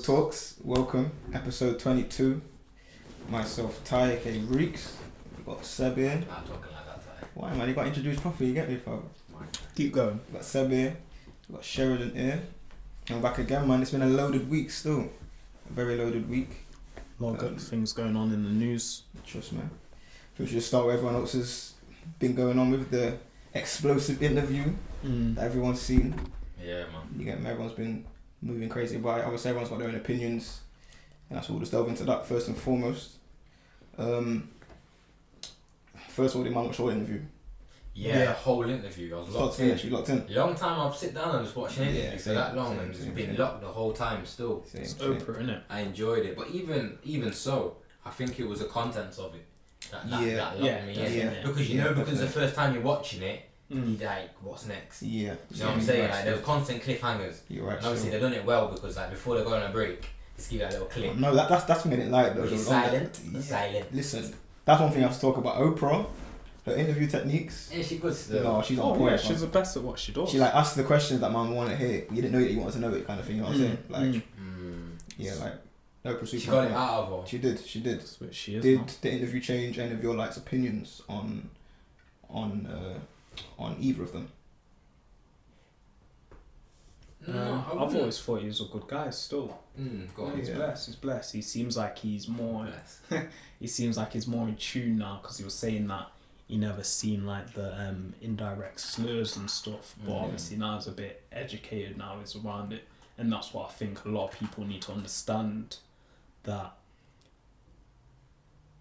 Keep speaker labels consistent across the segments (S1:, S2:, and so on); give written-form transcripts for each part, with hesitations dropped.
S1: Talks. Welcome, episode 22. Myself, Ty, aka Reeks. We've got Seb here.
S2: I'm talking like that, Ty.
S1: Why, man? You got introduced properly, you get me, fam?
S3: Keep going.
S1: We've got Seb here. We've got Sheridan here. And we're back again, man. It's been a loaded week still. A very loaded week.
S3: A lot of things going on in the news.
S1: Trust me. We should just start with everyone else has been going on with the explosive interview that everyone's seen.
S2: Yeah, man.
S1: You get me? Everyone's been moving crazy by it. Obviously, everyone's got their own opinions. And that's what we'll just delve into that first and foremost. First of all, the man watched the whole interview.
S2: Yeah, the whole interview. I was locked in.
S1: You locked in?
S2: Long time I've sit down and just watched an interview for that long and just been locked the whole time still.
S3: It's Oprah, innit?
S2: I enjoyed it. But even so, I think it was the contents of it that locked me in. Because because the first time you're watching it, you're like, what's next?
S1: Yeah.
S2: You know what I'm saying? Like, there was constant cliffhangers.
S1: You're right.
S2: And obviously they've done it well because like before they go on a break, just give you that little clip.
S1: No, that's made it light though.
S2: Silent.
S1: Listen, that's one thing I have to talk about. Oprah, her interview techniques.
S2: Yeah, she good still.
S1: No, she's on point.
S3: Yeah, she's the best at what she does.
S1: She like asks the questions that man wanted to hear. You didn't know that you wanted to know it, kind of thing. You know what I'm saying? Like, yeah, like Oprah.
S2: She got it out of her.
S1: She did.
S3: That's what she is.
S1: Did
S3: now.
S1: the interview change any of your opinions on either of them?
S2: No,
S3: I've always thought he was a good guy. Still,
S2: go on.
S3: he's blessed. He's blessed. He seems like he's more. He seems like he's more in tune now because he was saying that he never seen like the indirect slurs and stuff. But obviously now he's a bit educated. Now he's around it, and that's what I think a lot of people need to understand. That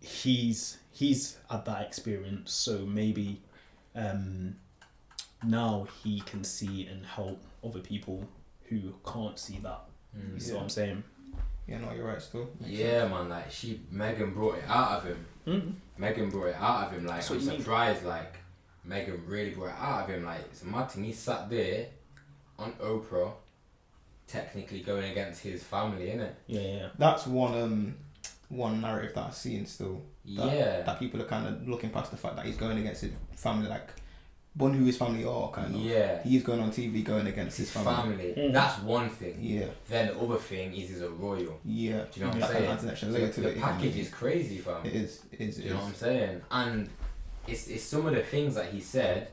S3: he's had that experience, so maybe now he can see and help other people who can't see that. You see what I'm saying?
S1: Yeah, no, you're right. Still.
S2: Yeah, man. Like Meghan brought it out of him. Meghan brought it out of him. Like I'm surprised. Like Meghan really brought it out of him. Like it's a mad thing. He sat there on Oprah, technically going against his family, innit?
S3: Yeah.
S1: That's one narrative that I've seen still. That people are kind of looking past the fact that he's going against his family, like one who his family are kind of.
S2: Yeah.
S1: He's going on TV going against his family.
S2: That's one thing.
S1: Yeah.
S2: Then the other thing is he's a royal.
S1: Yeah.
S2: Do you know what I'm saying?
S1: Adds an extra layer to
S2: the package is crazy, fam.
S1: It is.
S2: Do you know what I'm saying? And it's some of the things that he said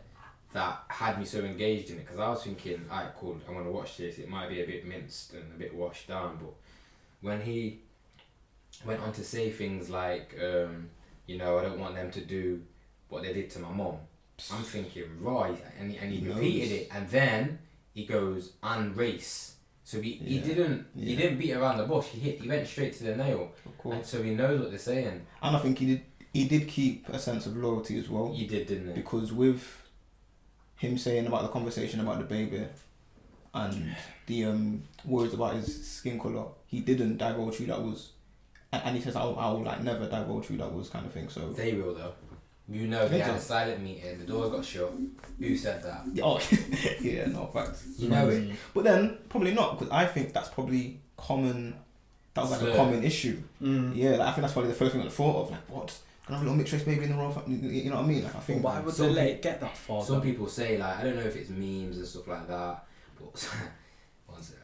S2: that had me so engaged in it, because I was thinking, alright, cool, I'm gonna watch this. It might be a bit minced and a bit washed down, but when he went on to say things like, I don't want them to do what they did to my mom. I'm thinking, right, and he repeated it, and then he goes, and race. So he didn't beat around the bush. He went straight to the nail.
S1: Of course.
S2: And so he knows what they're saying.
S1: And I think he did keep a sense of loyalty as well.
S2: He did, didn't he?
S1: Because with him saying about the conversation about the baby and the words about his skin colour, he didn't divulge who that was. And he says, I'll like never divulge who that was, kind of thing. So
S2: they will though. You know, they had a silent meeting, the door got shut. Who said that?
S1: Oh, yeah, no, facts.
S2: You know it.
S1: But then, probably not, because I think that's probably common. That was like a common issue. Yeah, like, I think that's probably the first thing I thought of. Like, what? Can I have a little mixed race baby in the royal family? You know what I mean? Like, I think.
S3: Why would they let it get that far?
S2: Some people say, like, I don't know if it's memes and stuff like that, but what's it?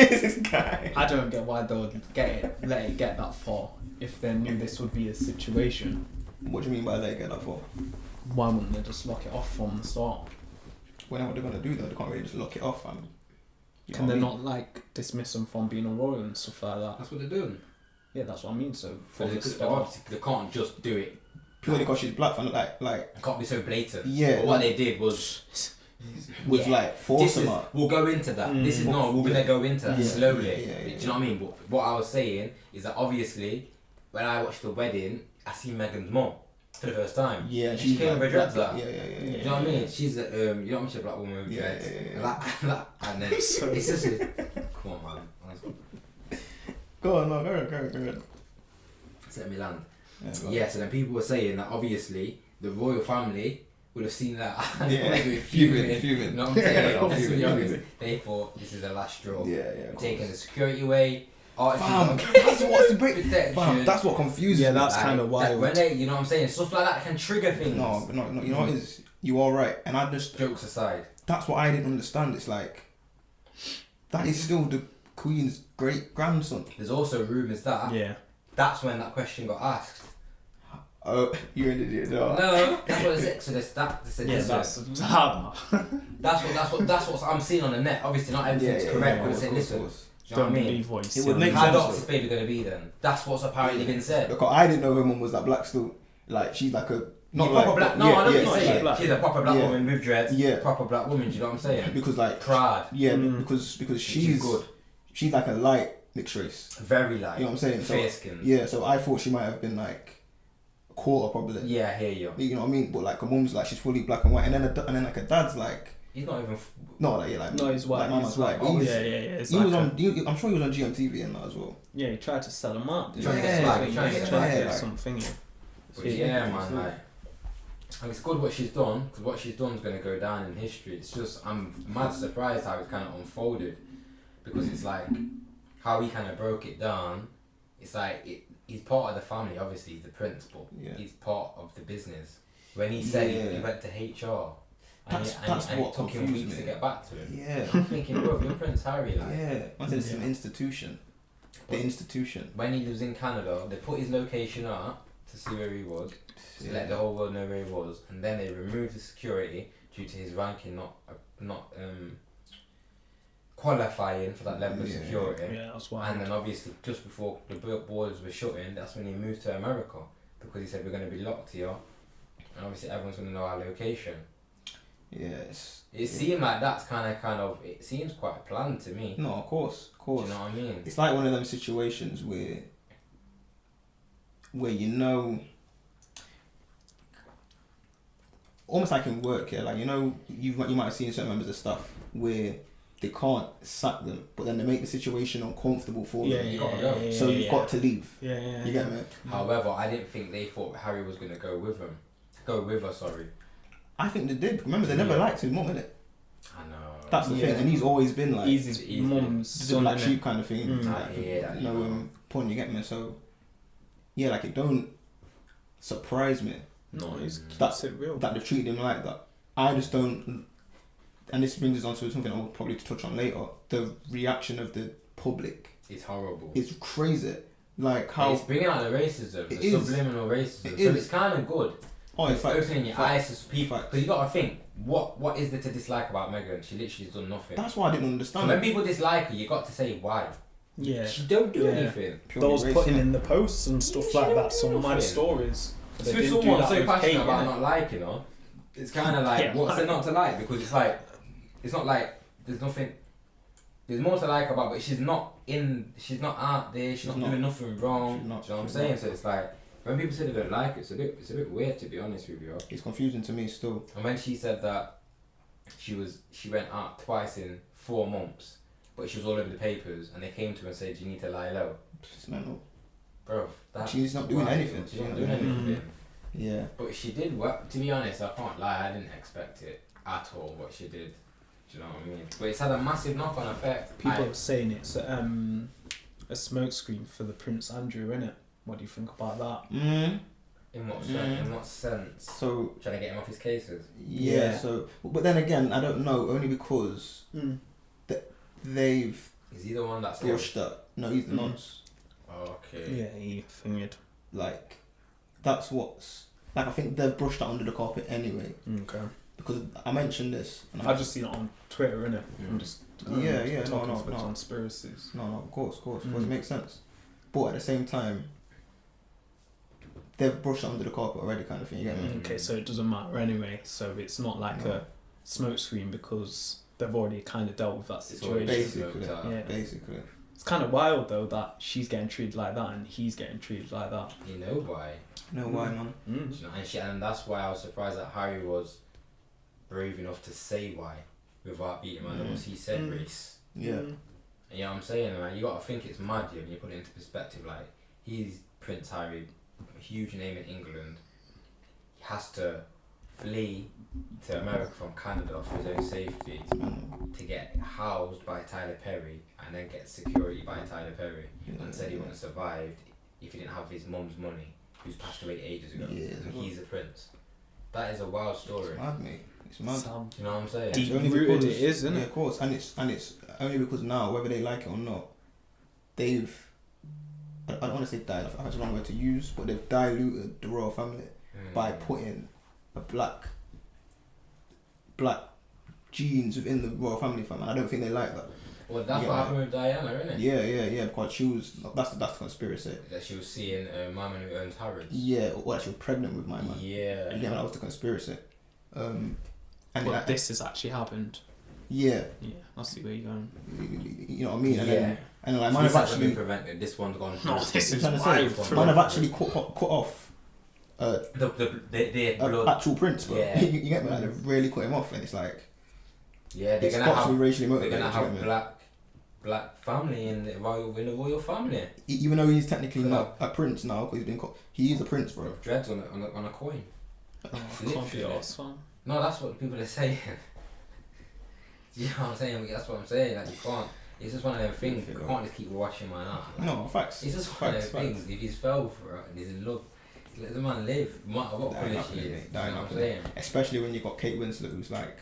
S1: This guy.
S3: I don't get why they would let it get that far if they knew this would be a situation.
S1: What do you mean by let it get that far?
S3: Why wouldn't they just lock it off from the start?
S1: Well, then what they're gonna do though? They can't really just lock it off, fam.
S3: Can they not like dismiss them from being a royal and stuff like that?
S2: That's what they're doing.
S3: Yeah, that's what I mean. So
S2: they can't just do it
S1: purely because she's black, fam. Like
S2: it can't be so blatant.
S1: Yeah.
S2: But what they did was
S1: like force them up.
S2: We'll go into that. This is not. We're gonna go into that slowly.
S1: Yeah.
S2: Do you know what I mean? But what I was saying is that obviously, when I watched the wedding, I see Meghan's mom for the first time.
S1: Yeah,
S2: and she came with her dreads out.
S1: Yeah.
S2: You know what I mean? She's a you know what I'm saying, black woman with dreads. Yeah. And then it's just come on, man.
S1: Go on, no, go on.
S2: Let me land. Yeah, so then people were saying that obviously the royal family would have seen that.
S1: Fuming.
S2: You know what I'm saying? Obviously, they thought this is the last straw.
S1: Yeah.
S2: Taking the security away.
S1: Fam, that's what confuses me.
S3: Yeah, that's kind of wild.
S2: When they, you know what I'm saying? Stuff like that can trigger things.
S1: No, you know what it is? You are right. And I just...
S2: Jokes aside.
S1: That's what I didn't understand. It's like... That is still the Queen's great grandson.
S2: There's also rumours that that's when that question got asked.
S1: Oh, you're an idiot. No,
S2: that's what it's that's what I'm seeing on the net. Obviously, not everything's correct, but it's saying, listen, do you know what I mean?
S1: It would make
S2: How
S1: sense.
S2: dark is this baby gonna be then? That's what's apparently been said.
S1: Because I didn't know her mum was that black still. Like she's like a not
S2: proper
S1: like
S2: black. No, I don't think
S3: she's
S2: so.
S3: black.
S2: She's a proper black woman with dreads.
S1: Yeah,
S2: proper black woman. Do you know what I'm saying?
S1: Because like
S2: pride.
S1: Yeah, because she's
S2: good.
S1: She's like a light mixed race.
S2: Very light.
S1: You know what I'm saying?
S2: Fair skin.
S1: Yeah, so I thought she might have been like a quarter probably.
S2: Yeah, I hear you.
S1: You know what I mean? But like her mum's like she's fully black and white, and then like her dad's like.
S2: He's not even.
S1: No, like
S3: no, he's white.
S1: Like Mama's white.
S3: Oh
S1: He
S3: was
S1: on. I'm sure he was on GMTV and that as well.
S3: Yeah, he tried to sell him up.
S2: Trying to get
S3: something.
S2: But yeah, man, like. And it's good what she's done, because what she's done is going to go down in history. It's just, I'm mad surprised how it's kind of unfolded, because it's like, how he kind of broke it down, it's like, he's part of the family, obviously, he's the prince, but he's part of the business. When he said he went to HR, and it took him weeks to get back to him.
S1: Yeah.
S2: I'm thinking, bro, you're Prince Harry, like.
S1: Yeah, it's an institution. The institution.
S2: When he was in Canada, they put his location up to see where he was, to let the whole world know where he was, and then they removed the security due to his ranking not qualifying for that level of security.
S3: Yeah, that's why.
S2: And then obviously just before the borders were shutting, that's when he moved to America, because he said we're going to be locked here, and obviously everyone's going to know our location.
S1: Yes.
S2: It seemed like that's kind of. It seems quite planned to me.
S1: No, of course.
S2: Do you know what I mean?
S1: It's like one of them situations where you know, almost like in work, like you know, you might have seen certain members of staff where they can't sack them, but then they make the situation uncomfortable for them.
S2: You gotta go.
S1: So you've got to leave.
S3: Yeah.
S1: You get me?
S2: However, I didn't think they thought Harry was gonna go with her. Sorry.
S1: I think they did. Remember, they never liked his mum, innit?
S2: I know.
S1: That's the thing, and he's always been like
S3: he's his mum's
S1: the black sheep kind of thing. Point, you get me? So yeah, like it don't surprise me.
S3: No,
S1: that's
S3: it real.
S1: That they treat him like that. I just don't. And this brings us on to something I'll probably touch on later. The reaction of the public.
S2: It's horrible.
S1: It's crazy. Like how
S2: it's bringing out the racism, the subliminal racism. So it's kind of good.
S1: Oh,
S2: it's opening your eyes to people.
S1: Because
S2: you got to think, what is there to dislike about Meghan? She literally has done nothing.
S1: That's why I didn't understand.
S2: So when people dislike her, you got to say why.
S3: Yeah.
S2: She don't do anything.
S3: Those putting in the posts and stuff like that, some mad stories.
S2: So if someone's so passionate about not liking her, it's kind of like, what's there not to like? Because it's like, it's not like there's nothing. There's more to like about, but she's not out there. She's not doing nothing wrong. Do you know what I'm saying? So it's like when people say they don't like it, it's a bit weird, to be honest with you.
S1: It's confusing to me still.
S2: And when she said that she went out twice in 4 months, but she was all over the papers, and they came to her and said, "You need to lie low."
S1: It's mental,
S2: bro.
S1: She's not doing anything.
S2: She's not doing anything.
S1: Yeah.
S2: But she did work. To be honest, I can't lie. I didn't expect it at all. What she did. Do you know what I mean? But it's had a massive knock-on effect.
S3: People are saying it's a smokescreen for the Prince Andrew, innit? What do you think about that?
S2: In what sense?
S1: So
S2: trying to get him off his cases.
S1: Yeah. So, but then again, I don't know. Only because they've.
S2: Is he the one that's
S1: brushed up? No, he's the nonce.
S2: Okay.
S3: Yeah, he fingered.
S1: Like, that's what's like. I think they've brushed that under the carpet anyway.
S3: Okay.
S1: Because I mentioned this. And
S3: I've just seen it on Twitter, innit? I'm just
S1: no,
S3: conspiracies.
S1: No, of course, it makes sense. But at the same time, they've brushed it under the carpet already, kind of thing. You get me?
S3: Okay, so it doesn't matter anyway. So it's not like a smokescreen because they've already kind of dealt with that situation.
S1: Basically.
S3: It's kind of wild though that she's getting treated like that and he's getting treated like that.
S2: You know why?
S1: Man.
S2: And that's why I was surprised that Harry was brave enough to say why without beating around the bush. He said race.
S1: Yeah.
S2: And you know what I'm saying, man? You got to think it's mad, when you put it into perspective. Like, he's Prince Harry, a huge name in England. He has to flee to America from Canada for his own safety to get housed by Tyler Perry and then get security by Tyler Perry, and said he wouldn't have survived if he didn't have his mum's money, who's passed away ages ago. And he's a prince. That is a wild story.
S1: It's mad, mate. It's mad.
S2: You know what I'm saying?
S3: Deep rooted it is, isn't it?
S1: Yeah, of course. And it's only because now, whether they like it or not, they've, I don't want to say diluted, I think that's the wrong word to use, but they've diluted the royal family by putting a black genes within the royal family, fam, and I don't think they like that.
S2: Well, that's what happened with Diana, isn't it?
S1: Yeah, because she was, that's the conspiracy.
S2: That she was seeing my man who owns Harrods.
S1: Yeah, or that she was pregnant with my man.
S2: Yeah.
S1: Yeah, that was the conspiracy. And
S3: But this has actually happened.
S1: Yeah.
S3: Yeah, I see where you're going.
S1: You know what I mean? And
S2: Yeah.
S1: then, and like, man
S2: This
S1: have
S2: hasn't
S1: actually...
S2: been prevented. This one's gone through.
S3: No, this is
S1: I'm
S3: why.
S1: trying to say, man have actually cut off
S2: the blood.
S1: actual prince, bro.
S2: Yeah.
S1: You get me? Like, they've really cut him off, and it's like...
S2: Yeah, they're
S1: It's
S2: gonna
S1: got to be
S2: have.
S1: racially
S2: They're
S1: motivated.
S2: gonna
S1: you get
S2: have
S1: me?
S2: black family in the royal family.
S1: Even though he's technically not a prince now, because he's been called... He is a prince, bro.
S2: Dreads on a coin.
S3: Oh, I can't be arsed, fam.
S2: No, that's what people are saying. You know what I'm saying? That's what I'm saying. Like, you can't. It's just one of them things. You can't just keep washing man out. Like,
S1: No, facts.
S2: it's just one of them things. If he's fell for it and he's in love, let the man live. No matter what colour she is. You know what I'm saying?
S1: Especially when you got Kate Winslet, who's like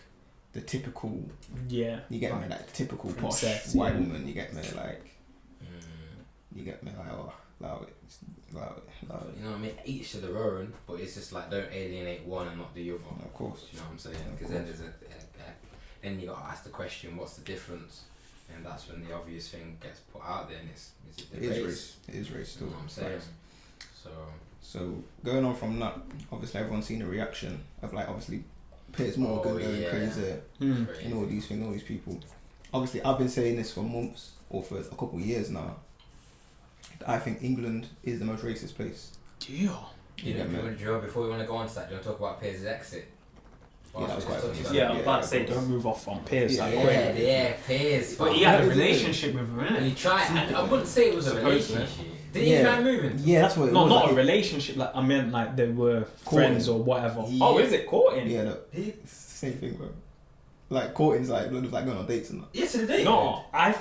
S1: the typical...
S3: Yeah.
S1: You get me? Like, the typical
S3: Princess,
S1: posh white
S3: yeah.
S1: woman. You get me? Like... You get me? Like, oh, allow it. Allow it.
S2: You know what I mean? Each to their own, but it's just like don't alienate one and not the other.
S1: Of course.
S2: You know what I'm saying? Because then there's then you got to ask the question, what's the difference? And that's when the obvious thing gets put out there, and is it the race?
S1: It is race still.
S2: You know what I'm saying?
S1: Facts.
S2: So
S1: going on from that, obviously everyone's seen the reaction of like obviously Piers Morgan going crazy and all these things, all these people. Obviously, I've been saying this for months or for a couple of years now. I think England is the most racist place.
S3: Yeah.
S2: Before we want to go on to that, do you want to talk about Piers' exit?
S1: Yeah, that was quite funny.
S3: Yeah, I was about to say, don't move off on Piers.
S2: Yeah, Piers.
S3: But he had a relationship with her,
S2: And
S3: innit?
S2: he tried. I wouldn't say it was a relationship. Did he try moving?
S1: Yeah, that's what it
S3: No,
S1: was.
S3: not
S1: like,
S3: a relationship. Like I meant, like they were
S1: Courting.
S3: friends or whatever.
S1: Yeah.
S3: Oh, is it courting?
S1: Yeah, no, it's the same thing, bro. Like courting's like like going on dates and that.
S2: Yes, indeed.
S3: No, I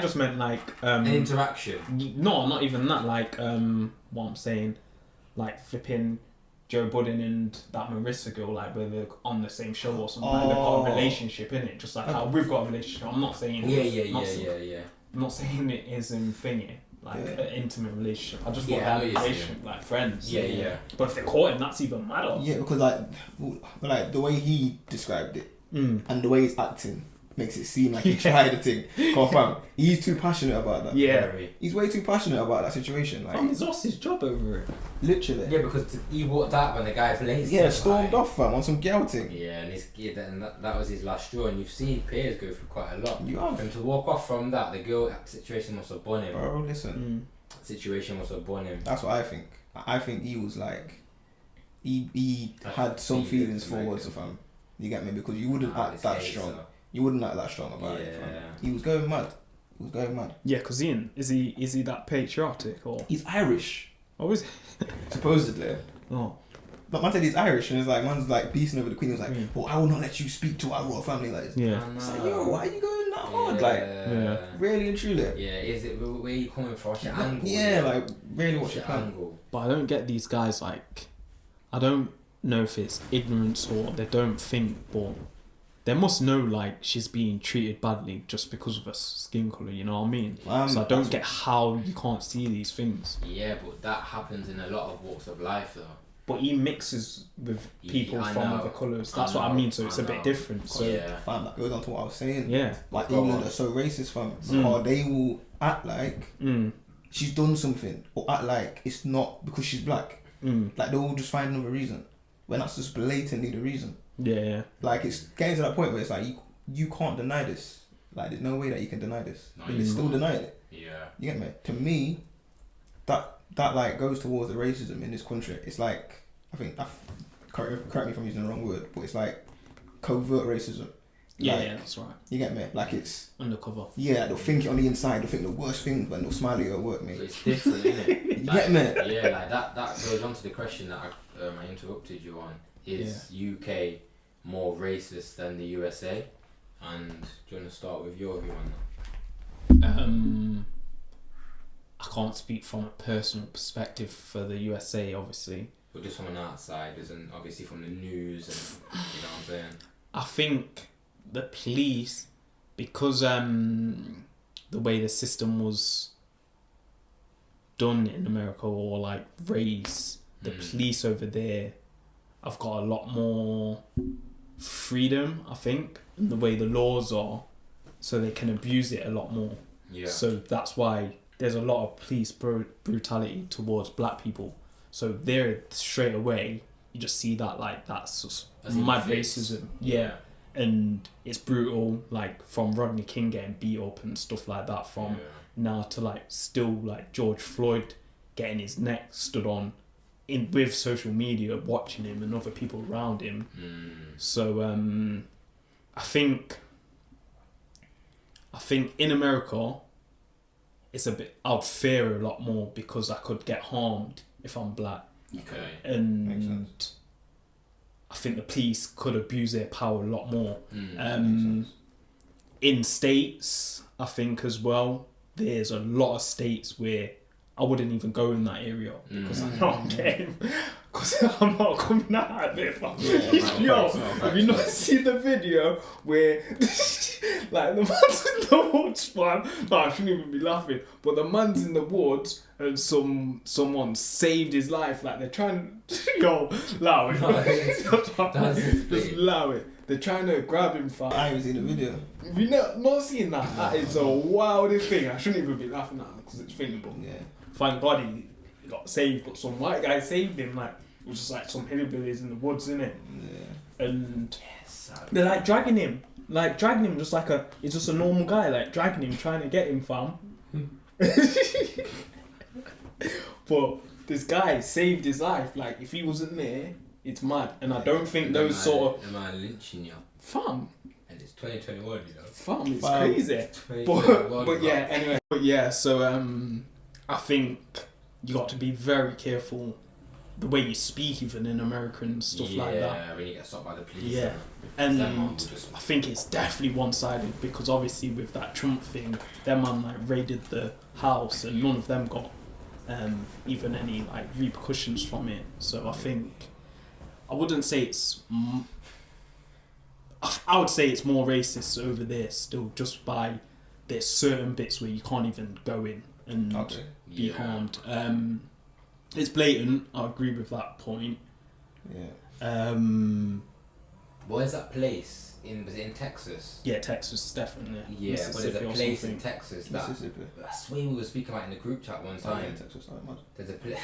S3: just meant like
S2: an interaction.
S3: No, not even that. Like what I'm saying, like flipping Joe Budden and that Marissa girl, like where they're on the same show or something. Like they've got a relationship in it, just like how we've got a relationship. I'm not saying
S2: Yeah.
S3: I'm not saying it is in thingy. Like an intimate relationship. I just thought
S2: Yeah, I know
S3: that
S2: you're
S3: relationship, like friends.
S2: Yeah.
S3: But if they're courting, that's even madder.
S1: Yeah, because like the way he described it and the way he's acting makes it seem like he tried the thing. Confirm. He's too passionate about that.
S3: Yeah.
S1: He's way too passionate about that situation. Like
S3: He's lost his job over it.
S1: literally.
S2: Yeah, because he walked out when the guy plays.
S1: Yeah, stormed off, fam, on some girl thing.
S2: Yeah, and that was his last straw. And you've seen Piers go through quite a lot.
S1: You have.
S2: And to walk off from that, the girl situation must have bun him.
S1: Bro, listen.
S2: Situation must have bun him.
S1: That's what I think. I think he was like, he had some feelings towards the fam. You get me? Because you wouldn't act that strong. You wouldn't act that strong about it, fam. He was going mad.
S3: Yeah, because Ian, is he that patriotic or?
S1: He's Irish.
S3: Oh, is he?
S1: Supposedly.
S3: Oh.
S1: But man said he's Irish and it's like man's like beasting over the queen. He was like, well, I will not let you speak to our royal family like this.
S3: Yeah.
S1: It's like, yo, why are you going that hard? Like, really and truly.
S2: Yeah, is it where you coming from? What's your angle?
S1: Yeah, like really what's your plan?
S2: angle?
S3: But I don't get these guys, like, I don't know if it's ignorance or they don't think, but they must know, like, she's being treated badly just because of her skin colour, you know what I mean? So I don't get how you can't see these things.
S2: Yeah, but that happens in a lot of walks of life, though.
S3: But he mixes with people
S2: I
S3: from
S2: know.
S3: other colours. That's what I mean, so it's a bit different. So
S1: Fam, that goes on to what I was saying.
S3: Yeah.
S1: Like
S2: Go
S1: England
S2: on.
S1: are so racist, fam. Because they will act like she's done something or act like it's not because she's black. Like they'll just find another reason when that's just blatantly the reason.
S3: Yeah.
S1: Like it's getting to that point where it's like you can't deny this. Like there's no way that you can deny this.
S2: No,
S1: But they still denying it.
S2: Yeah.
S1: You get me? To me, that like goes towards the racism in this country. It's like correct me if I'm using the wrong word, but it's like covert racism.
S3: Yeah,
S1: Like,
S3: that's right.
S1: You get me? Like it's
S3: Undercover.
S1: yeah, they'll think it on the inside, they'll think the worst thing, but they'll smile at your work, mate.
S2: So it's different, isn't it?
S1: You get me?
S2: Yeah, like that goes on to the question that I interrupted you on. Is UK more racist than the USA? And do you want to start with your view on that?
S3: I can't speak from a personal perspective for the USA, obviously.
S2: But just from an outside, and obviously from the news, and you know what I'm saying.
S3: I think the police, because the way the system was done in America or like race, the police over there have got a lot more freedom, I think, in the way the laws are, so they can abuse it a lot more.
S2: Yeah.
S3: So that's why there's a lot of police brutality towards black people. So there, straight away, you just see that like that's just mad racism. Yeah. And it's brutal, like from Rodney King getting beat up and stuff like that, from now to like still like George Floyd getting his neck stood on in with social media, watching him and other people around him. So I think in America it's a bit, I'd fear a lot more because I could get harmed if I'm black.
S2: Okay.
S3: And I think the police could abuse their power a lot more. In states, I think as well, there's a lot of states where I wouldn't even go in that area because I know I'm getting, because I'm not coming out there. Yo, have you not seen the video where like the man's in the woods, man? No, I shouldn't even be laughing. But the man's in the woods and someone saved his life. Like they're trying, yo, allow it. Just allow it. They're trying to grab him, fam.
S1: I haven't seen the video.
S3: Have you not seen that? That is a wildest thing. I shouldn't even be laughing at it because it's thinkable.
S1: Yeah.
S3: Thank God he got saved, but some white guy saved him. Like it was just like some hillbillies in the woods, innit?
S1: Yeah.
S3: And they're like dragging him just like he's just a normal guy, like dragging him, trying to get him, fam. But this guy saved his life. Like if he wasn't there, it's mad. And I don't think those sort of...
S2: Am I lynching you?
S3: Fam.
S2: And it's 2021, you know.
S3: Fam, it's crazy. But yeah, anyway. But yeah, so I think you got to be very careful the way you speak, even in America and stuff like that.
S2: Yeah, when you get stopped by the police.
S3: Yeah. And I think it's definitely one-sided because obviously with that Trump thing, their man like raided the house and none of them got even any like repercussions from it. So I think I wouldn't say it's I would say it's more racist over there still, just by there's certain bits where you can't even go in and be harmed. It's blatant. I agree with that point.
S1: Yeah.
S2: Where's that place? Was it in Texas?
S3: Yeah, Texas, definitely.
S2: Yeah, but there's a place in Texas that I swear we were speaking about in the group chat one time.
S1: Yeah, Texas,
S2: there's a place.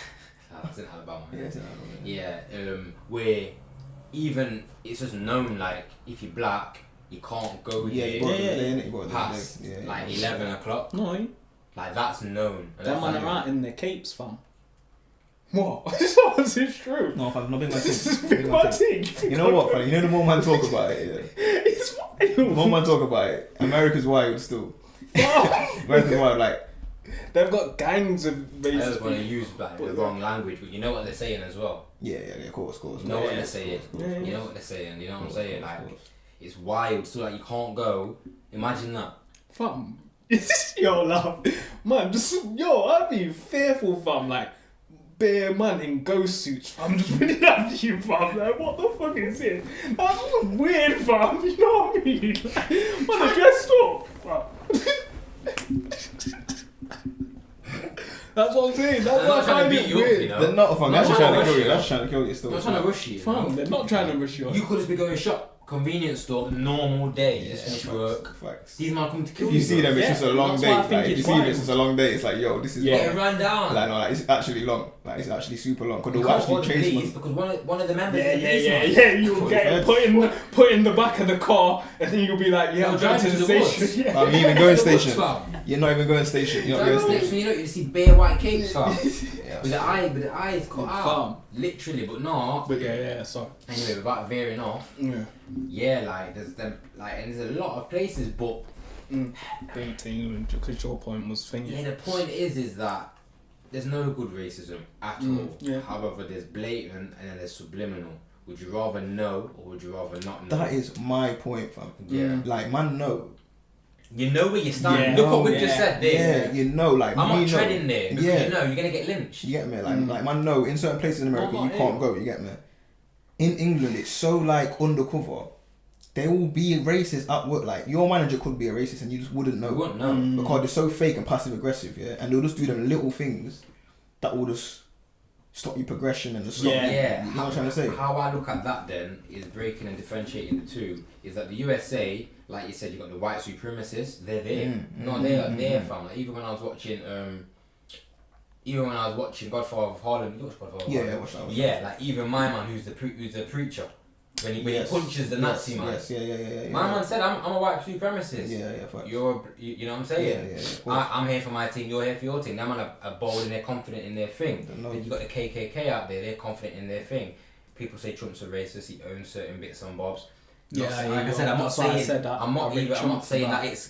S2: That's in Alabama.
S1: Yeah, it's in Alabama.
S2: Yeah, where even it's just known, like if you're black, you can't go past like 11 o'clock.
S3: No,
S2: like that's known.
S3: Them man are out in their capes, fam. What? It's true.
S1: No, fam, not big my
S3: thing.
S1: You know what, fam? You know the more man talk about it,
S3: It's wild.
S1: The more man talk about it, America's wild still. America's wild, like.
S3: They've got gangs of
S2: racist. I just want to use like the wrong language, but you know what they're saying as well.
S1: Yeah, of course.
S2: You know what they're saying. You know what they're saying. You know what I'm saying? Like, it's wild. So like, you can't go. Imagine that.
S3: Fam, yo, love, man. I'd be fearful, fam. Like, bare man in ghost suits, fam. Just running after you, fam. Like, what the fuck is it? That's just weird, fam. You know what I mean? Like, man, are dressed up, fam. That's what I'm saying. That's what I find it weird.
S1: They're not, fam. They're actually trying to kill you. They're trying to kill you still.
S2: They're trying to rush you.
S3: Fam, they're not trying to rush you.
S2: You could just be going shop, convenience store, normal day, just finish work.
S1: Facts.
S2: These men come to kill you.
S1: If you see them, it's just a long day. Like, if you see them, it's just a long day. It's like, yo, this is long.
S2: Get run down.
S1: Like, no, like, it's actually long. Like, it's actually super long. Because they'll actually chase me.
S2: Because one of the members
S3: Yeah, you'll get put in the back of the car, and then you'll be like, yeah, I'm going to the station.
S1: Yeah. You even going station. You're not even going station. You're not going station.
S2: You know, you see bare white capes, fam. With the eyes cut out. Literally, but not.
S3: But yeah, sorry.
S2: Anyway, without veering off. Yeah, like there's them, like, and there's a lot of places, but.
S3: Because your point was thinking.
S2: Yeah, the point is that there's no good racism at all.
S3: Yeah.
S2: However, there's blatant and then there's subliminal. Would you rather know or would you rather not know?
S1: That is my point, fam.
S2: Yeah.
S1: Like, man, know.
S2: You know where you stand. Look what we just said there.
S1: Yeah, you know, like,
S2: I'm not treading there because you know you're gonna get lynched.
S1: You get me? Like, man, know in certain places in America you can't go. You get me? In England, it's so like undercover. They will be racist at work. Like, your manager could be a racist and you just wouldn't know.
S2: You wouldn't know.
S1: Because they're so fake and passive aggressive, yeah? And they'll just do them little things that will just stop your progression and just stop
S3: Yeah.
S1: you know what I'm trying to say?
S2: How I look at that then is breaking and differentiating the two. Is that the USA, like you said, you got the white supremacists. They're there. They're there, fam. Like, even when I was watching Godfather of Harlem, you watch Godfather of Harlem?
S1: Yeah, watch that.
S2: Yeah, like even my man, who's the preacher, when he punches the Nazi man.
S1: Yes, yeah.
S2: My man said, "I'm a white supremacist.
S1: Yeah, facts.
S2: You know what I'm saying?
S1: Yeah.
S2: I'm here for my team. You're here for your team. Them man are bold and they're confident in their thing. Then you got the KKK out there. They're confident in their thing. People say Trump's a racist. He owns certain bits and bobs. Like I said, I'm not saying that it's.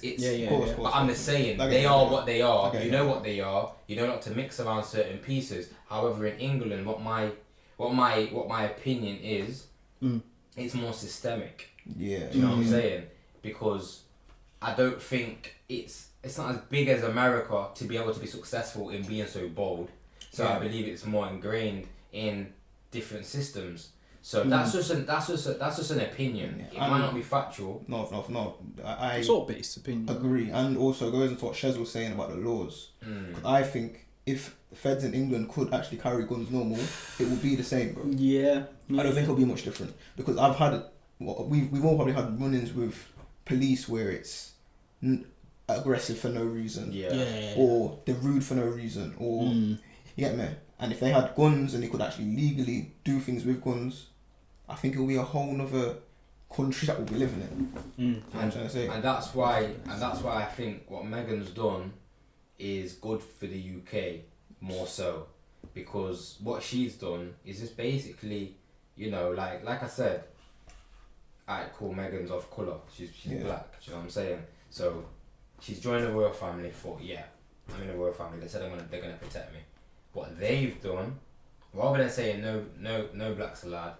S2: But I'm just saying they are what they are. You know what they are. You know not to mix around certain pieces. However, in England, what my opinion is, it's more systemic.
S1: Yeah.
S2: Do you know what I'm saying? Because I don't think it's not as big as America to be able to be successful in being so bold. So I believe it's more ingrained in different systems. So that's just an opinion. It might not be factual.
S1: No. I
S3: it's all based opinion.
S1: agree, and also goes into what Shez was saying about the laws. 'Cause I think if the feds in England could actually carry guns normal, it would be the same, bro.
S3: Yeah.
S1: I don't think it'll be much different because we've all probably had run-ins with police where it's aggressive for no reason, or they're rude for no reason, or you get me. And if they had guns and they could actually legally do things with guns, I think it'll be a whole nother country that we'll be living in. You know what I'm trying to say?
S2: And that's why I think what Meghan's done is good for the UK more so, because what she's done is just basically, like I said, alright, cool, Meghan's of colour, she's black, do you know what I'm saying? So she's joined the royal family for, I'm in the royal family, they said they're gonna protect me. What they've done, rather than saying no blacks allowed,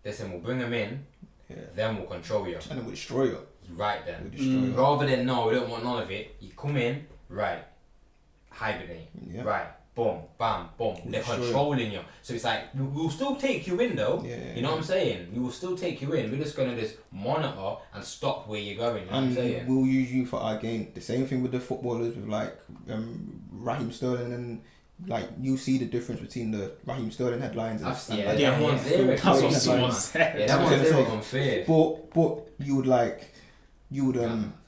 S2: they're saying we'll bring them in, then we'll control you.
S1: And then we'll destroy you.
S2: Right then. Rather than no, we don't want none of it, you come in, right, hibernate, right, boom, bam, boom, they're controlling you. So it's like, we'll still take you in though, you know what I'm saying? We will still take you in, we're just going to just monitor and stop where you're going, you know what I'm saying?
S1: We'll use you for our game. The same thing with the footballers with like Raheem Sterling, and like you see the difference between the Raheem Sterling headlines and
S2: that one's zero.
S3: That's what someone said.
S2: Yeah, that one's zero unfair.
S1: But you would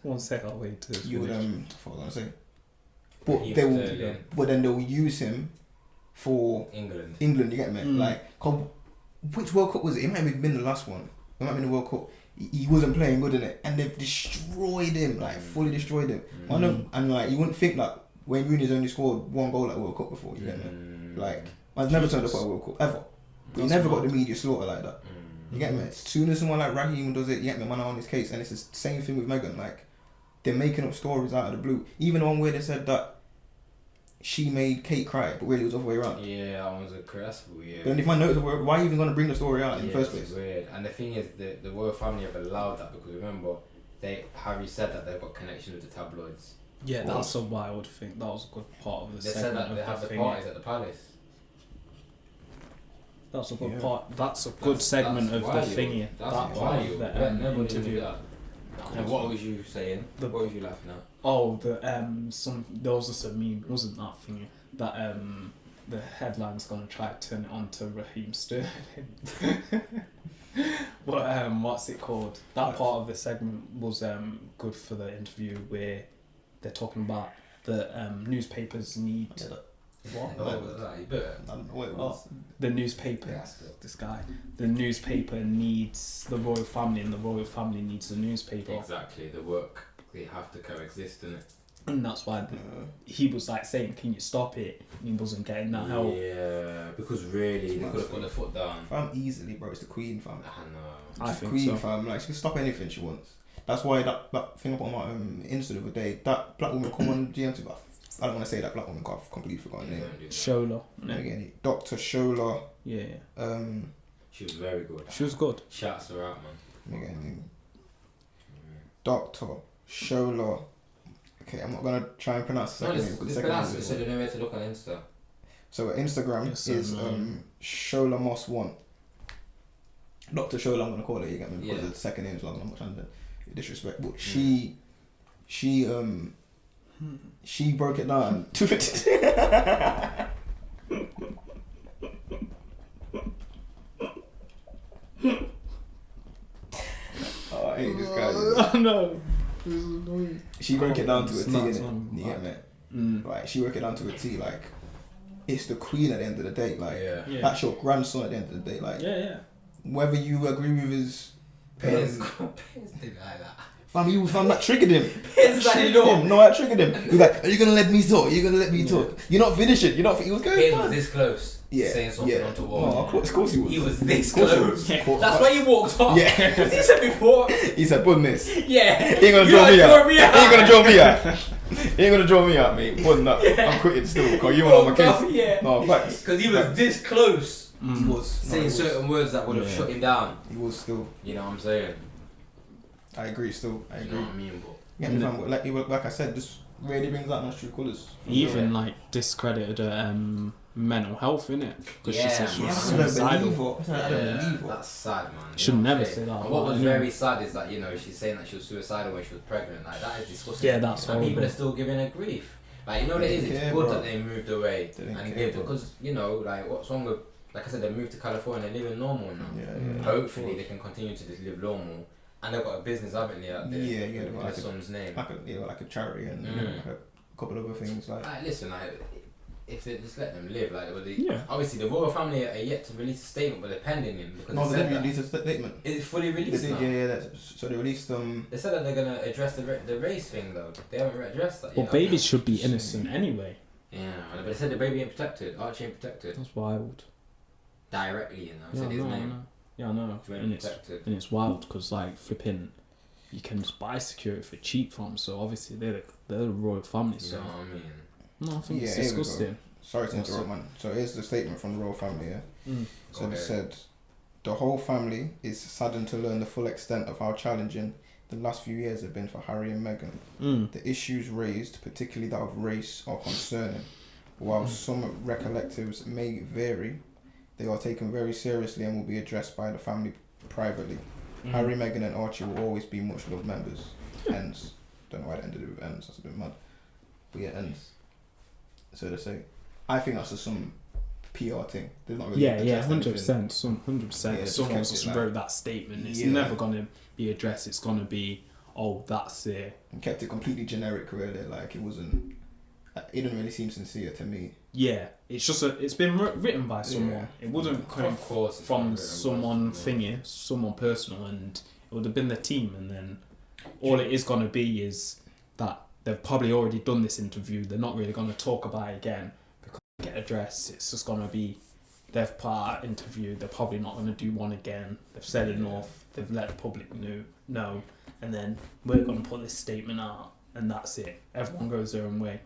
S3: One second, I'll wait to
S1: you would what was I gonna say? But then they'll use him for
S2: England.
S1: You get me? Like, which World Cup was it? It might have been the last one. It might have been the World Cup. He wasn't playing good in it, and they've destroyed him, like fully destroyed him. And like you wouldn't think that Wayne Rooney's only scored one goal at World Cup before. You get me? Like, I've never turned up at a World Cup ever. He never got the media slaughter like that. You get me? As soon as someone like Raheem does it, you get me? Man on his case, and it's the same thing with Meghan. Like, they're making up stories out of the blue. Even the one where they said that she made Kate cry, but really it was the other way around.
S2: Yeah, that one was a credible,
S1: But then if I notice, why are you even going to bring the story out in the first place?
S2: It's weird. And the thing is, the royal family have allowed that because remember, Harry said that they've got connection with the tabloids.
S3: Yeah, that's a wild thing. That was a good part of the
S2: They
S3: segment.
S2: said that they have the parties at the palace.
S3: That's a good part. That's a good segment of the thingy.
S2: That's
S3: that part of the interview.
S2: And what was you saying? What was you laughing at?
S3: Oh, there was just a meme. It wasn't that thingy. That the headline's gonna try to turn it on to Raheem Sterling. But what's it called? That part of the segment was good for the interview where they're talking about the newspapers need. What?
S2: What was that? You better.
S1: I don't know what it was.
S3: The newspaper. This guy. The newspaper needs the royal family, and the royal family needs the newspaper.
S2: Exactly. The work. They have to coexist, innit?
S3: And that's why he was like saying, "Can you stop it?" And he wasn't getting that help.
S2: Yeah, because really they could have put their foot down.
S1: Fam, easily, bro. It's the Queen, fam.
S2: I know.
S3: I
S1: It's the
S3: think
S1: Queen,
S3: so.
S1: fam. Like, she can stop anything she wants. That's why that thing I put on my Insta the other day, that black woman come on GM to, I don't want to say that black woman, I've completely forgotten her name.
S3: Shola.
S1: Again, Dr. Shola.
S3: Yeah.
S2: She was very good.
S3: She was good.
S2: Shouts her out, man.
S1: Again, Dr. Shola. Okay, I'm not gonna try and pronounce the second name.
S2: Just pronounce it so they know where to look on Insta.
S1: So her Instagram is Shola Moss 1. Dr. Shola, I'm gonna call it. You get me? Because the second name is long. I'm not trying to disrespect, but she broke it down.
S3: Oh no. It was annoying.
S1: She broke it down to a
S3: It's
S1: T,
S3: not
S1: innit?
S3: song,
S1: You get me?
S3: Mm.
S1: Like, she broke it down to a T, like, it's the queen at the end of the day, like,
S3: Yeah.
S1: that's your grandson at the end of the day, like,
S3: Yeah.
S1: whether you agree with his...
S2: Piers did like that.
S1: Fam, that triggered him.
S2: Piers like, no.
S1: No, that triggered him. He was like, are you gonna let me talk? You're gonna let me talk. You're not finishing. He was going,
S2: Piers was this close.
S1: yeah,
S2: Saying something
S1: yeah.
S2: onto
S1: No,
S2: wall.
S1: of course he was.
S2: He was this
S1: Of course he
S2: close.
S1: was.
S3: Yeah.
S1: Of course.
S2: That's why he walked off.
S1: Yeah.
S2: Because he said before.
S1: He said, goodness.
S2: Yeah.
S1: He ain't gonna
S2: You
S1: draw me
S2: draw
S1: out.
S2: me
S1: He
S2: out.
S1: ain't gonna draw me out. He ain't gonna draw me out, mate. Button up. I'm quitting still, because you were on my case.
S2: Yeah.
S1: No, facts.
S2: Because he was this close.
S1: He was.
S2: Saying certain words that would have shut him down.
S1: He was still.
S2: You know what I'm saying?
S1: I agree still. I
S2: You
S1: agree.
S2: know what I mean? But
S1: Yeah, fam, like I said, just really brings out my true colours.
S3: He even like discredited her mental health, innit? Because she said she was suicidal.
S1: I don't believe her.
S2: that's sad, man.
S3: Should
S2: You know what
S3: never
S2: I'm
S3: say
S2: saying?
S3: that.
S2: And what was
S3: I know.
S2: very sad is that, you know, she's saying that she was suicidal when she was pregnant. Like, that is disgusting.
S3: Yeah, that's
S2: And people
S3: horrible.
S2: are still giving her grief. Like, you know what it is?
S1: They
S2: It's
S1: didn't care,
S2: good
S1: bro.
S2: that they moved away
S1: They didn't
S2: and
S1: care,
S2: lived
S1: bro.
S2: because, you know, like, what's wrong with, like I said, they moved to California and they're living normal now.
S1: Yeah.
S2: Hopefully they can continue to just live normal. And they've got a business, haven't they, out there?
S1: Yeah, they've
S2: in
S1: got
S2: their
S1: like a-
S2: son's name.
S1: Like a charity and like a couple of other things like.
S2: Like, listen, like, if they just let them live, like,
S3: Yeah.
S2: obviously the royal family are yet to release a statement, but they're pending him because
S1: No,
S2: they
S1: they
S2: said
S1: didn't
S2: that.
S1: release a statement.
S2: It's fully
S1: They
S2: released
S1: did,
S2: now.
S1: yeah. So they released
S2: They said that they're gonna address the race thing though. They haven't addressed that
S3: Well,
S2: yet.
S3: babies should be innocent anyway.
S2: Yeah, but they said the baby ain't protected. Archie ain't protected
S3: That's wild.
S2: directly. You know,
S3: Yeah,
S2: said
S3: I
S2: his
S3: know, I
S2: name.
S3: know. Yeah, I know.
S2: He
S3: And
S2: ain't
S3: it's
S2: protected.
S3: wild because like flipping, you can just buy security for cheap from. So obviously they're the royal family.
S2: You
S3: So
S2: know what I mean?
S3: no, I think
S1: Yeah,
S3: it's
S1: here we go.
S3: disgusting.
S1: Sorry to
S3: What's
S1: interrupt, man. So here's the statement from the royal family. Yeah.
S3: Mm.
S1: So
S2: Go
S1: they
S2: ahead.
S1: said, the whole family is saddened to learn the full extent of how challenging the last few years have been for Harry and Meghan.
S3: Mm.
S1: The issues raised, particularly that of race, are concerning. While some recollections may vary, they are taken very seriously and will be addressed by the family privately.
S3: Mm.
S1: Harry, Meghan and Archie will always be much loved members. Ends. Don't know why it ended with ends, that's a bit mad. But yeah, ends. So they say. I think that's just some PR thing. They're not really
S3: Yeah,
S1: addressed anything.
S3: 100%. Some 100%.
S1: Yeah, just
S3: Someone
S1: kept
S3: just
S1: it like-
S3: wrote that statement. It's
S1: Yeah.
S3: never gonna be addressed. It's gonna be, oh, that's it.
S1: And kept it completely generic, really. Like, it wasn't. It didn't really seem sincere to me.
S3: Yeah, it's just it's been written by someone. It wasn't coming
S2: Of course, it's
S3: from
S2: not written by
S3: someone
S2: someone.
S3: thingy, someone personal, and it would have been the team. And then all it is gonna be is that they've probably already done this interview. They're not really gonna talk about it again because they get addressed. It's just gonna be they've put out an interview. They're probably not gonna do one again. They've said enough. They've let the public know, and then we're gonna put this statement out, and that's it. Everyone goes their own way.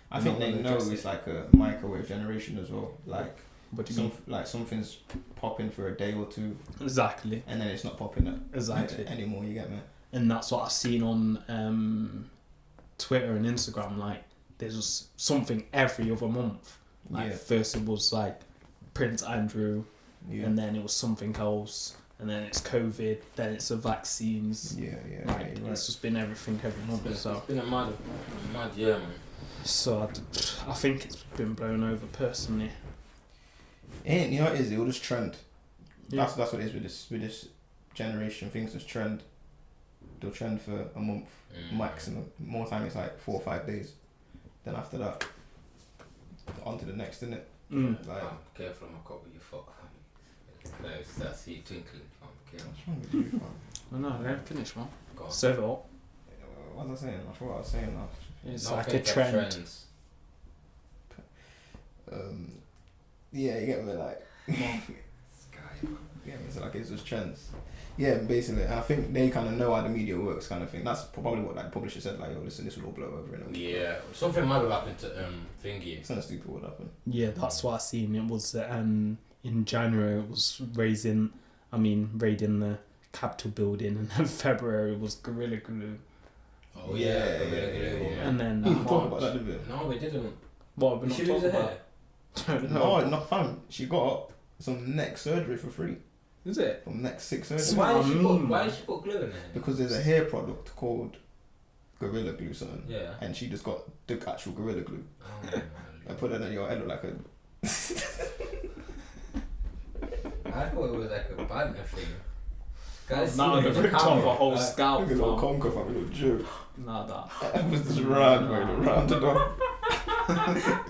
S1: I
S3: They're
S1: think
S3: not
S1: they
S3: gonna
S1: know
S3: address
S1: it's
S3: it.
S1: like a microwave generation as well. Like,
S3: What do you mean?
S1: something's popping for a day or two,
S3: Exactly.
S1: and then it's not popping up
S3: Exactly.
S1: anymore. You get me?
S3: And that's what I've seen on Twitter and Instagram. Like, there's just something every other month. Like,
S1: Yeah.
S3: first it was like Prince Andrew,
S1: Yeah.
S3: and then it was something else, and then it's COVID, then it's the vaccines.
S1: Yeah.
S3: Like,
S1: You're right.
S3: it's just been everything every month. So,
S2: It's been a mad year, man.
S3: I think it's been blown over personally.
S1: And you know what it is? It will just trend.
S3: Yeah.
S1: That's what it is with this generation. Things just trend. They'll trend for a month maximum. More time it's like 4 or 5 days. Then after that, on to the next, innit?
S3: Mm.
S1: Like,
S2: Careful, I'm a cop with your foot. That's you twinkling. Careful.
S1: what's wrong with you, fam?
S3: I know, I don't finish, man.
S2: Go on.
S3: Serve it up.
S1: What was I saying? I forgot what I was saying now.
S3: It's
S2: Not
S3: like a
S2: think of
S3: trend.
S2: trends.
S1: Yeah, you get me, like,
S2: Sky, man.
S1: yeah, it's like it's just trends. Yeah, basically, and I think they kind of know how the media works, kind of thing. That's probably what like publisher said, like, yo, listen, this will all blow over, and
S2: Yeah, something might have happened to Thingy.
S1: something stupid would happen.
S3: Yeah, that's what I seen. It was in January it was raiding the Capitol building, and then February it was Gorilla Glue,
S2: Oh yeah.
S3: and then
S1: We didn't talk
S3: March.
S1: about that, did we?
S2: No, we didn't.
S3: What we
S2: Did
S3: not
S2: she lose
S3: talking
S2: her
S3: about?
S2: hair?
S3: Don't
S1: No,
S3: know.
S1: not fam. She got some neck surgery for free
S3: Is it?
S1: from neck 6
S3: That's
S1: surgery
S3: what I mean.
S2: Why did she put glue in there?
S1: because there's a hair product called Gorilla Glue, something,
S2: Yeah.
S1: and she just got the actual Gorilla Glue
S2: Oh, man.
S1: and put it on your head look like a.
S2: I thought it was like a partner thing. Guys,
S3: Nah,
S2: see
S3: they
S2: the
S3: ripped off a
S2: camera.
S3: whole scalp,
S1: Look at little
S3: fam.
S1: conker, fam, a little joke.
S3: Nah, that.
S1: It was just round, man, rounded off.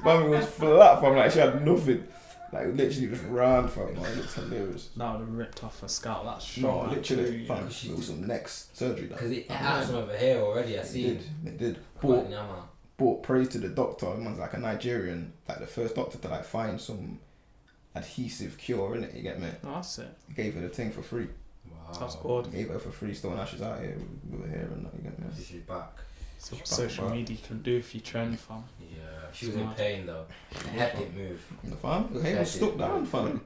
S1: Mummy was flat, fam, like she had nothing. Like literally just round, fam, man. It looks hilarious.
S3: Nah, they ripped off a scalp. That's
S1: No,
S3: short.
S1: literally,
S3: Yeah.
S1: fam, it was some neck surgery.
S2: Because it had some over here already, I
S1: It
S2: seen.
S1: did, it did.
S2: Quite nyama.
S1: But praise to the doctor, man's like a Nigerian, like the first doctor to like find some adhesive cure in it, you get me?
S3: Oh, that's it.
S1: Gave her the thing for free.
S2: Wow.
S3: That's good.
S1: Gave her for free, still now she's out here with her hair and that, you get me?
S2: She's back.
S3: So what
S1: She's
S3: social
S1: back.
S3: media can do if you trend, fam.
S2: Yeah. She was in pain though. Hectic move.
S1: The fam, her hair was stuck down, fam.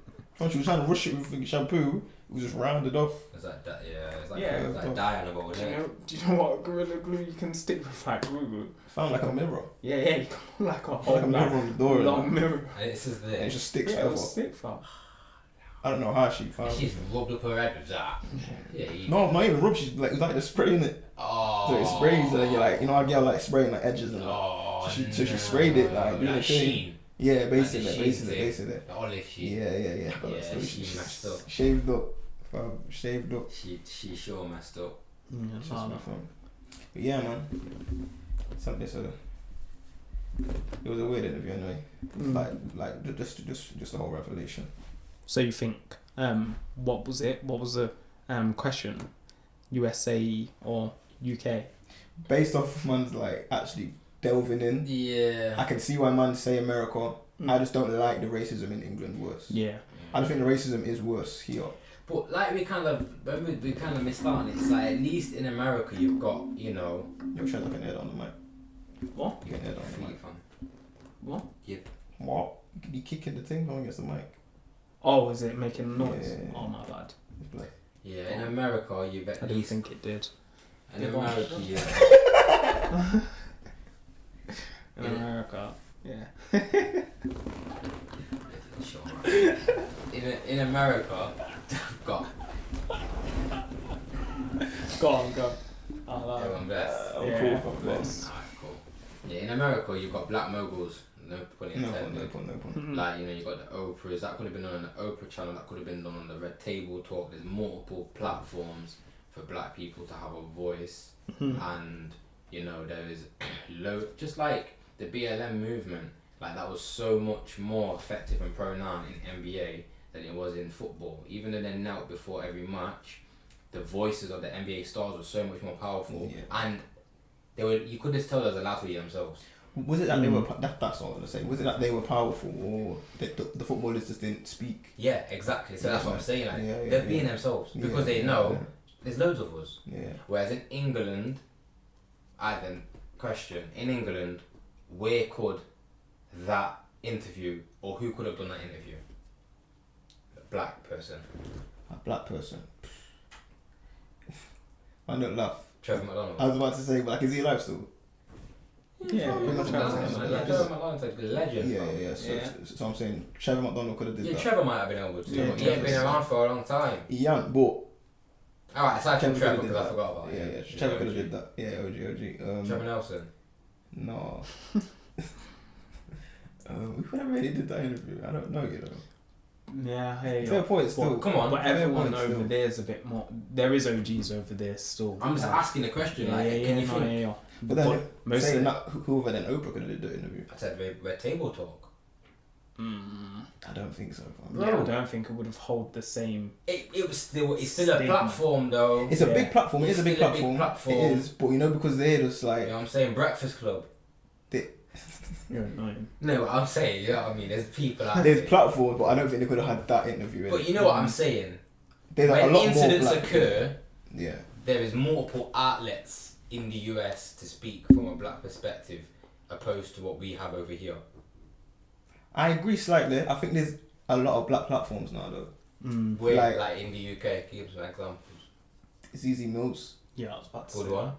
S1: She was trying to rush it with shampoo, it was just rounded off.
S2: It's like that, yeah. It's like,
S3: Yeah,
S2: it's like dye on the bowl,
S3: Do
S2: isn't
S3: you
S2: it?
S3: know? Do you know what Gorilla Glue you can stick with like glue?
S1: Found like a mirror.
S3: Yeah, yeah. You can like a
S1: Like
S3: whole
S1: a mirror on the door. And
S3: long mirror.
S2: And this is
S1: and it
S2: the.
S1: just sticks
S3: Yeah, it
S1: forever.
S3: was sick, fam.
S1: I don't know how she found
S2: She's
S1: it.
S2: rubbed up her head with that. Yeah.
S1: No, not even rub, she's like, it was like just spraying it.
S2: Oh.
S1: So it sprays and then you're like, you know how girl like spraying like edges and that.
S2: Oh.
S1: So she sprayed it, like, doing the thing.
S2: sheen.
S1: Yeah,
S2: Like
S1: basically,
S2: the sheen
S1: basically,
S2: thing.
S1: basically.
S2: The olive sheen.
S1: Yeah. But
S2: Yeah,
S1: still,
S2: she messed up.
S1: Shaved up. Fam, shaved up.
S2: She sure messed up.
S3: Yeah,
S1: Just
S3: nah,
S1: my
S3: nah.
S1: phone. But yeah, man. Something so. It was a weird interview anyway. Like just the whole revelation.
S3: So you think, what was it? What was the question? USA or UK?
S1: Based off man's like actually delving in,
S2: Yeah.
S1: I can see why man say America. I just don't like the racism in England worse.
S3: Yeah.
S1: I don't think the racism is worse here.
S2: But like we kind of missed out on it. It's like at least in America you've got, you know,
S1: Yo, Shez, I can head on the mic.
S3: What?
S1: You can head on the
S2: feet
S1: mic.
S2: fam.
S3: What?
S1: What? You kicking the thing going against the mic?
S3: Oh, is it making a noise?
S1: Yeah.
S3: Oh, my bad.
S1: It's like,
S2: Yeah, in America you've at
S3: I didn't
S2: least
S3: think it did.
S2: in America you
S3: In America, yeah.
S2: in America you've got
S3: Go on, go. Oh,
S2: everyone bless.
S3: yeah,
S1: cool.
S3: bless.
S2: Alright, cool. Yeah, in America you've got black moguls, no pun
S1: No
S2: intended.
S1: point.
S2: Like, you know, you got the Oprahs, that could have been on an Oprah channel, that could have been done on the Red Table Talk. There's multiple platforms for black people to have a voice, and you know, there is just like the BLM movement, like that was so much more effective and pro-noun in NBA than it was in football. Even though they knelt before every match, the voices of the NBA stars were so much more powerful, and they were, you could just tell they was allowed to be themselves.
S1: Was it that they were? That's all I'm gonna say. Was it that they were powerful, or the footballers just didn't speak?
S2: Yeah, exactly. So that's what I'm saying. Like,
S1: Yeah,
S2: they're being themselves because they know there's loads of us.
S1: Yeah.
S2: Whereas in England, I then question, in England, where could that interview, or who could have done that interview? A black person.
S1: A black person. I don't laugh.
S2: Trevor McDonald.
S1: I was about to say, but like, is he alive still?
S3: Yeah,
S1: pretty much
S2: Trevor
S1: right.
S2: McDonald's a legend.
S1: Yeah.
S2: bro.
S1: So I'm saying Trevor McDonald could have did
S2: Yeah,
S1: that.
S2: Trevor might have been able to,
S1: Yeah,
S2: but he ain't been
S1: Trevor's-
S2: around for a long time.
S1: He ain't, but
S2: Alright, aside from
S1: Trevor
S2: Trevor,
S1: could have
S2: because I
S1: did
S2: forgot about
S1: that.
S2: it.
S1: Yeah. Trevor could have did that. Yeah, OG.
S2: Trevor Nelson.
S1: No. We could have really did that interview. I don't know, you know.
S3: Yeah, hey.
S1: Fair point still.
S2: Come on.
S3: But
S1: fair
S3: everyone
S1: point
S3: over
S1: still.
S3: there is a bit more. There is OGs over there still.
S2: I'm just asking the question, like, can you think?
S3: Yeah.
S1: But then
S3: most
S1: saying
S3: of
S1: that whoever then Oprah could have did the interview.
S2: I said Red Table Talk.
S1: I don't think so. fam.
S2: Bro.
S3: yeah, I don't think it would have held the same.
S2: It's still a
S3: Stigma.
S2: platform though.
S1: It's a
S3: Yeah.
S1: big platform. It is a big
S2: It's still a
S1: platform.
S2: big platform.
S1: It is, but you know because they're just like
S2: You know what I'm saying? Breakfast Club.
S3: You're annoying.
S2: No, I'm saying, you know what I mean? There's people out
S1: there's
S2: there.
S1: platforms, but I don't think they could have had that interview.
S2: But you know what I'm saying?
S1: There's like
S2: When
S1: a lot more
S2: incidents
S1: black
S2: occur,
S1: Yeah.
S2: there is multiple outlets in the US to speak from a black perspective opposed to what we have over here.
S1: I agree slightly. I think there's a lot of black platforms now though.
S2: Where,
S1: Like-
S2: like in the UK, give some examples.
S1: ZZ Mills.
S3: Yeah, I was about to
S2: Good
S3: say.
S2: one.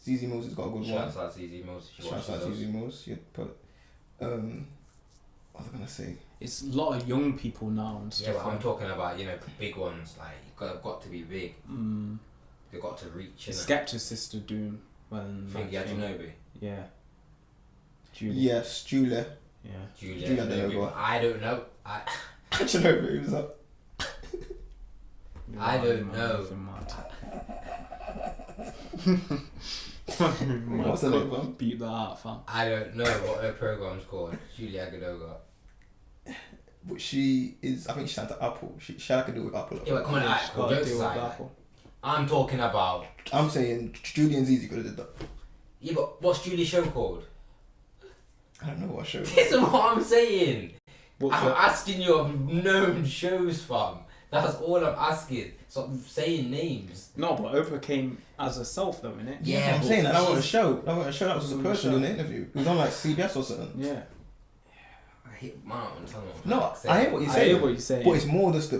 S1: ZZ Mills has got a good one.
S2: Shouts out ZZ Mills. if you watch
S1: Shouts out
S2: those.
S1: ZZ Mills. You'd put what was I gonna say?
S3: It's a lot of young people now and
S2: Yeah,
S3: stuff.
S2: but I'm talking about, you know, big ones. Like, got to be big. They've got to reach. innit?
S3: Skepta's sister doing well in
S2: Think
S3: that thing.
S2: Yajinobi.
S3: Yeah. Julie.
S1: Yes, Julia.
S3: Yeah.
S2: Julia
S1: Yajinobi.
S2: Yajinobi. I don't know.
S1: Julia, who's up?
S2: I don't know.
S1: What's the name, fam?
S3: Beat that out, fam.
S2: I don't know what her program's called. Julia Agadoga.
S1: But she is, I think she's signed to Apple. She had to do with Apple.
S2: Yeah, but come on,
S3: She's got
S2: jokes
S3: to deal with
S2: aside,
S3: Apple.
S2: I'm talking about.
S1: I'm saying Julie and Zizi could have did that.
S2: Yeah, but what's Julie's show called?
S1: I don't know what show.
S2: This is what I'm saying.
S3: What's
S2: I'm
S3: that?
S2: asking you of known shows, fam. That's all I'm asking. Stop saying names.
S3: No, but Oprah came as herself though, innit?
S2: Yeah,
S1: I'm
S2: but
S1: saying that wasn't a
S2: she's-
S1: show. That wasn't a show. That was just a
S3: It was a
S1: person
S3: show.
S1: doing the interview. It was on like CBS or something.
S3: Yeah.
S2: I hate man. I'm telling you.
S1: No, I hear what you're
S3: I
S1: saying.
S3: hear what you're saying.
S1: But it's more just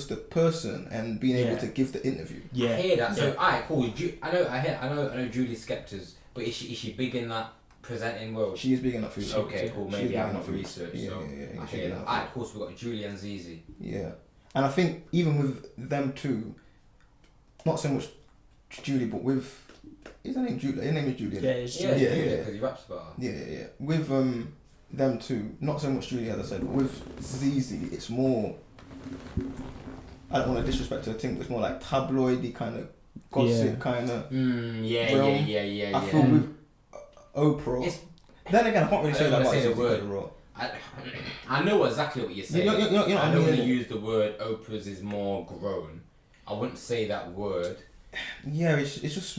S1: the person and being able
S3: Yeah.
S1: to give the interview.
S2: I
S3: Yeah.
S2: hear that. So,
S3: Yeah.
S2: alright, cool. I know Julie Skepta's, but is she big in that presenting world?
S1: She is big enough food.
S2: Okay, cool.
S1: She's
S2: Maybe
S1: big
S2: I've
S1: enough
S2: not
S1: food.
S2: researched.
S1: Yeah,
S2: So
S1: yeah,
S2: I
S1: she's
S2: hear
S1: big
S2: that.
S1: enough
S2: Alright, cool. So we got Julie and Zizi.
S1: Yeah, and I think even with them two, not so much Julie, but with is her name Julie? Her name is Julie.
S3: Yeah, it's
S2: Yeah,
S3: Julia.
S1: yeah.
S2: because he raps about her.
S1: Yeah. With them two, not so much Julie as I said, but with Zizi, it's more. I don't want to disrespect her thing, but it's more like tabloidy kind of gossip
S3: Yeah.
S1: kind of.
S2: Yeah.
S1: I feel with Oprah.
S2: It's-
S1: Then again, I can't really
S2: I
S1: say
S2: don't
S1: that
S2: wanna
S1: about
S2: say the
S1: Zizi
S2: word.
S1: overall.
S2: I know exactly what you're saying.
S1: You know what
S2: I
S1: I
S2: know
S1: mean,
S2: when you
S1: innit?
S2: use the word Oprah's is more grown. I wouldn't say that word.
S1: Yeah, it's just.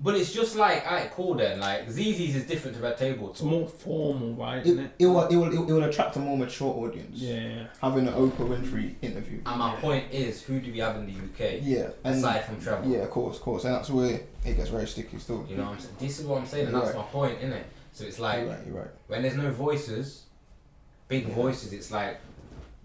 S2: But it's just like, alright, cool then. Like, Zizi's is different to Red Table Talk.
S3: It's more formal, right? Isn't it?
S1: It will attract a more mature audience.
S3: Yeah.
S1: Having an Oprah Winfrey interview.
S2: And my point is, who do we have in the UK?
S1: Yeah, and
S2: Aside from Trevor.
S1: yeah, of course, and that's where it gets very sticky still.
S2: You know what I'm saying? This is what I'm saying, and
S1: You're
S2: that's
S1: right.
S2: my point, innit? So it's like,
S1: You're right.
S2: when there's no voices, big
S1: Yeah.
S2: voices, it's like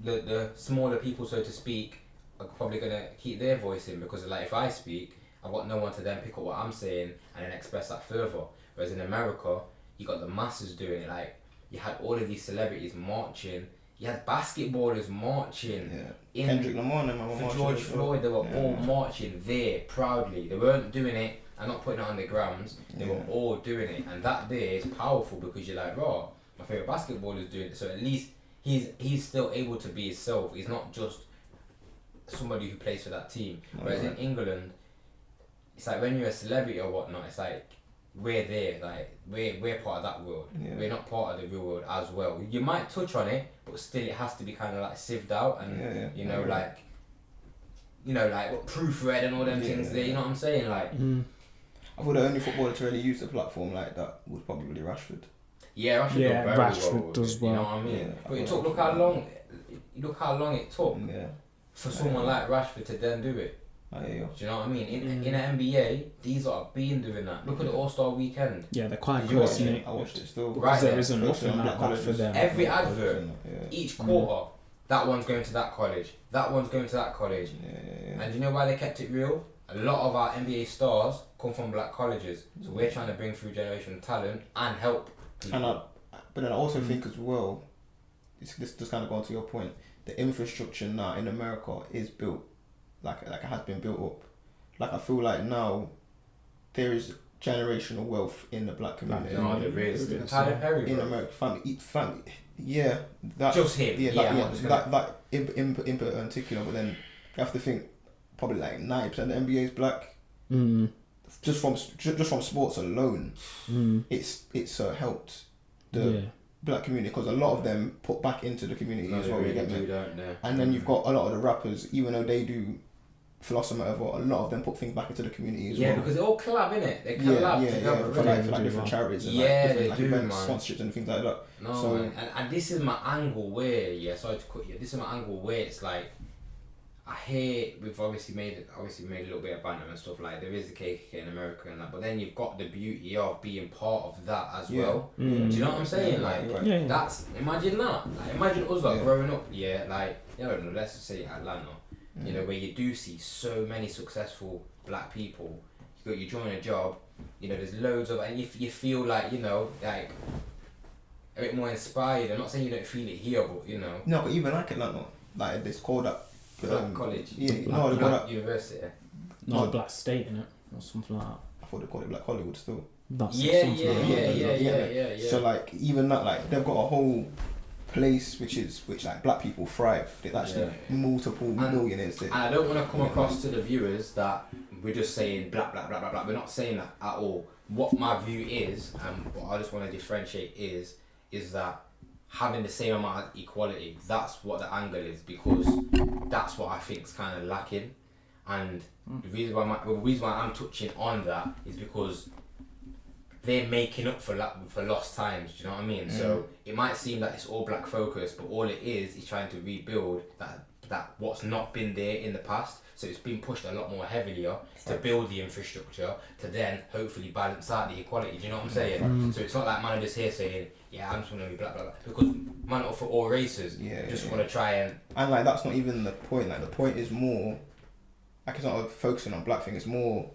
S2: the smaller people, so to speak, are probably gonna keep their voice in because like if I speak, I've got no one to then pick up what I'm saying and then express that further. Whereas in America, you got the masses doing it. Like you had all of these celebrities marching, you had basketballers marching.
S1: Yeah.
S2: In
S1: Kendrick Lamar and them were
S2: for
S1: marching
S2: George
S1: as well.
S2: Floyd, they were
S1: Yeah.
S2: all marching there proudly. They weren't doing it and not putting it on the grounds. They were
S1: Yeah.
S2: all doing it, and that day is powerful because you're like, raw. My favorite basketballer is doing it, so at least he's still able to be himself. He's not just somebody who plays for that team. Whereas in England, it's like when you're a celebrity or whatnot, it's like we're there, like we're part of that world.
S1: Yeah.
S2: We're not part of the real world as well. You might touch on it, but still it has to be kind of like sieved out and
S1: Yeah.
S2: you know
S1: Yeah.
S2: like. You know, like what proofread and all them
S1: Yeah.
S2: things there. You know what I'm saying? Like,
S1: I thought the only footballer to really use the platform like that was probably Rashford.
S2: yeah, Rashford
S3: Yeah,
S2: done very
S3: Rashford
S2: well with
S3: does
S2: it, You know
S3: well.
S2: what I mean?
S1: Yeah,
S2: but
S1: I
S2: it
S1: thought
S2: took. Look how long it took
S1: Yeah.
S2: for someone like Rashford to then do it.
S1: I hear you.
S2: Do you know what I mean? In an NBA, these are been doing that. Look at the All Star Weekend.
S3: Yeah, they're quite
S1: Did you
S3: good,
S1: watch
S3: isn't
S1: it?
S3: it?
S1: I watched it still.
S2: Right
S3: Because there
S2: there.
S3: isn't
S1: Focusing
S3: nothing
S1: on
S3: like
S1: black
S3: that for
S1: colleges.
S3: them.
S2: Every
S1: Black
S2: advert.
S1: colleges and that,
S2: Each quarter, that one's going to that college. That one's going to that college.
S1: Yeah.
S2: And you know why they kept it real? A lot of our NBA stars come from black colleges, so we're trying to bring through generational talent and help people.
S1: But then I also think as well, this just kind of going to your point, the infrastructure now in America is built, like it has been built up. Like I feel like now there is generational wealth in the black community.
S2: No, there is.
S3: It is,
S2: Tyler
S3: yeah.
S2: Perry,
S1: In
S2: bro.
S1: America, family, yeah, that
S2: Just him.
S1: yeah,
S2: Yeah, I'm just gonna-
S1: that in particular. But then you have to think probably like 90% of the NBA is black. Just from sports alone, it's helped the black community because a lot of them put back into the community
S2: No,
S1: as
S2: they
S1: well. You
S2: really
S1: get me?
S2: do, don't they?
S1: And then you've got a lot of the rappers, even though they do philosophy or whatever, a lot of them put things back into the community as
S2: Yeah,
S1: well.
S2: because they all collab, innit? They collab together.
S1: for
S2: really.
S1: like different charities and
S2: Yeah,
S1: like different
S2: they
S1: like
S2: do,
S1: events,
S2: man.
S1: sponsorships and things like that.
S2: No,
S1: So-
S2: man. And this is my angle where, sorry to cut you, this is my angle where it's like, I hear we've obviously made a little bit of banter and stuff, like there is the KKK in America and that, but then you've got the beauty of being part of that as well. Do you know what I'm saying?
S1: Yeah,
S2: Like,
S1: right.
S3: Yeah.
S2: that's, imagine that. Like, imagine us like
S1: Yeah.
S2: growing up, like, you know, let's just say Atlanta, you know, where you do see so many successful black people. You join a job, you know, there's loads of, and you feel like, you know, like a bit more inspired. I'm not saying you don't feel it here, but you know,
S1: No, but even like Atlanta, like it's called that.
S2: Black college.
S1: Yeah,
S3: Black-
S1: no, they call
S2: Black
S1: that.
S2: university.
S3: Not
S1: No.
S3: a black state in it or something like that.
S1: I thought they called it Black Hollywood still.
S3: That's
S2: Yeah,
S3: something like that.
S2: yeah.
S1: So like even that, like they've got a whole place which like black people thrive. There's actually multiple millionaires there.
S2: And I don't want to come across to the viewers that we're just saying blah blah blah blah blah. We're not saying that at all. What my view is, and what I just want to differentiate is that having the same amount of equality, that's what the angle is, because that's what I think is kind of lacking. And the reason why I'm touching on that is because they're making up for lost times. Do you know what I mean? So it might seem that it's all black focused, but all it is trying to rebuild that what's not been there in the past. So it's been pushed a lot more heavilier to build the infrastructure to then hopefully balance out the equality. Do you know what I'm saying? So it's not like man just here saying, yeah, I'm just want to be black, blah, blah, because man up for all races. Just want to try and
S1: like that's not even the point. Like the point is more like it's not focusing on black thing. It's more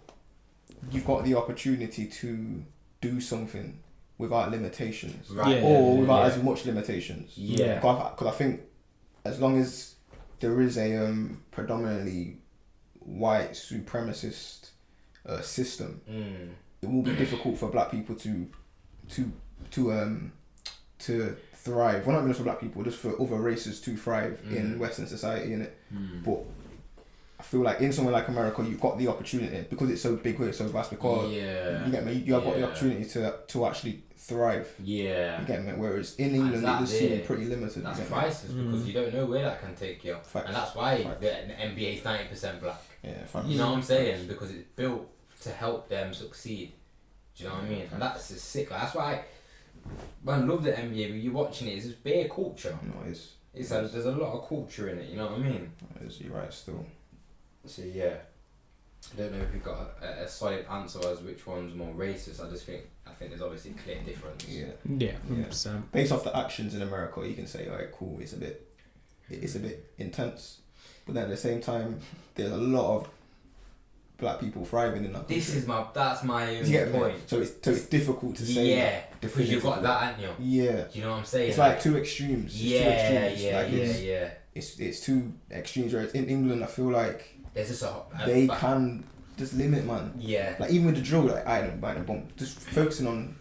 S1: you've got the opportunity to do something without limitations, or without as much limitations. Because I think as long as there is a predominantly white supremacist system, it will be difficult for black people to thrive. Well, not even just for black people, just for other races to thrive in Western society, innit? But I feel like in somewhere like America, you've got the opportunity because it's so big, it's so vast. Because you get me, you have got the opportunity to actually thrive. You get me. Whereas in England, it does seem pretty limited.
S2: That's priceless because you don't know where that can take you, and that's why the NBA is 90% black. You know what I'm saying? Because it's built to help them succeed. Do you know what I mean? And that's just sick. Like, that's why I love the NBA. But you're watching it, it's just bare culture.
S1: No,
S2: there's a lot of culture in it. You know what I mean?
S1: You're right. Still.
S2: So yeah, I don't know if we've got a solid answer as which one's more racist. I think there's obviously a clear difference.
S3: Yeah.
S1: Based off the actions in America, you can say, alright, cool, it's a bit intense, but then at the same time, there's a lot of black people thriving in that country.
S2: That's my only point.
S1: So it's difficult to say.
S2: Because you've got that, haven't you? Do you know what I'm saying?
S1: It's like two extremes. It's two extremes. Whereas in England, I feel like
S2: there's just
S1: they can just limit, man. Like even with the drill, like I don't buy the bump. Just focusing on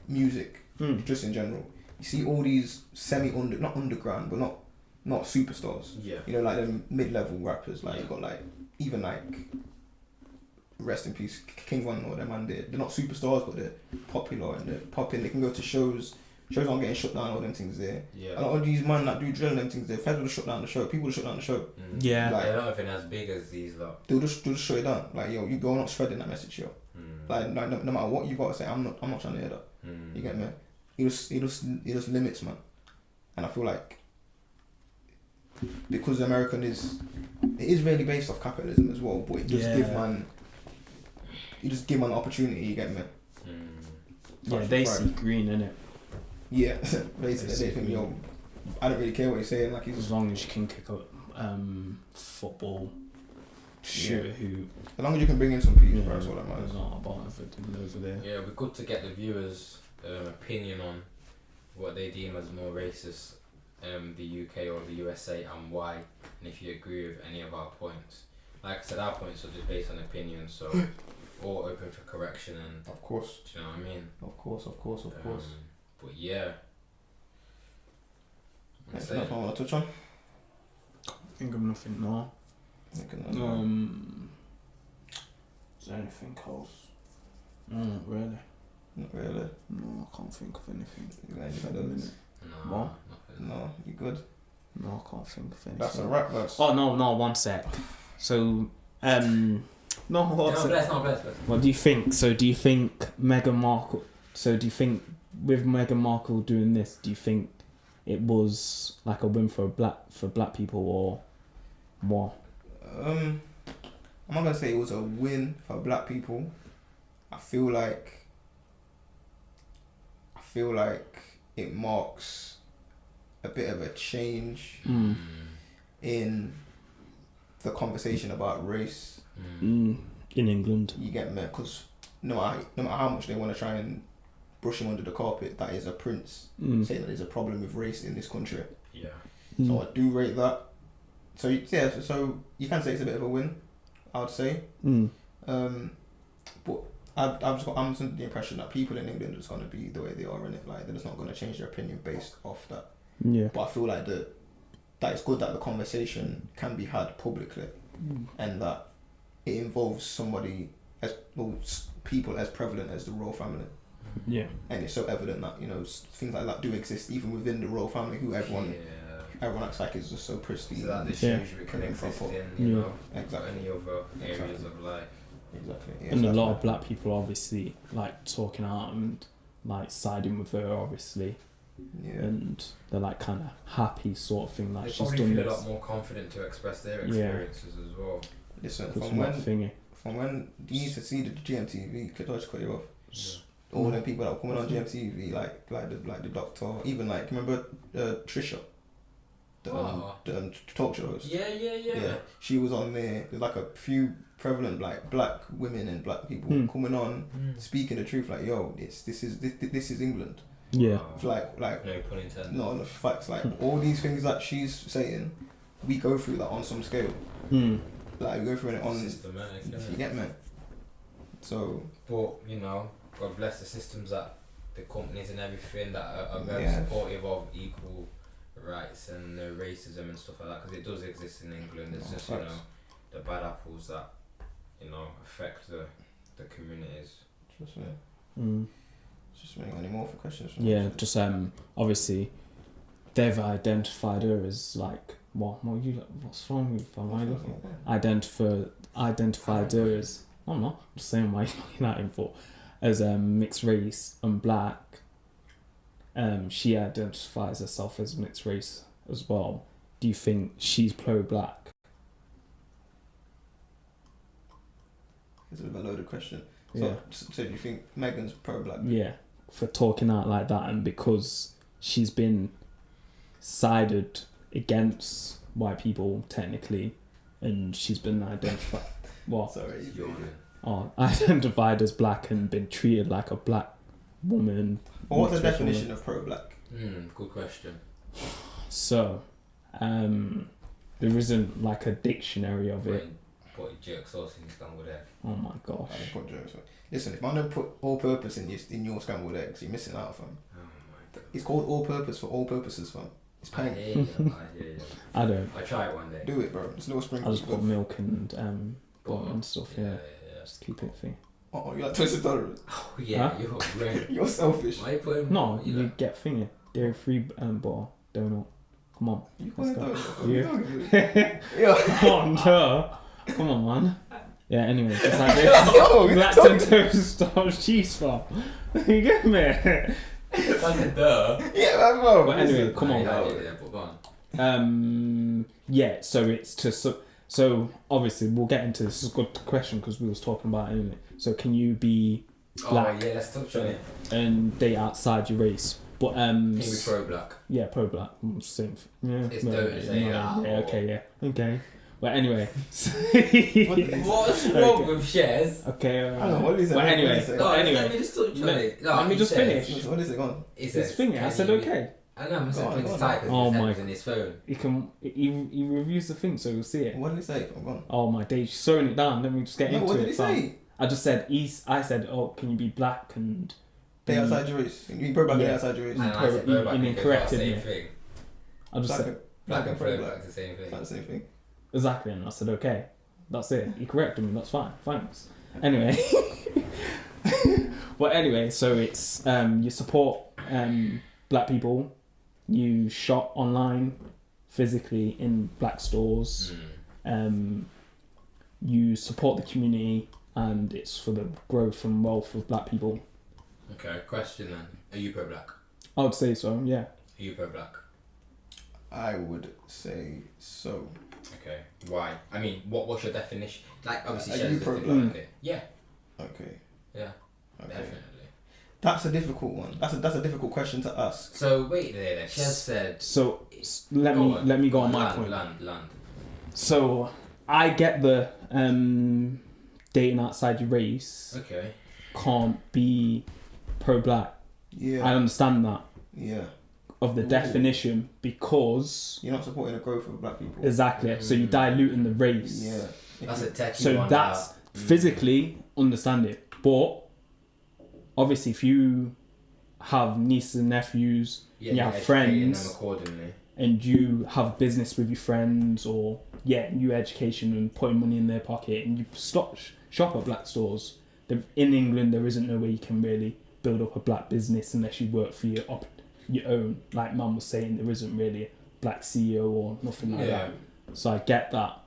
S1: music, just in general. You see all these not underground, but not superstars. You know, like them mid-level rappers. Like you got like even like rest in peace King Von or them, and they're not superstars, but they're popular and they're popping. They can go to shows. Shows aren't getting shut down, all them things there. A lot of these man that do drill and them things there, feds will shut down the show. People will shut down the show.
S2: Like, they're not even as big as these lot.
S1: They'll just shut it down. Like, yo, you go not spreading that message, yo. Like no matter what you gotta say, I'm not trying to hear that. You get me? He just limits, man. And I feel like because American it is really based off capitalism as well, but it just give man opportunity, you get me?
S3: They see green in it.
S1: Basically they think, yo, I don't really care what you're saying, like
S3: as long as you can kick up football shooter who
S1: as long as you can bring in some people, that's all that matters.
S3: Over there.
S2: It'd be good to get the viewers' opinion on what they deem as more racist, the UK or the USA, and why, and if you agree with any of our points. Like I said, our points are just based on opinion, so all open for correction, and
S1: of course,
S2: do you know what I mean?
S1: Of course.
S2: But yeah.
S1: Anything else I want to touch on?
S3: Think of nothing more. Is there anything else? No, not really.
S1: Not really?
S3: No, I can't think of anything.
S2: No,
S1: No, you good?
S3: No, I can't think of anything.
S1: That's a wrap, lads.
S3: Oh, no, one sec. So,
S2: bless.
S3: What do you think? So do you think Meghan Markle... So do you think with Meghan Markle doing this, do you think it was like a win for black people or what?
S1: I'm not gonna say it was a win for black people. I feel like it marks a bit of a change in the conversation about race
S3: in England.
S1: You get me? Because no matter how much they want to try and brush him under the carpet, that is a prince saying that there's a problem with race in this country. So I do rate that. So you can say it's a bit of a win, I would say. But I'm under the impression that people in England are just going to be the way they are, and like they're just not going to change their opinion based off that.
S3: Yeah.
S1: But I feel like that it's good that the conversation can be had publicly, and that it involves somebody people as prevalent as the royal family.
S3: Yeah.
S1: And it's so evident that things like that do exist even within the royal family, who everyone acts like is just so pristine.
S2: So that this
S1: and
S2: shows you can exist
S1: proper.
S2: in
S1: Exactly.
S2: any other areas of life.
S1: Exactly. Yeah,
S3: And
S1: so
S3: a
S1: that's
S3: lot
S1: why-
S3: of black people obviously like talking out and like siding with her, obviously,
S1: Yeah.
S3: and they're like kind of happy sort of thing, like
S2: They
S3: she's
S2: probably
S3: done
S2: feel a
S3: this.
S2: lot more confident to express their
S3: Yeah.
S2: experiences as well.
S1: Listen,
S3: Because
S1: from when
S3: thingy.
S1: you used to see the GMTV, could I just cut you off?
S2: Yeah.
S1: All them people that were coming on GMTV, like the doctor, even like remember Trisha, the talk show host.
S2: Yeah.
S1: She was on there. There's like a few prevalent like black women and black people coming on, speaking the truth. Like, yo, this is England.
S3: Yeah.
S1: It's like
S2: No pun intended.
S1: no, the facts. Like all these things that she's saying, we go through that on some scale. Like we go through it on.
S2: Systematic,
S1: You get me? So.
S2: But God bless the systems that the companies and everything that are very
S1: Yeah.
S2: supportive of equal rights and racism and stuff like that, because it does exist in England. It's just
S1: facts.
S2: the bad apples that affect the communities.
S1: Just me. Just me. Any more for questions?
S3: Yeah, just obviously they've identified her as like what's wrong with identified her as I'm not saying why you're not in for as mixed race and black. She identifies herself as mixed race as well. Do you think she's pro-black?
S1: It's a bit of a loaded question. So,
S3: Yeah.
S1: so do you think Meghan's pro-black?
S3: Yeah, for talking out like that, and because she's been sided against white people technically, and she's been identified
S1: Sorry.
S3: identified as black and been treated like a black woman.
S1: Well, what's the
S3: mixed race
S1: definition
S3: woman.
S1: of pro-black?
S2: Good question.
S3: So, there isn't like a dictionary of it.
S2: Put jerk sauce in your scrambled egg.
S3: Oh my gosh.
S1: I don't put jokes. Listen, if I don't put all-purpose in your scrambled eggs, you're missing out, fam.
S2: Oh my god.
S1: It's called all-purpose for all purposes, fam. It's
S2: I
S1: paying.
S2: hear you.
S3: I don't.
S2: I'll try it one day.
S1: Do it, bro. There's no
S3: I
S1: sprinkles.
S3: just put milk and butter and stuff. Yeah.
S2: Yeah.
S3: Just keep it free.
S1: Oh, you like twisted tolerance?
S2: Oh yeah,
S3: Huh?
S2: you're great.
S1: You're selfish.
S2: Why you putting?
S3: No, you get thingy. Dairy free butter donut. Come on.
S1: You
S3: Let's
S1: can't
S3: go.
S1: do
S3: Yeah.
S1: it. Yeah.
S3: Oh no. Come on, man. Yeah, anyway, just like this.
S1: Yo, you're
S3: Black
S1: talking-
S3: and toast or cheese far. You get me?
S2: That's a duh.
S1: Yeah, bro.
S3: But anyway, come on.
S2: Yeah, but go on.
S3: Yeah, so it's to so obviously we'll get into this. Is a good question because we was talking about it, anyway. So can you be black
S2: Oh yeah, let's touch on it.
S3: and date outside your race? But
S2: Can you be pro-black?
S3: yeah, pro-black, same. Yeah,
S2: It's dirty to say that,
S3: yeah,
S2: or-
S3: okay. But anyway,
S2: What's wrong with Shez?
S3: okay.
S1: I don't know, what is it?
S3: But
S1: What
S3: anyway,
S1: is it?
S2: No, let me
S3: anyway,
S2: just touch on
S3: let-
S2: it. No,
S3: let me
S2: he
S3: just
S2: says-
S3: finish.
S1: What is it gone?
S2: He
S3: His
S2: says,
S3: finger. I
S2: can
S3: said
S2: you-
S3: okay.
S2: I know, I'm
S1: Go on,
S2: saying
S1: go
S2: it's
S1: on.
S2: tight because
S3: Oh
S2: his head
S3: my-
S2: was in his phone.
S3: He reviews the thing, so you'll see it.
S1: What did he say? I'm gone.
S3: Oh my days, she's throwing it down. Let me just get
S1: No,
S3: into
S1: what
S3: it.
S1: did he
S3: fam.
S1: say?
S3: I just said I said, oh, can you be black and
S1: Day outside your race. You pro-black, day
S3: Yeah.
S1: outside your race.
S2: And I
S3: pro-
S2: said
S3: you-
S2: pro-black
S3: you
S2: because
S3: corrected
S2: that's the
S3: me.
S2: same thing.
S3: I just
S1: Black
S3: said
S1: and-
S2: Black and
S1: pro-black.
S2: pro-black is the same thing.
S1: That's the same thing.
S3: exactly, and I said okay. That's it. He corrected me. That's fine. Thanks. Anyway, well, anyway, so it's you support black people. You shop online, physically in black stores. You support the community, and it's for the growth and wealth of black people.
S2: Okay, question then. Are you pro-black?
S3: I would say so. Yeah.
S2: Are you pro-black?
S1: I would say so.
S2: Okay. Why? I mean, what's your definition? Like, obviously,
S1: Are
S2: Shez
S1: you
S2: is
S1: pro-black?
S2: defined it. Yeah.
S1: Okay.
S2: Yeah.
S1: Okay.
S2: Definitely.
S1: That's a difficult one. That's a difficult question to ask.
S2: So wait there. Shez said.
S3: So let me go on my point.
S2: Land.
S3: So I get the dating outside your race
S2: Okay.
S3: can't be pro-black.
S1: Yeah.
S3: I understand that
S1: Yeah.
S3: of the
S1: Ooh.
S3: definition because
S1: You're not supporting the growth of black people.
S3: exactly. So you're diluting the race.
S1: Yeah.
S2: That's a techie
S3: So
S2: one.
S3: that's physically understand it, but obviously if you have nieces and nephews,
S2: Yeah,
S3: and you
S2: you're
S3: have
S2: educating
S3: friends,
S2: them accordingly.
S3: and you have business with your friends, or new education and putting money in their pocket, and you shop at black stores. In England, there isn't no way you can really build up a black business unless you work for your own. Like Mum was saying, there isn't really a black CEO or nothing like that. So I get that.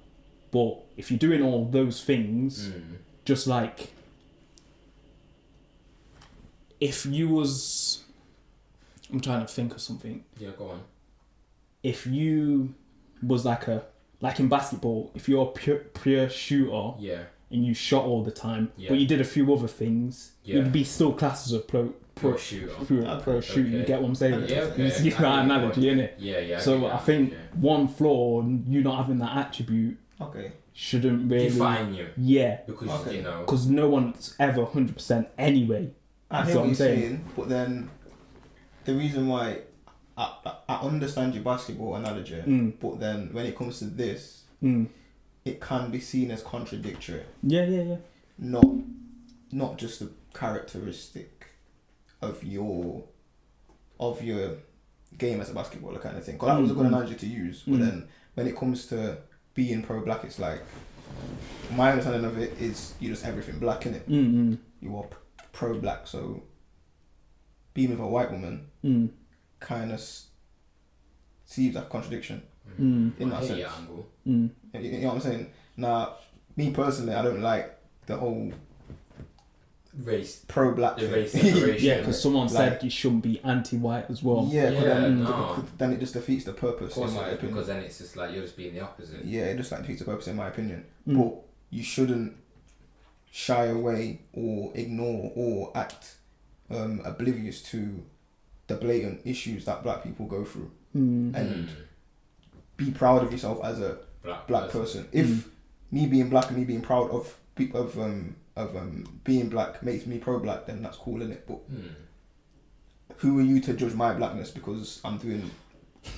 S3: But if you're doing all those things, just like if you was, I'm trying to think of something.
S2: Yeah, go on.
S3: If you was like in basketball, if you're a pure shooter, and you shot all the time, but you did a few other things, you'd be still classed as a pro shooter. Pro shooter. You get what I'm saying?
S2: Yeah, okay.
S3: You see that analogy, innit?
S2: Yeah.
S3: So I think one flaw, you not having that attribute, shouldn't really
S2: define you.
S3: Yeah.
S2: Because you know.
S3: Because no one's ever 100% anyway.
S1: I hear what you're saying, but then the reason why I understand your basketball analogy, but then when it comes to this, it can be seen as contradictory. Yeah. Not just a characteristic of your game as a basketballer kind of thing. Because that was a good analogy to use. But then when it comes to being pro-black, it's like, my understanding of it is you're just everything black, innit? You are pro-black, so being with a white woman kind of seems like a contradiction in that sense. You know what I'm saying? Now, me personally, I don't like the whole
S2: race
S1: pro-black
S2: thing.
S1: Race
S2: separation.
S3: Yeah, because someone said you shouldn't be anti-white as well.
S1: Then it just defeats the purpose.
S2: Of course, because then it's just like you're just being the opposite.
S1: Yeah, it just like defeats the purpose in my opinion. But you shouldn't shy away or ignore or act oblivious to the blatant issues that black people go through, and be proud of yourself as a black person. If me being black and me being proud of being black makes me pro-black, then that's cool, innit? But who are you to judge my blackness because I'm doing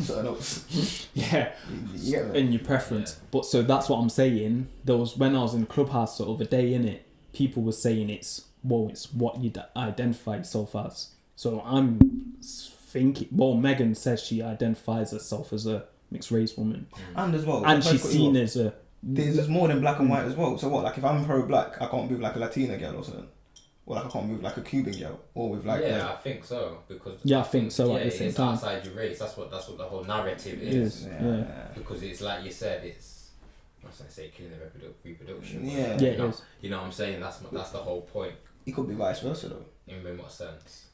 S1: something else?
S3: In your preference. But so that's what I'm saying. There was, when I was in the clubhouse the other day, innit, people were saying it's what you identify yourself as. So I'm thinking, Meghan says she identifies herself as a mixed race woman,
S1: and as well,
S3: and she's seen as a.
S1: There's more than black and white as well. So what? Like if I'm pro-black, I can't move like a Latina girl or something, or like I can't move like a Cuban girl, or with like.
S2: Yeah, I think so because.
S3: Yeah, I think so. At the same time,
S2: outside your race. That's what the whole narrative is.
S3: Yeah.
S2: Because it's like you said, it's. I was gonna say killing the reproduction.
S1: Yeah.
S3: Yeah, it is.
S2: You know what I'm saying? That's the whole point.
S1: It could be vice versa though.
S2: In what sense?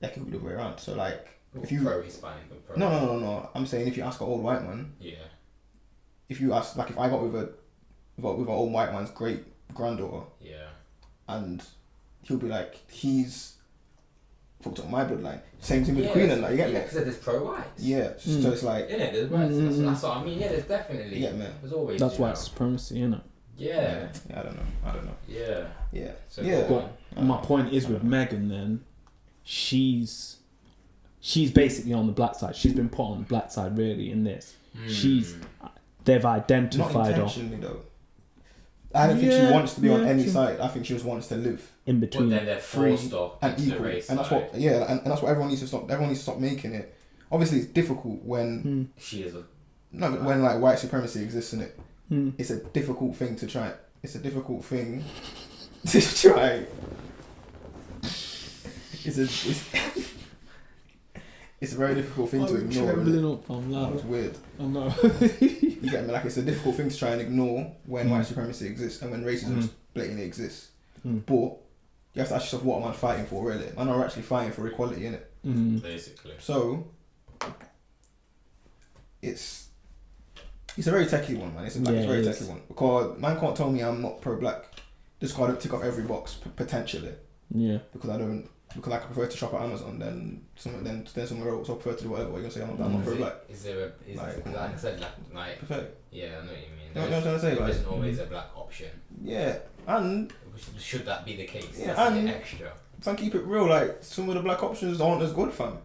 S1: That could be the other way around. So like, if you
S2: pro-Hispanic and pro.
S1: No. I'm saying if you ask an old white man.
S2: Yeah.
S1: If you ask, like, if I got with an old white man's great granddaughter.
S2: Yeah.
S1: And he'll be like, he's fucked up my bloodline. Same thing with the Queen and like, you get me?
S2: Yeah, because there's pro-whites.
S1: Yeah. So it's like.
S2: Yeah, there's whites. That's what I mean. Yeah, there's definitely.
S1: Yeah, man.
S2: There's always.
S3: That's white supremacy, innit?
S2: Yeah.
S1: I don't know.
S2: Yeah.
S1: So
S3: But my point is with Meghan then, she's basically on the black side. She's been put on the black side really in this. They've identified
S1: not intentionally though. I don't think she wants to be on any side. I think she just wants to live
S3: in between.
S2: But then they're forced off
S1: and equal. And that's what and that's what everyone needs to stop. Everyone needs to stop making it. Obviously it's difficult when when like white supremacy exists in it. It's a difficult thing to try. It's a difficult thing to try. It's a very difficult thing to ignore.
S3: I'm loud.
S1: It's weird.
S3: I know.
S1: You get me? Like, it's a difficult thing to try and ignore when white supremacy exists and when racism blatantly exists. But you have to ask yourself, what am I fighting for, really? Man are actually fighting for equality, innit?
S2: Basically.
S1: So, it's a very techie one, man. It's a very techie one. Because man can't tell me I'm not pro-black. Just gotta tick off every box, potentially.
S3: Yeah.
S1: Because I prefer to shop at Amazon than somewhere else. I prefer to do whatever. You're gonna say I'm not pro-black.
S2: Like I said, like
S1: perfect.
S2: Yeah, I know what you mean.
S1: You know what I'm trying to say?
S2: There isn't always a black option.
S1: Yeah, and
S2: should that be the case?
S1: Yeah,
S2: that's
S1: and
S2: an extra.
S1: If I keep it real, like some of the black options aren't as good, fam.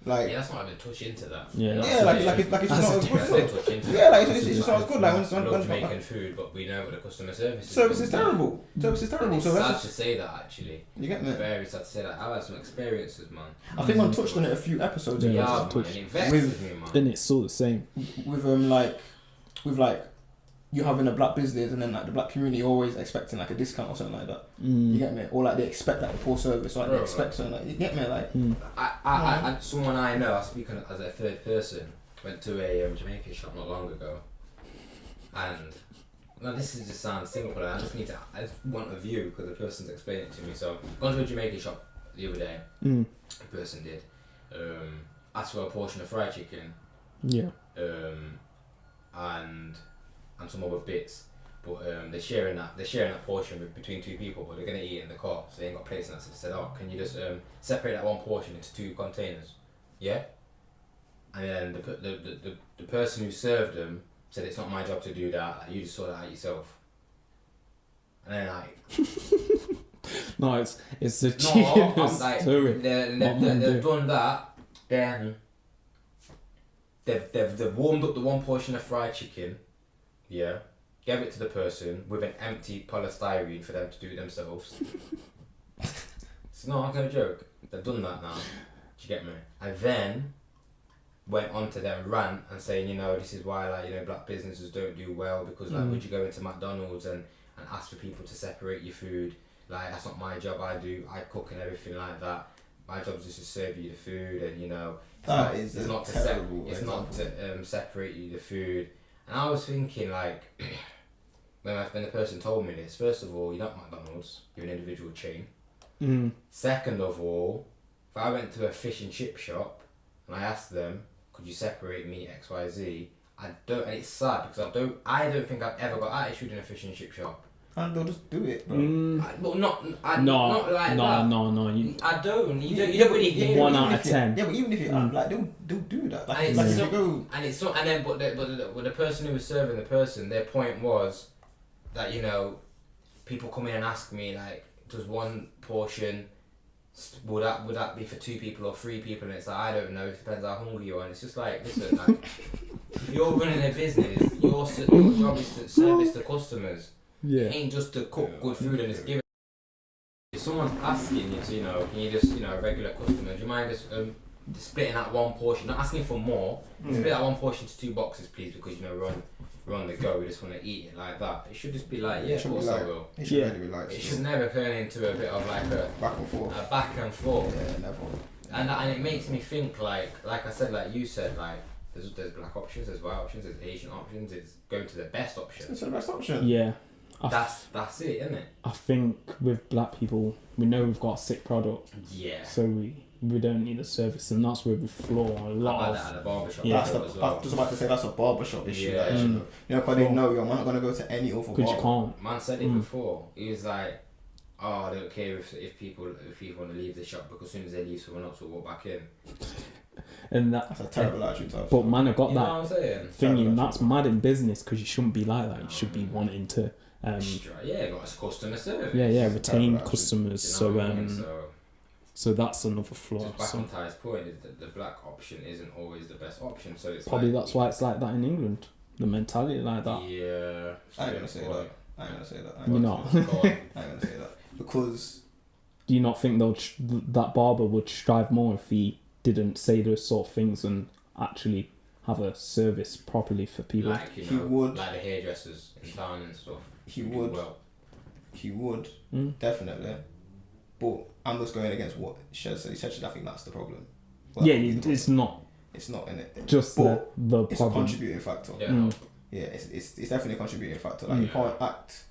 S1: Like,
S2: yeah, that's not even touch into that.
S3: Yeah.
S1: yeah, like it's just not as
S2: That's
S1: good.
S2: touch into
S1: Yeah, like
S2: that.
S1: it's just not as good. Like
S2: I love
S1: when
S2: Jamaican food, but we know what the customer service is.
S1: service is terrible. Service is terrible.
S2: It's
S1: So
S2: sad
S1: that's
S2: to
S1: just,
S2: say that actually.
S1: you get me.
S2: Very sad to say that. I've had some experiences, man.
S1: I think I touched on it a few episodes ago.
S3: Yeah.
S2: Yeah, man,
S3: touch.
S2: and it vexes
S1: With-
S2: me, man.
S3: Then it's still the same.
S1: With like you having a black business and then like the black community always expecting like a discount or something like that. You get me? Or like they expect like poor service, or like they
S2: Bro,
S1: expect something like, you get me? Like
S2: I someone I know, I speak as a third person, went to a Jamaican shop not long ago, and now this is just sounds simple. I just want a view because the person's explaining it to me. So gone to a Jamaican shop the other day. The person did asked for a portion of fried chicken.
S3: Yeah.
S2: And some other bits, but they're sharing that portion between two people, but they're gonna eat it in the car, so they ain't got plates and that. So they said, "Oh, can you just separate that one portion into 2 containers?" Yeah. And then the person who served them said, "It's not my job to do that. You just sort that out yourself." And then like,
S3: No, it's the
S2: no,
S3: cheapest
S2: I'm like,
S3: story.
S2: they've done that. Then they've warmed up the one portion of fried chicken. Yeah, gave it to the person with an empty polystyrene for them to do it themselves. It's not a joke. They've done that now. Do you get me? And then went on to their rant and saying, you know, this is why, like, you know, black businesses don't do well because, like, would you go into McDonald's and ask for people to separate your food? Like, that's not my job. I cook and everything like that. My job is just to serve you the food, and you know, it's not to separate you the food. And I was thinking, like, when the person told me this, first of all, you're not McDonald's, you're an individual chain. Second of all, if I went to a fish and chip shop and I asked them, could you separate me XYZ? And it's sad because I don't think I've ever got attitude in a fish and chip shop.
S1: and they'll just do it, bro.
S2: Not like that.
S3: No.
S2: I don't. You don't really hear
S3: 1
S2: it.
S3: out of 10.
S1: Yeah, but even if you like, they'll do that. Like,
S2: And
S1: like
S2: it's
S1: if
S2: so,
S1: you go,
S2: and it's so, and then but the person who was serving the person, their point was that, you know, people come in and ask me, like, does one portion, would that be for 2 people or 3 people? And it's like, I don't know, it depends how hungry you are. And it's just like, listen, like, if you're running a business, your job is to service the customers.
S3: Yeah.
S2: It ain't just to cook good food and just give it. If someone's asking you to, you know, can you just, you know, a regular customer, do you mind just splitting that one portion, not asking for more, split that one portion to 2 boxes, please, because, you know, we're on the go, we just want to eat it like that. It should just be like, yeah, of course I will.
S1: it should really be like,
S2: It should never turn into a bit of like a
S1: back and forth.
S2: back and forth.
S1: Yeah, never.
S2: And it makes me think, like I said, like you said, like there's black options, there's white options, there's Asian options, it's going to the best option.
S1: It's the best option.
S3: Yeah.
S2: That's it, isn't it?
S3: I think with black people, we know we've got a sick product,
S2: Yeah.
S3: so we don't need a service, and that's where we flaw a lot
S2: About that at the barbershop.
S3: Yeah.
S1: That's
S2: as well.
S1: just about to say that's a barbershop issue.
S2: Yeah.
S1: That issue. You know, because they know you're not gonna go to any other
S3: because you
S1: barber.
S3: can't.
S2: Man said it before. He was like, "Oh, I don't care if people want to leave the shop because as soon as they leave, someone else will walk back in."
S3: And that.
S1: That's a terrible attitude to have.
S3: But man, I got
S2: You know
S3: that
S2: what I'm saying?
S3: thinking.
S1: Terrible
S3: That's mad in business because you shouldn't be like that. You should be wanting to.
S2: Yeah, got us customer service.
S3: Yeah, retain
S1: Terrible attitude.
S3: customers.
S2: Do you know
S3: So
S2: what I mean?
S3: so that's another flaw.
S2: Just back
S3: So
S2: on Ty's point is that the black option isn't always the best option. So it's
S3: probably
S2: like,
S3: that's why it's like that in England. The mentality like that.
S2: Yeah.
S1: I ain't gonna say that. I ain't gonna say that. I ain't
S3: You're
S1: gonna
S3: not.
S1: say that. I ain't gonna say that because
S3: Do you not think that barber would strive more if he didn't say those sort of things and actually have a service properly for people?
S2: Like, you
S1: He
S2: know,
S1: would.
S2: like the hairdressers in town and stuff.
S1: He
S2: do
S1: would.
S2: Well.
S1: he would definitely. But I'm just going against what Shez said. Shez, I think that's the problem. Well,
S3: Yeah,
S1: that's the
S3: it's
S1: problem.
S3: not
S1: It's not in it.
S3: just
S1: But
S3: the
S1: it's a
S3: problem.
S1: contributing factor.
S2: Yeah.
S1: Yeah, it's definitely a contributing factor. Like you can't act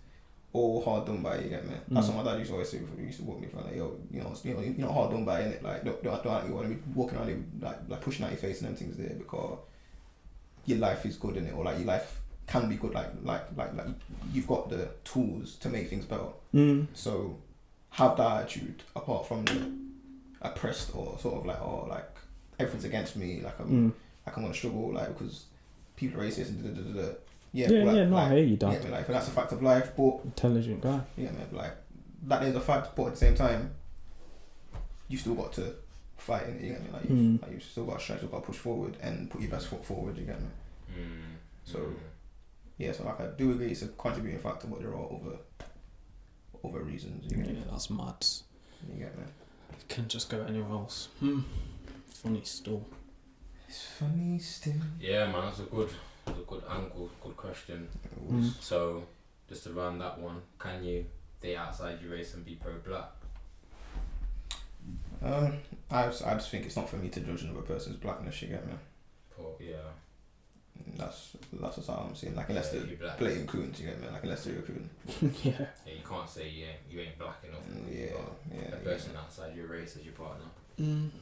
S1: all hard done by, you get me? That's what my dad used to always say before he used to walk me from, like, yo, you're not hard done by, innit? Like don't you want to be walking around here, like pushing out your face and them things there because your life is good in it, or like your life can be good, like you've got the tools to make things better. So have that attitude apart from the oppressed or sort of like, oh, like everything's against me, like I'm gonna struggle, like because people are racist and da-da-da-da-da.
S3: Yeah,
S1: like,
S3: no, I hear you, Dad.
S1: Yeah, like that's a fact of life, but
S3: Intelligent guy.
S1: yeah, man, like that is a fact, but at the same time, you still got to fighting it. You get me? Like you still got to strive, still got to push forward and put your best foot forward. You get me? So yeah, so like I do agree it's a contributing factor, but there are other reasons. You get me?
S3: That's mad.
S1: You get me?
S3: It can just go anywhere else. Funny still.
S1: It's funny still.
S2: Yeah, man, that's a good angle, good question. So, just to run that one, can you stay outside your race and be pro-black?
S1: I just think it's not for me to judge another person's blackness. You get me?
S2: Yeah.
S1: That's just how I'm seeing. Like unless they're
S2: black.
S1: blatant coons, you get me? Like unless they're a coon.
S3: Yeah.
S2: Yeah, you can't say you ain't black enough.
S1: Yeah.
S2: A person outside your race as your partner.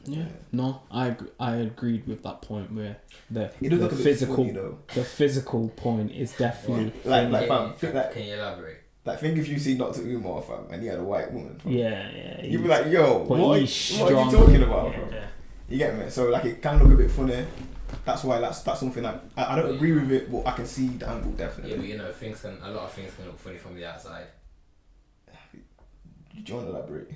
S3: Yeah. No, I agreed with that point where the
S1: It does look a bit
S3: physical
S1: funny, though.
S3: the physical point is definitely
S2: Can you elaborate?
S1: Like think if you see Dr. Umar, fam, and he had a white woman, fam,
S3: yeah.
S1: you'd be like, yo,
S3: But
S1: what are
S3: strong.
S1: you talking about,
S3: Yeah.
S1: fam? You get me? So like it can look a bit funny. That's why that's something that I don't agree with it, but I can see the angle definitely.
S2: Yeah, but you know, a lot of things can look funny from the outside.
S1: Do you want to elaborate?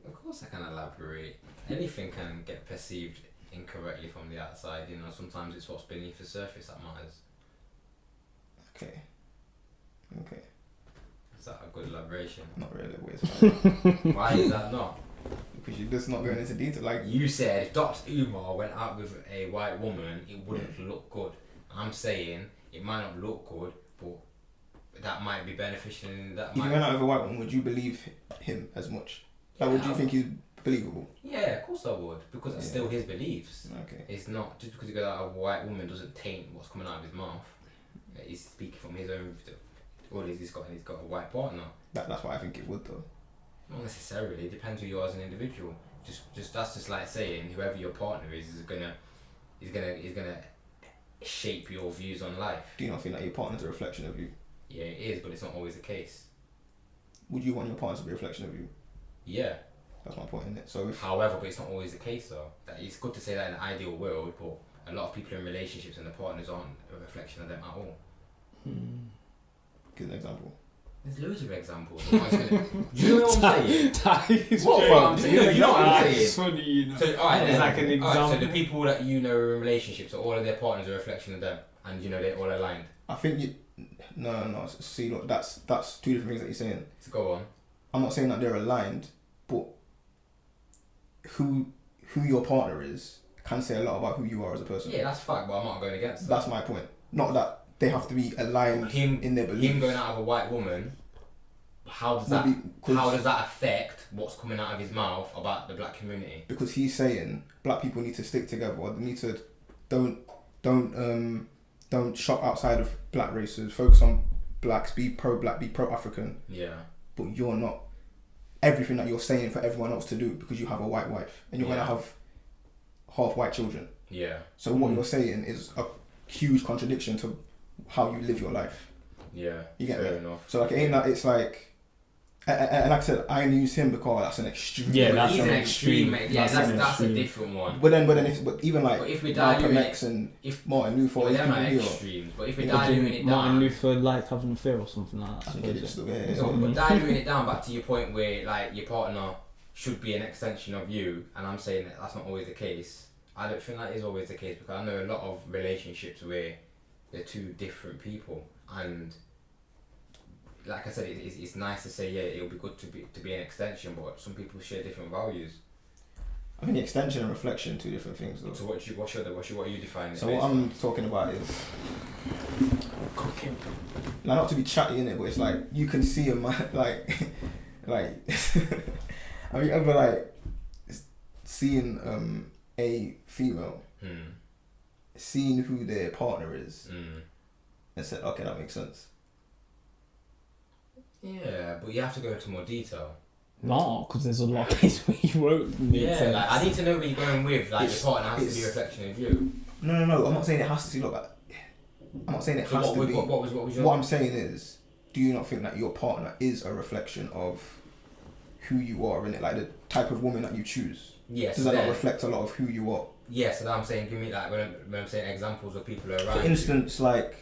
S2: Of course I can elaborate. Anything can get perceived incorrectly from the outside, you know, sometimes it's what's beneath the surface that matters.
S1: Okay.
S2: Is that a good elaboration?
S1: Not really, but it's fine.
S2: Why is that not?
S1: Because you're just not going into detail. Like
S2: You said if Dr. Umar went out with a white woman, it wouldn't look good. I'm saying it might not look good, but that might be beneficial.
S1: If you went out with a white woman, would you believe him as much? Like, would you think he's believable?
S2: Yeah, of course I would, because it's still his beliefs.
S1: Okay.
S2: It's not just because he got out of a white woman doesn't taint what's coming out of his mouth. He's speaking from his own. Well, he's got a white partner.
S1: That's why I think it would though.
S2: Not necessarily. It depends who you are as an individual. Just that's just like saying whoever your partner is gonna shape your views on life.
S1: Do you not think that your partner's a reflection of you?
S2: Yeah, it is, but it's not always the case.
S1: Would you want your partner to be a reflection of you?
S2: Yeah.
S1: That's my point in it. So
S2: However, but it's not always the case though. That it's good to say that in an ideal world, but a lot of people in relationships and the partners aren't a reflection of them at all.
S1: Give an example.
S2: There's loads of examples. Do you know what I'm saying?
S3: What
S2: I'm saying? You know what I'm saying?
S3: Funny, you know.
S2: So, alright,
S3: There's like an example.
S2: So the people that you know are in relationships, so all of their partners are a reflection of them, and you know they're all aligned.
S1: I think you. No. See, look, that's two different things that you're saying.
S2: So go on.
S1: I'm not saying that they're aligned, but who your partner is can say a lot about who you are as a person.
S2: Yeah, that's fact, but I'm not going against that.
S1: That's my point. Not that they have to be aligned in their beliefs.
S2: Him going out of a white woman, how does that affect what's coming out of his mouth about the black community?
S1: Because he's saying black people need to stick together. Or they need to don't shop outside of black races. Focus on blacks. Be pro-black. Be pro-African.
S2: Yeah.
S1: But you're not everything that you're saying for everyone else to do because you have a white wife and you're gonna have half white children.
S2: Yeah.
S1: So what you're saying is a huge contradiction to how you live your life.
S2: Yeah.
S1: You get
S2: fair
S1: me?
S2: enough.
S1: So like it ain't that it's like. And like I said, I only use him because that's an extreme.
S3: Yeah, that's
S2: he's
S3: an
S2: extreme,
S3: extreme.
S2: mate. Yeah, that's a different one.
S1: But even like
S2: if we
S1: Malcolm X and Martin Luther,
S2: well,
S1: these
S2: they're
S1: people
S2: not
S1: here,
S2: extremes. But if we diluting it
S3: Martin
S2: down,
S3: Luther liked having an affair or something like that.
S1: I think it's still there.
S2: so, but diluting it down back to your point where like your partner should be an extension of you, and I'm saying that that's not always the case. I don't think that is always the case because I know a lot of relationships where they're two different people, and like I said, it's nice to say it'll be good to be an extension, but some people share different values.
S1: I think extension and reflection are two different things though.
S2: So what are you defining?
S1: So what I'm talking about is
S3: Cooking.
S1: like not to be chatty in it, but it's like you can see a man like have you ever like seen a female seeing who their partner is and said, okay, that makes sense.
S2: Yeah, but you have to go into more detail.
S3: No, because there's a lot of cases where you won't make sense.
S2: Like, I need to know where you're going with. Like, your partner has to be a reflection of you.
S1: No. I'm not saying it has to look like. I'm not saying it has to be.
S2: What was your...
S1: What I'm saying is, do you not think that your partner is a reflection of who you are in it? Like the type of woman that you choose.
S2: Yes.
S1: Does that not reflect a lot of who you are?
S2: Yes, and I'm saying, give me like when I'm saying examples of people around.
S1: For instance, like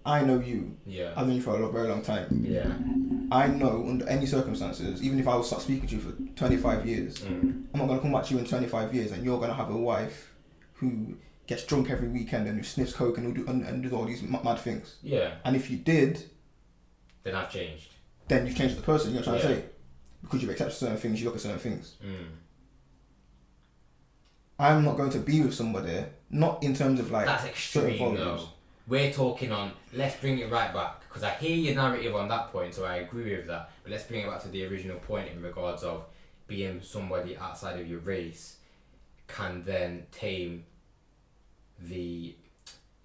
S1: I know you.
S2: Yeah.
S1: I've known you for a very long time.
S2: Yeah.
S1: I know under any circumstances, even if I was start speaking to you for 25 years, I'm not going to come back to you in 25 years and you're going to have a wife who gets drunk every weekend and who sniffs coke and does all these mad things.
S2: Yeah.
S1: And if you did,
S2: then I've changed.
S1: Then you've changed the person you're trying to say. Because you've accepted certain things, you look at certain things. I'm not going to be with somebody, not in terms of like...
S2: That's extreme though. We're talking on, let's bring it right back, because I hear your narrative on that point, so I agree with that, but let's bring it back to the original point in regards of being somebody outside of your race can then tame the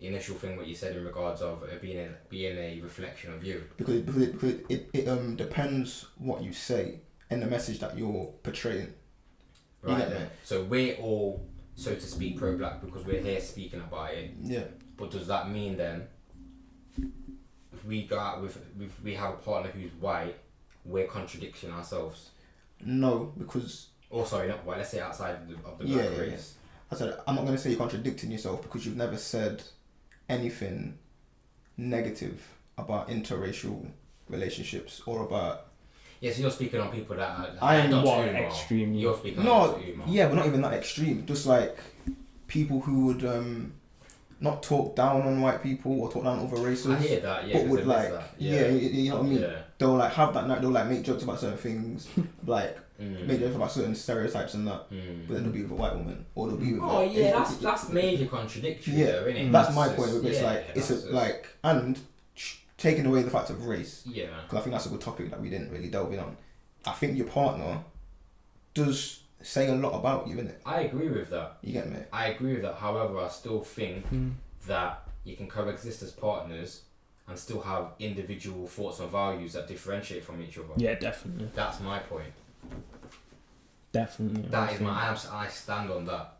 S2: initial thing what you said in regards of being a reflection of you.
S1: Because it depends what you say and the message that you're portraying.
S2: Right then. So we're all, so to speak, pro-black because we're here speaking about it.
S1: Yeah.
S2: But does that mean then, if we go out if we have a partner who's white, we're contradicting ourselves?
S1: No, because...
S2: Oh, sorry, not white. Let's say outside of the black race.
S1: I said, I'm not going to say you're contradicting yourself because you've never said anything negative about interracial relationships or about...
S2: Yeah, so you're speaking on people that are...
S1: I am
S3: not extreme.
S2: You're speaking on
S1: yeah, but not even that extreme. Just like people who would not talk down on white people or talk down other races.
S2: I hear that, yeah.
S1: But would like... you know what I mean?
S2: Yeah.
S1: They'll like have that night, they'll like make jokes about certain things, like make jokes about certain stereotypes and that, but then they'll be with a white woman or they'll be with
S2: that's major contradiction though, isn't it?
S1: That's my point. And taking away the fact of race, because I think that's a good topic that we didn't really delve in on. I think your partner does say a lot about you, innit?
S2: I agree with that.
S1: You get me?
S2: I agree with that. However, I still think that you can coexist as partners and still have individual thoughts and values that differentiate from each other.
S3: Yeah, definitely.
S2: That's my point.
S3: Definitely.
S2: That is I stand on that.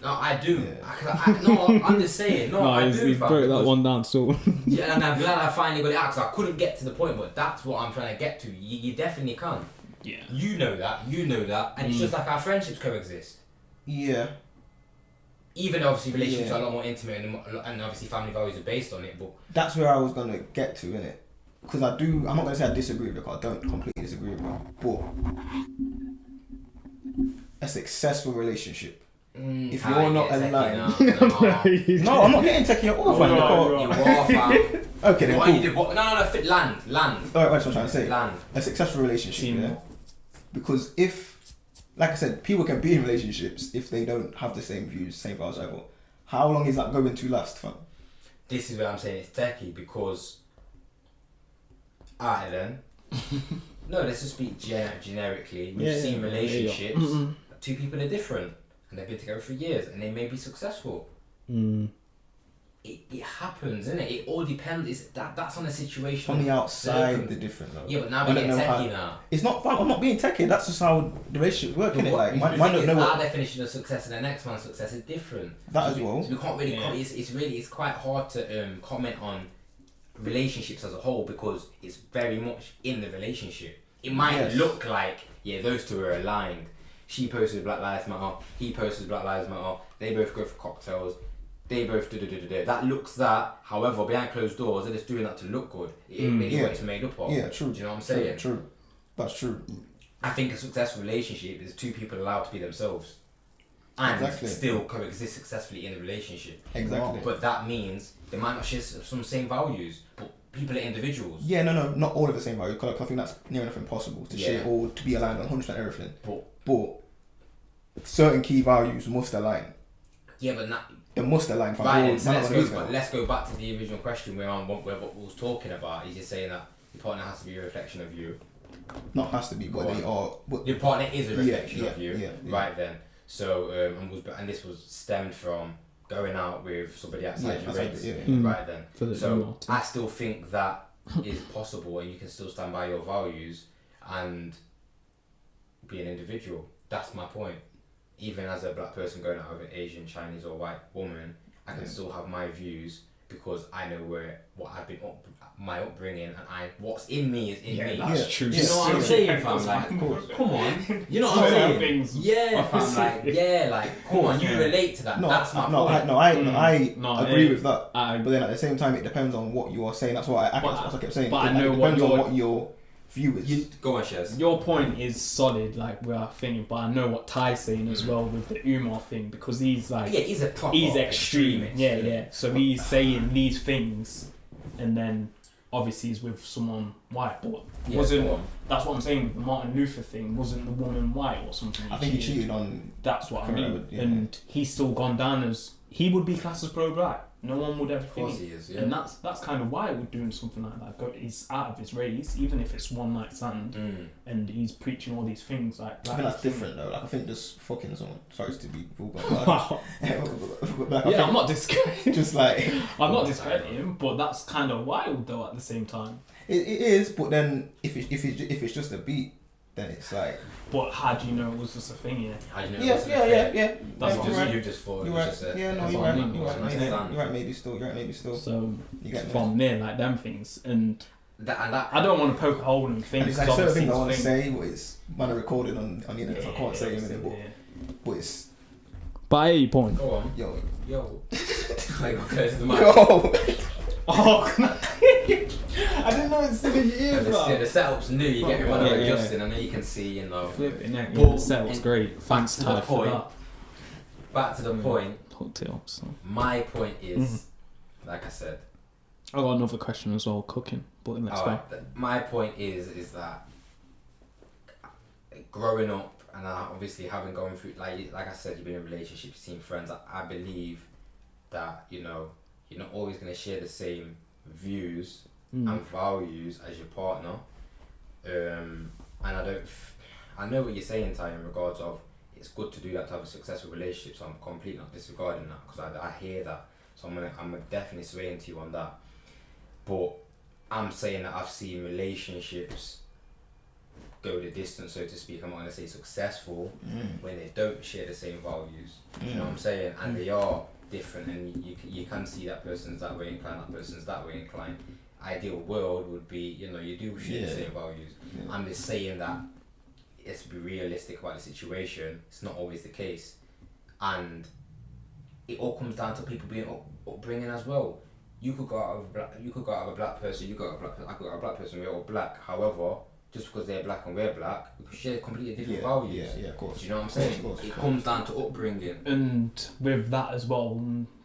S2: No, I do. Yeah. I'm just saying. No, I do.
S3: He's broke that one down, so...
S2: Yeah, and I'm glad I finally got it out because I couldn't get to the point, but that's what I'm trying to get to. You definitely can.
S3: Yeah.
S2: You know that, and it's just like our friendships coexist.
S1: Yeah.
S2: Even obviously relationships are a lot more intimate and obviously family values are based on it, but...
S1: That's where I was going to get to, innit? Because I'm not going to say I disagree with it, because I don't completely disagree with it, but a successful relationship, if you're not aligned... No, I'm not getting techie at all, fam.
S2: You are, fam.
S1: Okay, then cool.
S2: You did, no, land.
S1: Alright, that's what I'm trying to say.
S2: Land.
S1: A successful relationship, yeah? Because if... Like I said, people can be in relationships if they don't have the same views, same values, whatever. How long is that going to last, fam?
S2: This is where I'm saying it's techie because... Alright then. No, let's just speak generically. We've seen relationships. Two people are different and they've been together for years and they may be successful. It happens, isn't it? It all depends. That's on the situation.
S1: On the outside, they're different though.
S2: Yeah, but now we're getting techie now.
S1: It's not fun. I'm not being techie. That's just how the relationship works, isn't it? Like, mine don't know
S2: our definition of success and the next man's success is different.
S1: That as well.
S2: So we can't really. It's quite hard to comment on relationships as a whole because it's very much in the relationship. It might look like those two are aligned. She posted Black Lives Matter. He posted Black Lives Matter. They both go for cocktails. They both do. That looks that. However, behind closed doors, they're just doing that to look good. It ain't really what it's made up of.
S1: Yeah, true.
S2: Do you know what I'm saying?
S1: True. That's true.
S2: I think a successful relationship is two people allowed to be themselves and still coexist successfully in the relationship.
S1: Exactly.
S2: But that means they might not share some same values, but people are individuals.
S1: Yeah, no, not all of the same values. I think that's near enough impossible to share or to be aligned on 100% everything. But certain key values must align.
S2: Yeah, but not.
S1: They must align.
S2: Right, so let's go back to the original question we're on. What we was talking about. He's just saying that your partner has to be a reflection of you.
S1: Not has to be, but they are. But
S2: your partner is a reflection of you.
S1: Yeah.
S2: Right then. So and this was stemmed from going out with somebody outside your race. Right then. So I still think that is possible, and you can still stand by your values and be an individual. That's my point. Even as a black person going out with an Asian, Chinese or white woman, I can still have my views because I know what I've been my upbringing, and what's in me is in me.
S3: That's true.
S2: You know what I'm saying, fam? Like, come on. You know what I'm saying?
S3: Things
S2: Yeah, fam. Like, come on. You relate to that. That's my point.
S1: I agree with that. But then at the same time, it depends on what you are saying. That's what I kept saying.
S3: But I know
S1: it depends on what your view is.
S2: Go on, Shez.
S3: Your point is solid, like we are thinking, but I know what Ty's saying as well with the Umar thing, because he's like,
S2: he's a proper
S3: he's extreme.
S2: extremist.
S3: Yeah. So he's saying these things, and then obviously he's with someone white, but that's what I'm saying with the Martin Luther thing. Wasn't the woman white or something?
S1: I think he cheated on.
S3: That's what I mean. And he's still gone down as, he would be classed as pro-black. No one would ever think.
S2: Of course he is, yeah.
S3: And that's kind of why we're doing something like that. He's out of his race, even if it's one night stand, and he's preaching all these things like.
S1: I think that's different though. Like I think just fucking someone. Sorry to be vulgar.
S3: I'm not discrediting.
S1: Just like
S3: I'm not discrediting him, but that's kind of wild though. At the same time,
S1: it is. But then if it's just a beat, then it's like.
S3: But how do you know it was just a thing? Yeah.
S2: How do you know?
S1: Yeah.
S2: That's
S1: you're
S2: just
S1: right.
S2: you just thought.
S1: You're right. Yeah, no, you're right. You're right. Maybe still.
S3: So
S1: you get
S3: from there, like them things, and
S2: that
S3: I don't want to poke a hole in things.
S1: And it's like certain things I want to say, but it's man recorded on the internet, so I can't say anything. But it's.
S3: But I hear your point.
S2: Go on. Yo. I got close to the mic.
S1: Yo.
S3: Oh, I didn't know it's still in your ear, bro.
S2: The setup's new, you get me when I'm adjusting, I know you can see, you know.
S3: Flipping it. The setup's great. Thanks to the point.
S2: Back to the point.
S3: Hotel. So.
S2: My point is, like I said.
S3: I got another question as well, cooking. But let's go.
S2: My point is that growing up, and obviously having gone through, like I said, you've been in relationships, you've seen friends. I believe that, you know, you're not always going to share the same views and values as your partner. And I know what you're saying, Ty, in regards of it's good to do that to have a successful relationship, so I'm completely not disregarding that, because I hear that. So I'm definitely swaying to you on that. But I'm saying that I've seen relationships go the distance, so to speak. I'm not going to say successful when they don't share the same values. You know what I'm saying? And they are different, and you can see that person's that way inclined, that person's that way inclined. Ideal world would be, you know, you do share the same values. I'm just saying that let's be realistic about the situation. It's not always the case, and it all comes down to people being upbringing as well. You could go out with a black person, you go out with a black person, I could go out with a black person, we're all black. However, just because they're black and we're black, we could share completely different values. Yeah, of course. Do you know what I'm saying? It comes down to upbringing. And
S3: with that as well,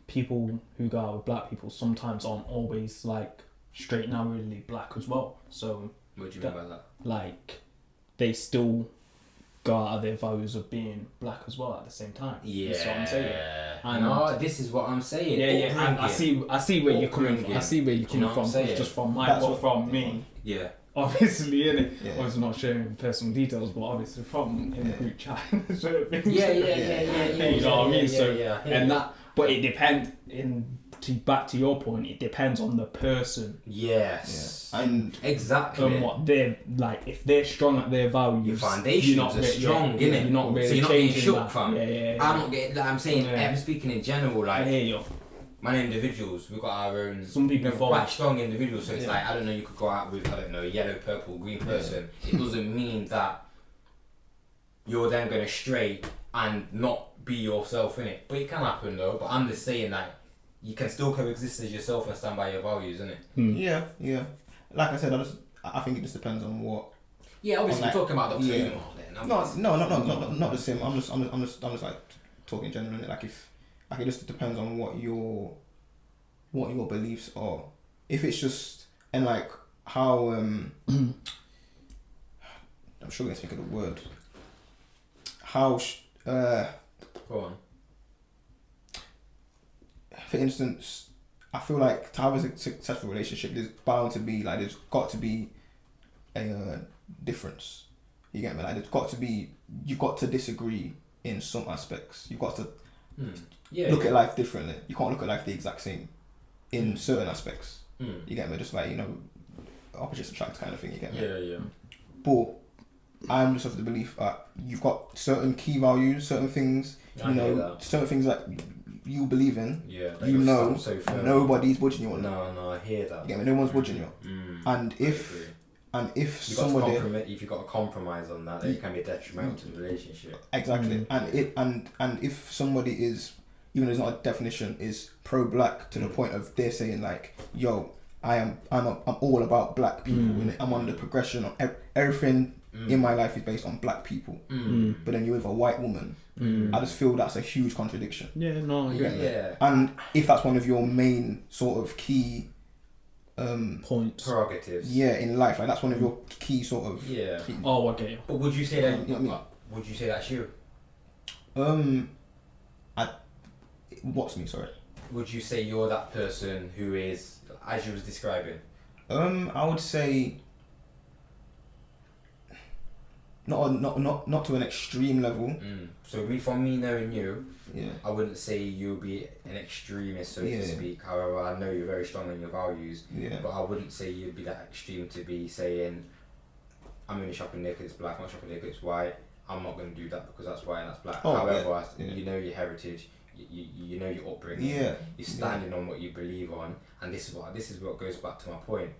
S3: people who go out with black people sometimes aren't always like straight narrowly black as well. So
S2: what do you mean by that?
S3: Like, they still go out of their values of being black as well at the same time. Yeah, that's what I'm saying.
S2: No, this is what I'm saying.
S3: Yeah. I see where you're coming from. I see where you're coming from. It's just from me.
S2: Yeah.
S3: Obviously, innit? Obviously not sharing personal details, but obviously from in the group chat.
S2: Yeah.
S3: You know what I mean? And that, but it depends. Back to your point, it depends on the person.
S2: Yes. And exactly.
S3: And what they're like. If they're strong at their values,
S2: your foundations are strong, innit?
S3: You're not really
S2: so you're not getting shook, fam.
S3: Yeah.
S2: I'm not getting. Like, I'm saying. I'm speaking in general. Like.
S3: I hear you.
S2: Man, individuals, we've got our own.
S3: Some people
S2: are quite strong individuals, so it's like, I don't know, you could go out with, I don't know, yellow, purple, green person. It doesn't mean that you're then going to stray and not be yourself in it. But it can happen though. But I'm just saying that you can still coexist as yourself and stand by your values, innit?
S1: Yeah. Like I said, I think it just depends on what.
S2: Yeah, obviously we're talking about the
S1: then. Not the same. I'm just like talking generally. Like it just depends on what your beliefs are. If it's just, and like how I'm struggling to think of the word. Go
S2: on.
S1: For instance, I feel like to have a successful relationship, there's got to be a difference. You get me? Like you've got to disagree in some aspects. You've got to look at life differently. You can't look at life the exact same in certain aspects. You get me? Just like, you know, opposites attract kind of thing. You get me?
S2: Yeah.
S1: But I'm just of the belief that you've got certain key values, certain things. Certain things that you believe in,
S2: Yeah. that
S1: you
S2: you're
S1: know,
S2: so firm.
S1: nobody's budging you on that.
S2: No, I hear that.
S1: You get me? No one's budging you. And
S2: I
S1: if
S2: agree.
S1: if
S2: You
S1: somebody
S2: if you've got to compromise on that, then it can be detrimental to the relationship.
S1: exactly, and if somebody is, even though it's not a definition, is pro-black to the point of they're saying like, yo, I'm all about black people. Innit? I'm on the progression of everything in my life is based on black people. But then you're with a white woman. I just feel that's a huge contradiction.
S3: Yeah, no,
S2: Yeah.
S1: And if that's one of your main sort of key
S3: points.
S2: Prerogatives.
S1: yeah, in life, like that's one of your key sort of
S2: Yeah.
S1: key,
S3: Oh, okay.
S2: But would you say that?
S1: You know what I mean?
S2: Would you say that's you?
S1: What's me, sorry.
S2: Would you say you're that person who is, as you was describing?
S1: I would say not to an extreme level.
S2: So from me knowing you,
S1: Yeah.
S2: I wouldn't say you'll be an extremist, so
S1: Yeah.
S2: to speak. However, I know you're very strong on your values,
S1: Yeah.
S2: but I wouldn't say you'd be that extreme to be saying, I'm only shopping there because it's black, I'm not shopping there because it's white. I'm not going to do that because that's white and that's black.
S1: Oh,
S2: However,
S1: yeah.
S2: you know your heritage, you know your upbringing.
S1: Yeah.
S2: You're standing on what you believe on, and this is what goes back to my point.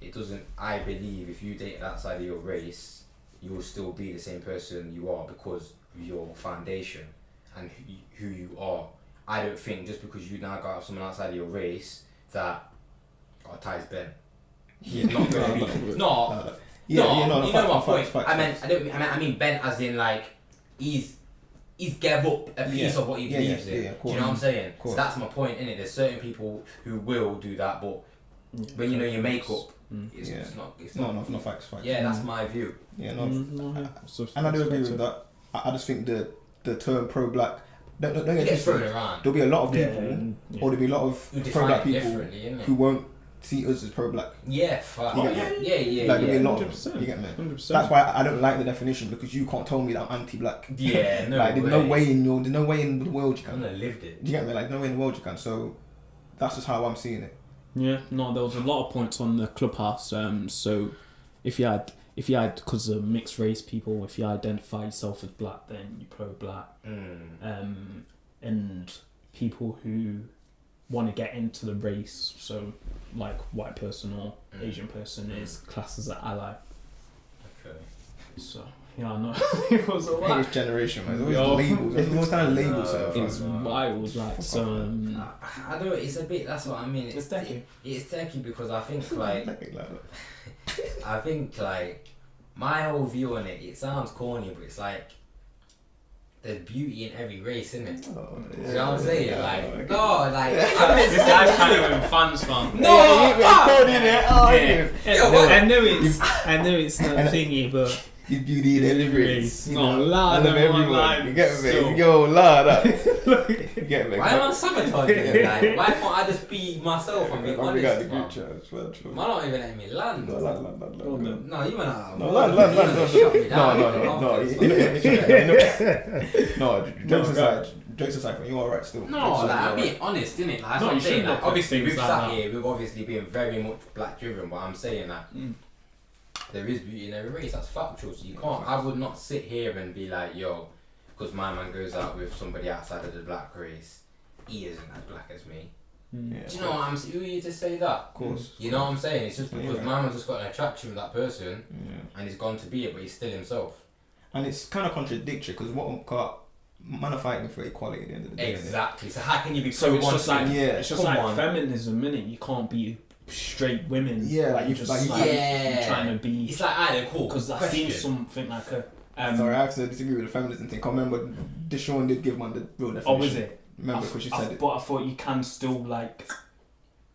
S2: It doesn't. I believe if you date outside of your race, you will still be the same person you are because of your foundation and who you are. I don't think just because you now got out someone outside of your race that Ty's Ben. He's not going to be no.
S1: Yeah,
S2: No,
S1: yeah, no,
S2: you know my
S1: facts,
S2: point. I mean Ben as in like he's gave up a piece of what he believes in.
S1: Yeah,
S2: do you know what I'm saying?
S1: Course.
S2: So that's my point, innit? There's certain people who will do that, but when you know your makeup, it's not.
S1: No, facts.
S2: Yeah, that's my view.
S1: Yeah,
S3: Yeah.
S1: and I do agree with that. I just think the term pro-black, don't get
S2: It gets thrown
S1: twisted.
S2: around.
S1: There'll be a lot of people, or there'll be a lot
S2: Who
S1: of
S2: define
S1: pro-black
S2: it
S1: people
S2: differently, innit?
S1: who won't see us as pro-black.
S2: Yeah, fuck.
S1: You
S2: Oh,
S1: get
S2: yeah.
S1: Like there'll be a lot of
S3: 100%.
S1: you get me.
S3: 100%.
S1: That's why I don't like the definition, because you can't tell me that I'm anti-black.
S2: Yeah, no
S1: like there's
S2: way.
S1: no way in the world you
S2: I
S1: can.
S2: lived it.
S1: You get me? Like no way in the world you can. So that's just how I'm seeing it.
S3: Yeah, no, there was a lot of points on the clubhouse. So if you had, because of mixed race people, if you identify yourself as black, then you're pro-black. And people who want to get into the race, so like white person or Asian person, is classed as an ally.
S2: Okay.
S3: So yeah, I know it was a lot.
S1: This generation, man. There's always labels. There's all kind of labels.
S3: It's wild, like so.
S2: I know it's a bit. That's what I mean.
S3: It's techie.
S2: It's techie because I think like my whole view on it. It sounds corny, but it's like there's beauty in every race, isn't it?
S1: Oh,
S2: You know what I'm saying?
S1: Yeah,
S2: like
S1: okay.
S2: no, like
S3: This guy's trying to win fans, man.
S2: no.
S3: I know it's not thingy, but
S1: His beauty in every race.
S3: No, lad,
S1: of everyone. You get me? Yo, lad. You get me?
S2: Why am I sabotaging him? Like, why can't I just be myself and be
S1: We
S2: honest?
S1: got the
S2: man?
S1: good chance.
S2: Man, not even letting me land.
S1: No,
S2: No, you went out.
S1: No, jokes aside, you're alright still.
S2: No, like, I'm being honest, innit? Like, that's what I'm saying. Like, obviously, we've
S3: like
S2: sat
S3: that.
S2: here, we've obviously been very much black driven, but I'm saying that there is beauty in every race. That's factual. So you can't. I would not sit here and be like, yo, because my man goes out with somebody outside of the black race, he isn't as black as me.
S1: Yeah,
S2: Do you know what I'm saying? Who are you to say that?
S1: Of course.
S2: You know what I'm saying? It's just because
S1: Yeah.
S2: my man's just got an attraction with that person,
S1: Yeah.
S2: and he's gone to be it, but he's still himself.
S1: And it's kind of contradictory, because man are fighting for equality at the end of the day.
S2: Exactly. So how can you be
S3: So
S2: pro
S3: it's
S2: one
S3: just like
S2: thing?
S3: it's just
S2: Come
S3: like
S2: on.
S3: feminism, innit? You can't be straight women.
S1: Yeah,
S3: like you
S1: just
S3: just
S1: like-
S2: Yeah.
S3: trying to be.
S2: It's like, alright, cool.
S3: Because I've seen something like a.
S1: Sorry, I have to disagree with the feminism thing. I remember Deshaun did give man the real definition.
S3: Oh, is it?
S1: Remember, because she said it.
S3: But I thought you can still like.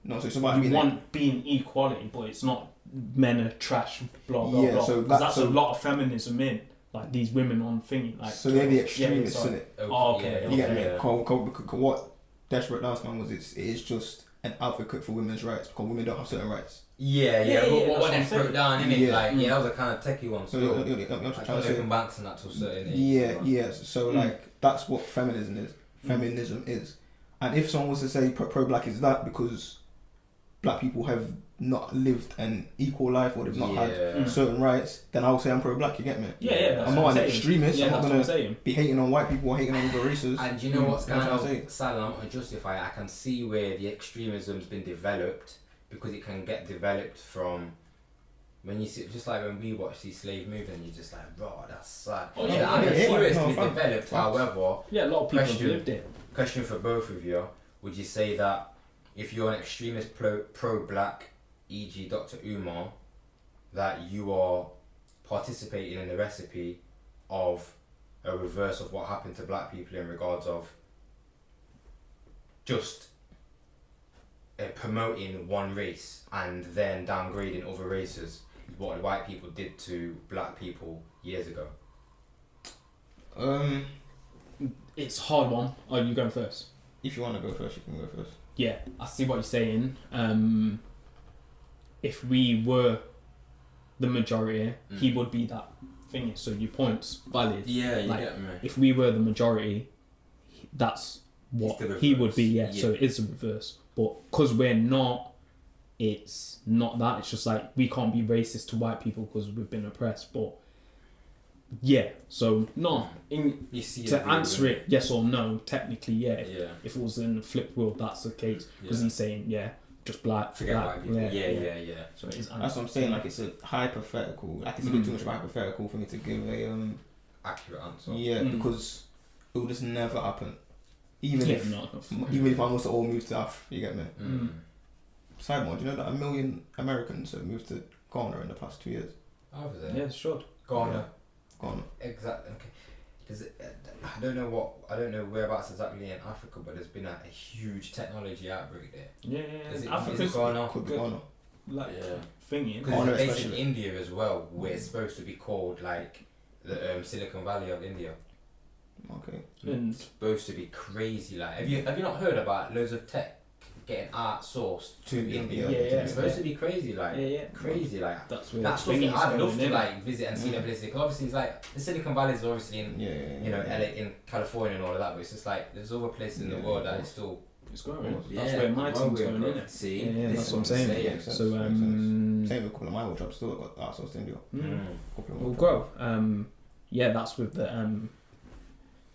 S1: No, so somebody
S3: You want being equality, but it's not men are trash. Blah blah
S1: Yeah,
S3: blah.
S1: so
S3: Because
S1: that's
S3: a lot of feminism in like these women on thingy. Like
S1: so they're the
S3: yeah,
S1: extremists,
S3: sorry.
S1: isn't it?
S3: Oh, okay.
S1: You get me?
S2: Yeah.
S1: What Desperate Dance Man was, it is just an advocate for women's rights, because women don't have certain rights.
S2: Yeah.
S3: Yeah,
S2: But what
S3: that's
S2: they
S3: what I'm
S2: broke down, innit?
S1: Yeah.
S2: Like, that was a kind of techie one.
S1: So
S2: So,
S1: you're trying
S2: like,
S1: to say,
S2: open banks and that to a certain age.
S1: yeah. So like that's what feminism is. Feminism is, and if someone was to say pro-black is that because black people have not lived an equal life or they've not had
S2: Yeah.
S1: certain rights, then I'll say I'm pro-black. You get me?
S3: Yeah, that's
S1: I'm
S3: what
S1: not an
S3: saying.
S1: extremist.
S3: Yeah,
S1: I'm not
S3: that's what
S1: gonna
S3: I'm saying.
S1: be hating on white people or hating on other races.
S2: And you know what's
S1: That's
S2: kind
S1: what I'm saying.
S2: of sad, and I'm not going to justify it. I can see where the extremism's been developed because it can get developed from when you see, just like when we watch these slave movies and you're just like, raw, that's sad.
S3: Oh,
S2: yeah,
S3: yeah,
S2: I mean,
S1: yeah,
S2: seriously
S1: no,
S2: developed. However,
S3: Yeah, a lot of people have
S2: Question.
S3: lived it.
S2: question for both of you: would you say that if you're an extremist pro-black, e.g., Dr. Umar, that you are participating in the recipe of a reverse of what happened to black people in regards of just promoting one race and then downgrading other races, what white people did to black people years ago?
S3: It's a hard one. Oh, you going first?
S1: If you want to go first, you can go first.
S3: Yeah, I see what you're saying. If we were the majority, he would be that thingy. So your point's valid.
S2: Yeah, you
S3: Like,
S2: get me.
S3: If we were the majority, that's what
S2: It's the
S3: he would
S2: reverse.
S3: be. Yeah,
S2: Yeah.
S3: so it is the reverse. But because we're not, it's not that. It's just like we can't be racist to white people because we've been oppressed. But yeah, so no.
S2: You see
S3: To
S2: it,
S3: answer it yes or no, technically yeah.
S2: Yeah.
S3: If it was in the flip world, that's the case because
S2: Yeah.
S3: he's saying just black.
S2: Forget
S3: black,
S2: white people. Yeah.
S3: So it is.
S1: That's what I'm saying. Like it's a hypothetical. Like it's a bit too much of a hypothetical for me to give a
S2: Accurate answer.
S1: Yeah, because it will just never happen. Even
S3: Yeah,
S1: if
S3: no.
S1: even if I was to all move to Africa, you get me.
S2: Mm.
S1: Side note, do you know that 1 million Americans have moved to Ghana in the past 2 years?
S2: Over there.
S3: Yeah, sure.
S2: Ghana.
S1: Ghana.
S2: Exactly. Okay. Does it, I don't know whereabouts exactly in Africa, but there's been a huge technology outbreak there.
S3: Yeah.
S2: Is it
S3: Africa's
S2: Ghana?
S1: Could be
S3: good.
S1: Ghana.
S3: Like
S2: Yeah.
S3: thingy.
S2: Because
S1: Ghana
S2: there's a place in
S1: especially.
S2: India as well, where it's supposed to be called like the Silicon Valley of India.
S1: Okay.
S3: And
S2: It's supposed to be crazy. Like, have you not heard about loads of tech getting outsourced to India?
S3: Yeah.
S2: It's supposed to be crazy. Like,
S3: yeah.
S2: crazy. Like.
S3: That's where
S2: That's
S3: the
S2: something
S3: thingy's
S2: I'd love
S3: going
S2: to
S3: in.
S2: like visit and see the place because obviously it's like the Silicon Valley is obviously in
S1: Yeah.
S2: you know LA in California and all of that, but it's just like there's other places in the
S1: Yeah,
S2: world
S1: of
S2: that is
S1: course.
S2: still
S3: It's growing.
S2: Yeah,
S3: That's where my
S2: well,
S3: team's
S2: we're
S3: going
S2: growing.
S3: in it.
S2: See,
S3: Yeah,
S2: this
S3: that's
S2: is
S3: what I'm
S2: saying.
S3: saying.
S1: Makes sense,
S3: So
S1: makes
S3: um,
S1: Same with a couple of my old jobs, still got outsourced to India. Couple of
S3: we'll
S1: old
S3: grow. Yeah, that's with the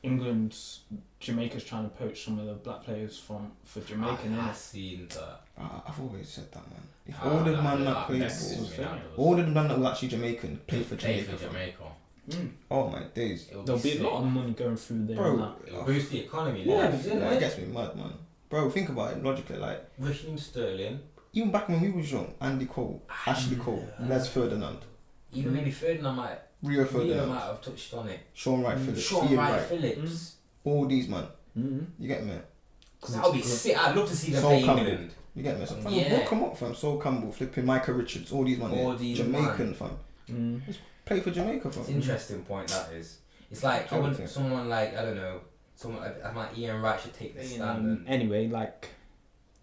S3: England's Jamaica's trying to poach some of the black players for Jamaica.
S2: I've
S3: innit?
S2: seen that.
S1: I've always said that, man. If all the man that played
S3: that's
S1: for,
S3: his thing.
S1: all the man that was actually Jamaican played for
S2: Play
S1: Jamaica.
S2: for Jamaica.
S1: Oh my days.
S2: It'll
S3: There'll be a
S2: sick.
S3: lot of money going through there.
S1: Bro,
S3: And that.
S2: It'll boost the economy.
S1: Yeah,
S2: like, isn't
S1: that
S2: it?
S1: gets me mad, man. Bro, think about it logically. Like,
S2: Raheem Sterling,
S1: even back when we was young, Andy Cole, Ashley Cole, Les Ferdinand,
S2: even maybe Ferdinand might
S1: Rio
S2: Rio
S1: Ferdinand,
S2: might have touched on it.
S1: Sean Wright Phillips,
S2: Sean
S1: Ian
S2: Wright
S1: Wright,
S2: Phillips.
S1: all these man.
S3: Mm-hmm.
S1: You get me?
S2: That would be sick. I'd love to see them
S1: Sol
S2: play
S1: Campbell.
S2: England.
S1: You get me? So, fam,
S2: Yeah.
S1: what come up, fam? Sol Campbell, flipping Micah Richards, all these man.
S2: All
S1: there.
S2: these
S1: Jamaican, fam. Play for Jamaica, fam.
S2: It's an interesting point that is. It's like I
S1: Totally
S2: want
S1: think.
S2: someone like I don't know, someone like Ian Wright should take the stand. And,
S3: Anyway, like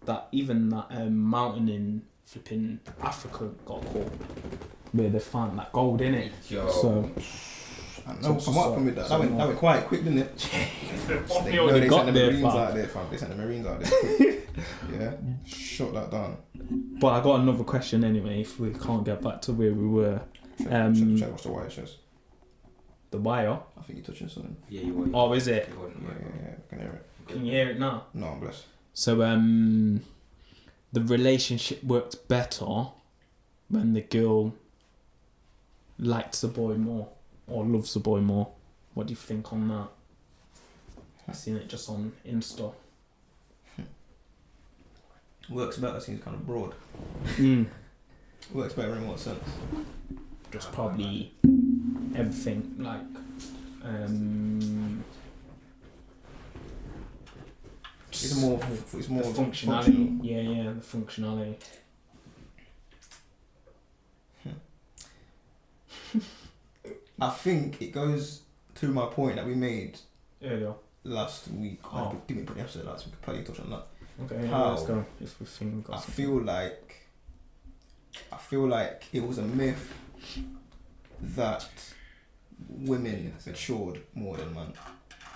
S3: that, even that mountain in flipping Africa got caught where they found that gold in it.
S2: Yo.
S3: So
S1: I know,
S3: So-
S1: I'm up with that.
S3: so-
S1: That went quite quick, didn't it?
S3: they
S1: They
S3: already
S1: sent
S3: got
S1: the
S3: there,
S1: Marines
S3: fam.
S1: out there, fam. They sent the Marines out there. quick. Yeah, shut that down.
S3: But I got another question anyway. If we can't get back to where we were,
S1: Check what's the wire, Shez.
S3: the wire.
S1: I think you're touching something.
S2: yeah, you would.
S3: Oh, is it?
S2: You wouldn't
S1: Yeah,
S2: worry.
S1: yeah, yeah. I can hear it.
S3: Can you hear it now?
S1: No, I'm blessed.
S3: So the relationship worked better when the girl likes the boy more or loves the boy more. What do you think on that? I've seen it just on Insta.
S1: Works better seems kind of broad. Works better in what sense?
S3: Just probably everything like
S1: It's more. It's more
S3: the
S1: functional.
S3: functionality. Yeah, the functionality.
S1: I think it goes to my point that we made
S3: Earlier.
S1: last week.
S3: Oh.
S1: I didn't put the episode last week. Probably touch on that.
S3: Okay,
S1: How?
S3: let's go. If we think
S1: I feel like it was a myth that women matured more than men,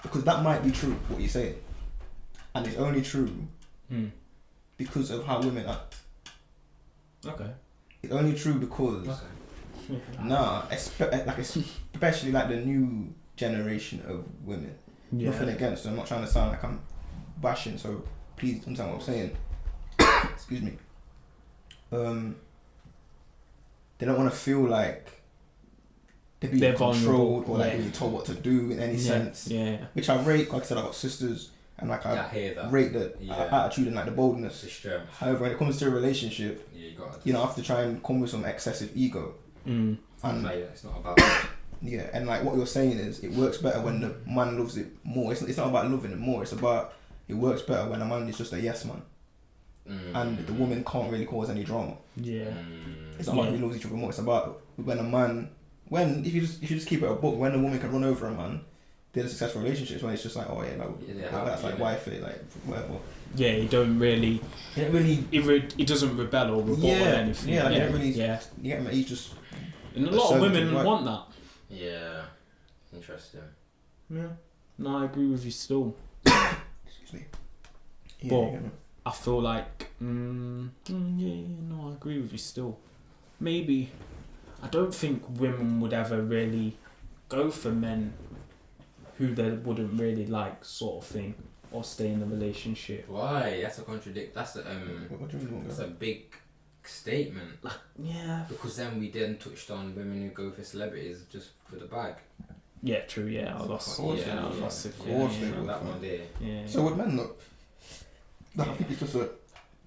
S1: because that might be true what you're saying, and it's only true because of how women act.
S3: Okay.
S1: It's only true because especially like the new generation of women.
S3: Yeah.
S1: Nothing against them. I'm not trying to sound like I'm bashing, so please understand what I'm saying. Excuse me. They don't want to feel like they're being controlled or like being told what to do in any sense.
S3: Yeah.
S1: Which I rate. Like I said, I got sisters, and like I
S2: hear that.
S1: rate the attitude and like the boldness.
S2: The strength.
S1: However, when it comes to a relationship, you have to try and come with some excessive ego.
S3: Mm.
S2: And it's not about that.
S1: Yeah, and like what you're saying is, it works better when the man loves it more. It's not about loving it more. It's about it works better when a man is just a yes man, and the woman can't really cause any drama.
S3: Yeah.
S1: It's not about who loves each other more. It's about when a man, if you just keep it a book, when a woman can run over a man, they're successful relationships. When it's just like, oh yeah, that's like wifey, like whatever.
S3: Yeah, he don't really. He doesn't rebel or rebel on anything.
S1: Yeah, like
S3: You
S1: get me? He's just.
S3: And a lot of women want that.
S2: Yeah, interesting.
S3: Yeah, no, I agree with you still.
S1: Excuse me.
S3: But I feel like, I agree with you still. Maybe, I don't think women would ever really go for men who they wouldn't really like, sort of thing, or stay in a relationship.
S2: Why? That's a contradict. That's a
S1: What do you mean?
S2: That's a big statement.
S3: Yeah.
S2: Because then we then touched on women who go for celebrities just for the bag.
S3: Yeah, true. Yeah, that's it.
S2: That one there.
S3: Yeah.
S1: So with men, look, I think it's just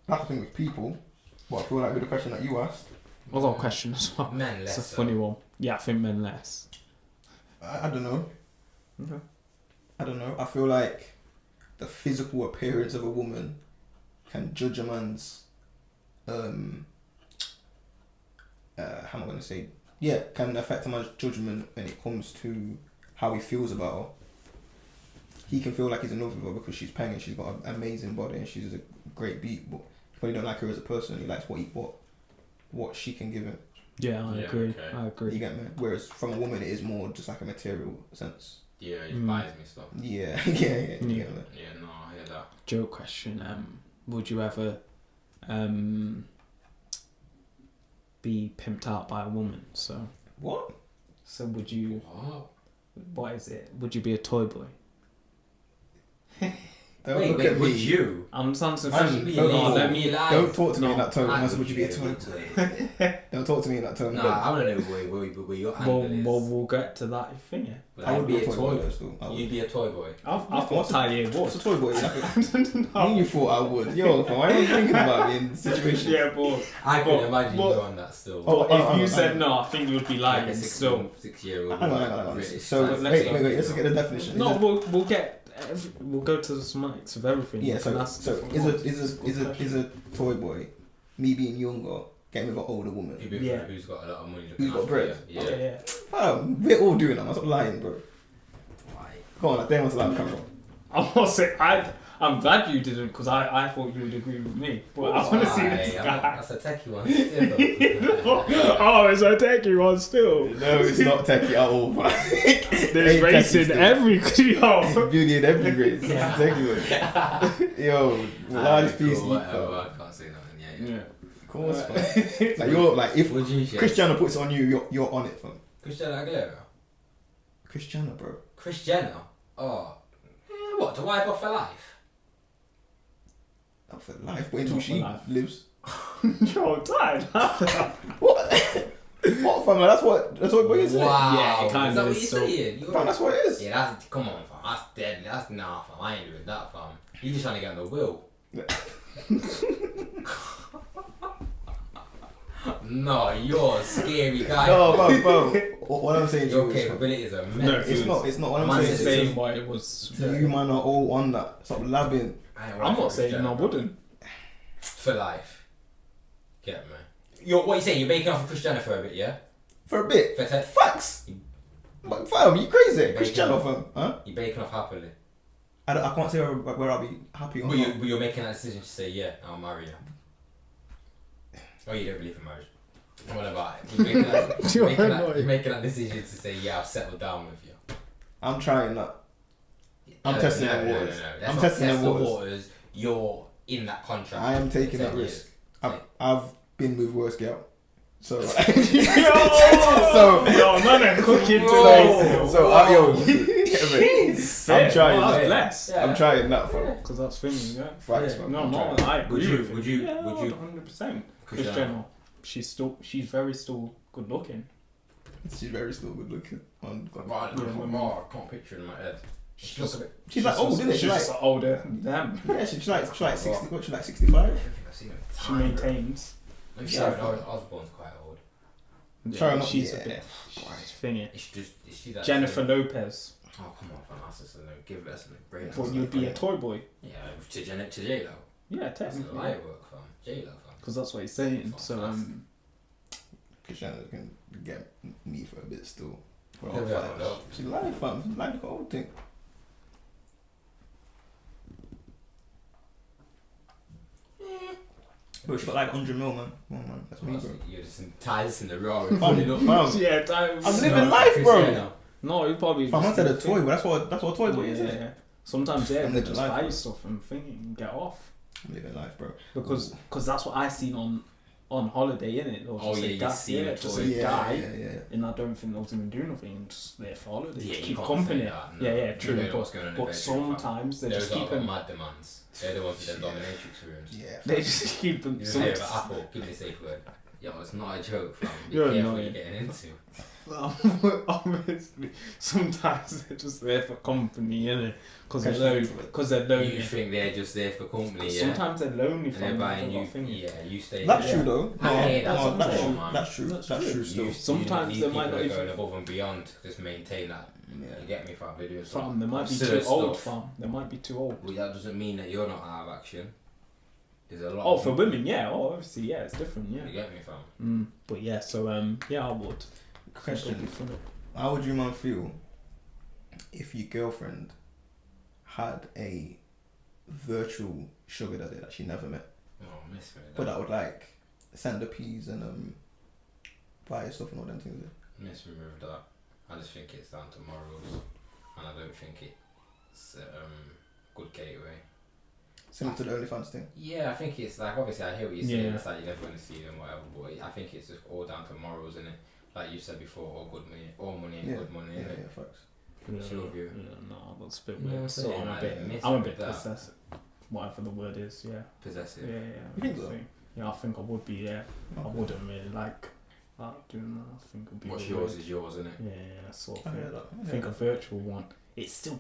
S1: that's the thing with people. But I feel like with the question that you asked,
S3: I got a question as well.
S2: Men less.
S3: It's a funny one. Yeah, I think men less.
S1: I don't know.
S3: Okay.
S1: I don't know. I feel like the physical appearance of a woman can judge a man's how am I going to say? Yeah, can affect a man's judgment when it comes to how he feels about her. He can feel like he's in love with her because she's paying and she's got an amazing body and she's a great beat, but he probably don't like her as a person. He likes what she can give him.
S3: Yeah, I agree.
S2: Okay.
S3: I agree.
S1: You get me? Whereas from a woman, it is more just like a material sense.
S2: Yeah, he buys me stuff.
S1: Yeah.
S2: Yeah, no, I hear that.
S3: Joke question. Would you ever be pimped out by a woman? So
S1: What?
S3: So would you?
S2: What?
S3: What is it? Would you be a toy boy?
S1: Don't
S2: Wait, would you?
S3: I'm sounding
S2: Let me lie.
S1: Don't talk to me in that tone.
S2: I
S1: Would you be a toy boy? Don't talk to me in that tone.
S2: Nah, I want to know where your angle is.
S3: We'll get to that thing.
S2: Would I be a toy boy?
S1: Still.
S2: You'd be a toy boy.
S3: I thought Talia
S1: What's
S3: was.
S1: a toy boy? You thought I would. Yo, why are you thinking about me in this situation?
S3: Yeah, but
S2: I could imagine you on that still.
S3: if you said no, I think you would be lying.
S2: Like a
S3: still.
S2: 6-year-old.
S1: Hang on. So wait. Let's get the definition.
S3: No, we'll go to the semantics of everything.
S1: Yeah. So is a toy boy me being younger getting with an older woman?
S2: Who's got a lot of money?
S1: Who's got bread?
S2: Yeah.
S1: We're all doing that. I'm not lying, bro.
S2: Why?
S1: Come on, I think I want to lie on the camera.
S3: I'm not saying I'm glad you didn't because I thought you would agree with me. But I want to see this guy.
S2: That's a techie one still.
S3: Oh, it's a techie one still.
S1: No, it's not techie at all.
S3: There's racing every
S1: beauty in every race. Yeah. Techie one. Yo, large piece.
S2: I can't say nothing. Yeah.
S1: Of course, man. Like you're like if Cristiano puts it on you, you're on it, fam.
S2: Cristiano Aguilera.
S1: Cristiano, bro.
S2: Cristiano. Oh. What? The wife off for life?
S1: Not for life, but until she lives.
S3: Yo, time.
S1: What? What, fam? That's what boy is.
S2: Wow.
S3: Yeah, it kind of
S2: is. Is that what you're saying?
S1: Fam, that's what it is.
S2: Yeah, that's come on, fam. That's dead. That's nah, fam. I ain't doing that, fam. You just trying to get on the wheel. No, you're a scary guy.
S1: No, bro. What I'm saying to
S2: your
S1: you is,
S2: capabilities are
S3: No,
S2: mental.
S1: it's not. What I'm
S3: I'm
S1: saying is,
S3: why it was.
S1: you man are all on that. Stop labbing.
S3: I'm not saying I wouldn't.
S2: For life. Get me. What are you saying? You're making off with Cristiano for a bit, yeah?
S1: For a bit.
S2: For
S1: Facts. But fam, you crazy? Cristiano, fam. Huh?
S2: You're baking off happily.
S1: I can't say where I'll be happy or not.
S2: But you're making that decision to say, yeah, I'll marry you. Oh, you don't believe in marriage. What about it? You're making that decision to say, yeah, I'll settle down with you.
S1: I'm trying that. I'm testing the waters.
S2: No.
S1: I'm testing the waters.
S2: You're in that contract.
S1: I am taking that risk. I've been with worse girl. So,
S3: Yo,
S1: so,
S3: man, I'm cooking
S2: Whoa.
S3: today.
S1: so, I'm trying.
S3: Well, that's
S1: that.
S3: blessed.
S2: Yeah.
S1: I'm trying that, fam.
S3: Because that's things, yeah.
S1: Facts,
S2: Yeah.
S1: fam.
S3: No,
S1: I'm
S3: no,
S1: trying.
S3: I agree with
S2: Would
S3: you.
S2: you?
S3: Yeah,
S2: Would you?
S3: 100%.
S2: Could
S3: Chris
S2: you-
S3: Jenner, she's very still good looking.
S1: She's very still good looking. On God.
S2: I can't picture it in my head.
S3: She's just,
S1: She's like old, isn't it?
S3: She's
S1: She's like,
S3: just older than them.
S1: yeah, she's like 60. What? She's like
S2: I
S1: 65.
S2: don't think I've seen it.
S3: She maintains.
S2: Maybe
S1: Yeah.
S2: Sharon Osbourne's quite old.
S1: Sorry, not-
S3: She's
S1: yeah.
S3: a bit thingy.
S2: Is she that?
S3: Jennifer Lopez.
S2: Oh come on, fam. That's just give us a break.
S3: Well, you'd be a toy boy.
S2: Yeah, to J-Lo.
S3: Yeah,
S2: That's a
S3: technically.
S2: light work, fam. J-Lo, fam.
S3: Because that's what he's saying. So,
S1: Christiana can get me for a bit still. For
S2: Yeah,
S1: all
S2: I don't
S1: five.
S2: know.
S1: She's live, fam. She's like the old thing. Bro, she got like 100 mil, man. Come on, man. That's me, bro.
S2: You're just ties in the raw.
S1: Fam,
S2: Funny enough.
S1: fam.
S3: yeah, time.
S1: I'm living life, bro.
S3: No, you probably.
S1: Fam, I
S3: just
S1: said a
S3: think-
S1: toy, but that's what a toy boy is,
S3: Yeah,
S1: isn't it?
S3: yeah. Sometimes, yeah,
S1: I'm
S3: they
S1: living
S3: just
S1: life,
S3: buy
S1: bro.
S3: you stuff and think and get off.
S1: I'm living life, bro.
S3: Because that's what I seen on holiday, innit? Or
S2: Oh,
S3: just
S2: yeah,
S3: a
S2: you
S3: guy,
S2: see the
S3: just
S2: toy.
S3: a
S1: Yeah,
S3: guy.
S1: yeah.
S3: And I don't think they was gonna do nothing, just there for holiday.
S2: Yeah,
S3: Just
S2: you
S3: keep
S2: can't
S3: company.
S2: say that, no.
S3: Yeah,
S2: You
S3: true.
S2: don't know what's going on in
S3: But
S2: the bedroom, fam.
S3: sometimes they
S2: Those
S3: just
S2: are
S3: keep
S2: the
S3: them.
S2: mad demands. They're the ones with the dominatrix rooms.
S1: Yeah.
S3: They just keep them.
S2: You hear about Apple, give me a safe word. Yo, it's not a joke, fam. Be
S3: You're
S2: careful what
S3: annoying.
S2: you're getting into.
S3: Honestly, sometimes they're just there for company, innit? Because they're
S1: Casually.
S3: lonely.
S2: You think they're just there for company, yeah?
S3: Sometimes they're lonely
S2: And
S3: for
S2: they're buying you,
S3: thing.
S2: yeah, you stay
S1: That's
S2: there.
S1: true, though.
S2: Hey, that's
S1: No,
S2: what
S1: that's
S2: I'm
S1: true.
S2: saying,
S1: That's true.
S3: That's
S1: That's
S3: true.
S1: true still.
S3: Sometimes
S2: you
S3: they
S2: need
S3: might
S2: people
S3: not
S2: that are
S3: even-
S2: going above and beyond to just maintain that.
S1: Yeah.
S2: You get me, fam? They're doing
S3: Fam,
S2: something.
S3: they might be
S2: absurd
S3: too old,
S2: stuff.
S3: fam. They might be too old.
S2: Well, that doesn't mean that you're not out of action. There's a lot.
S3: Oh,
S2: of
S3: for
S2: people-
S3: women, yeah. Oh, obviously, yeah, it's different, yeah.
S2: You get me, fam?
S3: But yeah, so yeah, I would.
S1: Question: how would you man feel if your girlfriend had a virtual sugar daddy that she never met,
S2: Oh, miss me.
S1: but that would like send her peas and buy her stuff and all them things?
S2: Miss me with that. I just think it's down to morals, and I don't think it's good gateway.
S1: Similar to the OnlyFans thing.
S2: Yeah, I think it's like, obviously I hear what you're saying,
S3: Yeah.
S2: it's like you're never going to see them, whatever, but I think it's just all down to morals, innit? Like you said before, all money and
S1: Yeah.
S2: good money,
S1: Yeah,
S2: innit?
S1: yeah, facts.
S2: Sure of you.
S3: Yeah, no, that's a bit
S2: You know what I'm
S3: weird. So
S2: saying?
S3: I'm a
S2: Like,
S3: bit,
S2: miss
S3: I'm a
S2: with
S3: bit
S2: that.
S3: possessive. Whatever the word is, yeah.
S2: Possessive.
S3: Yeah.
S1: You think so?
S3: Yeah, I think I would be, yeah. I
S1: Okay.
S3: wouldn't really like doing that. I think it'd be
S2: What's
S3: a bit
S2: yours
S3: weird.
S2: is yours, innit?
S3: Yeah, sort of
S1: I hear
S3: thing.
S1: that.
S3: I think a virtual one. It's still.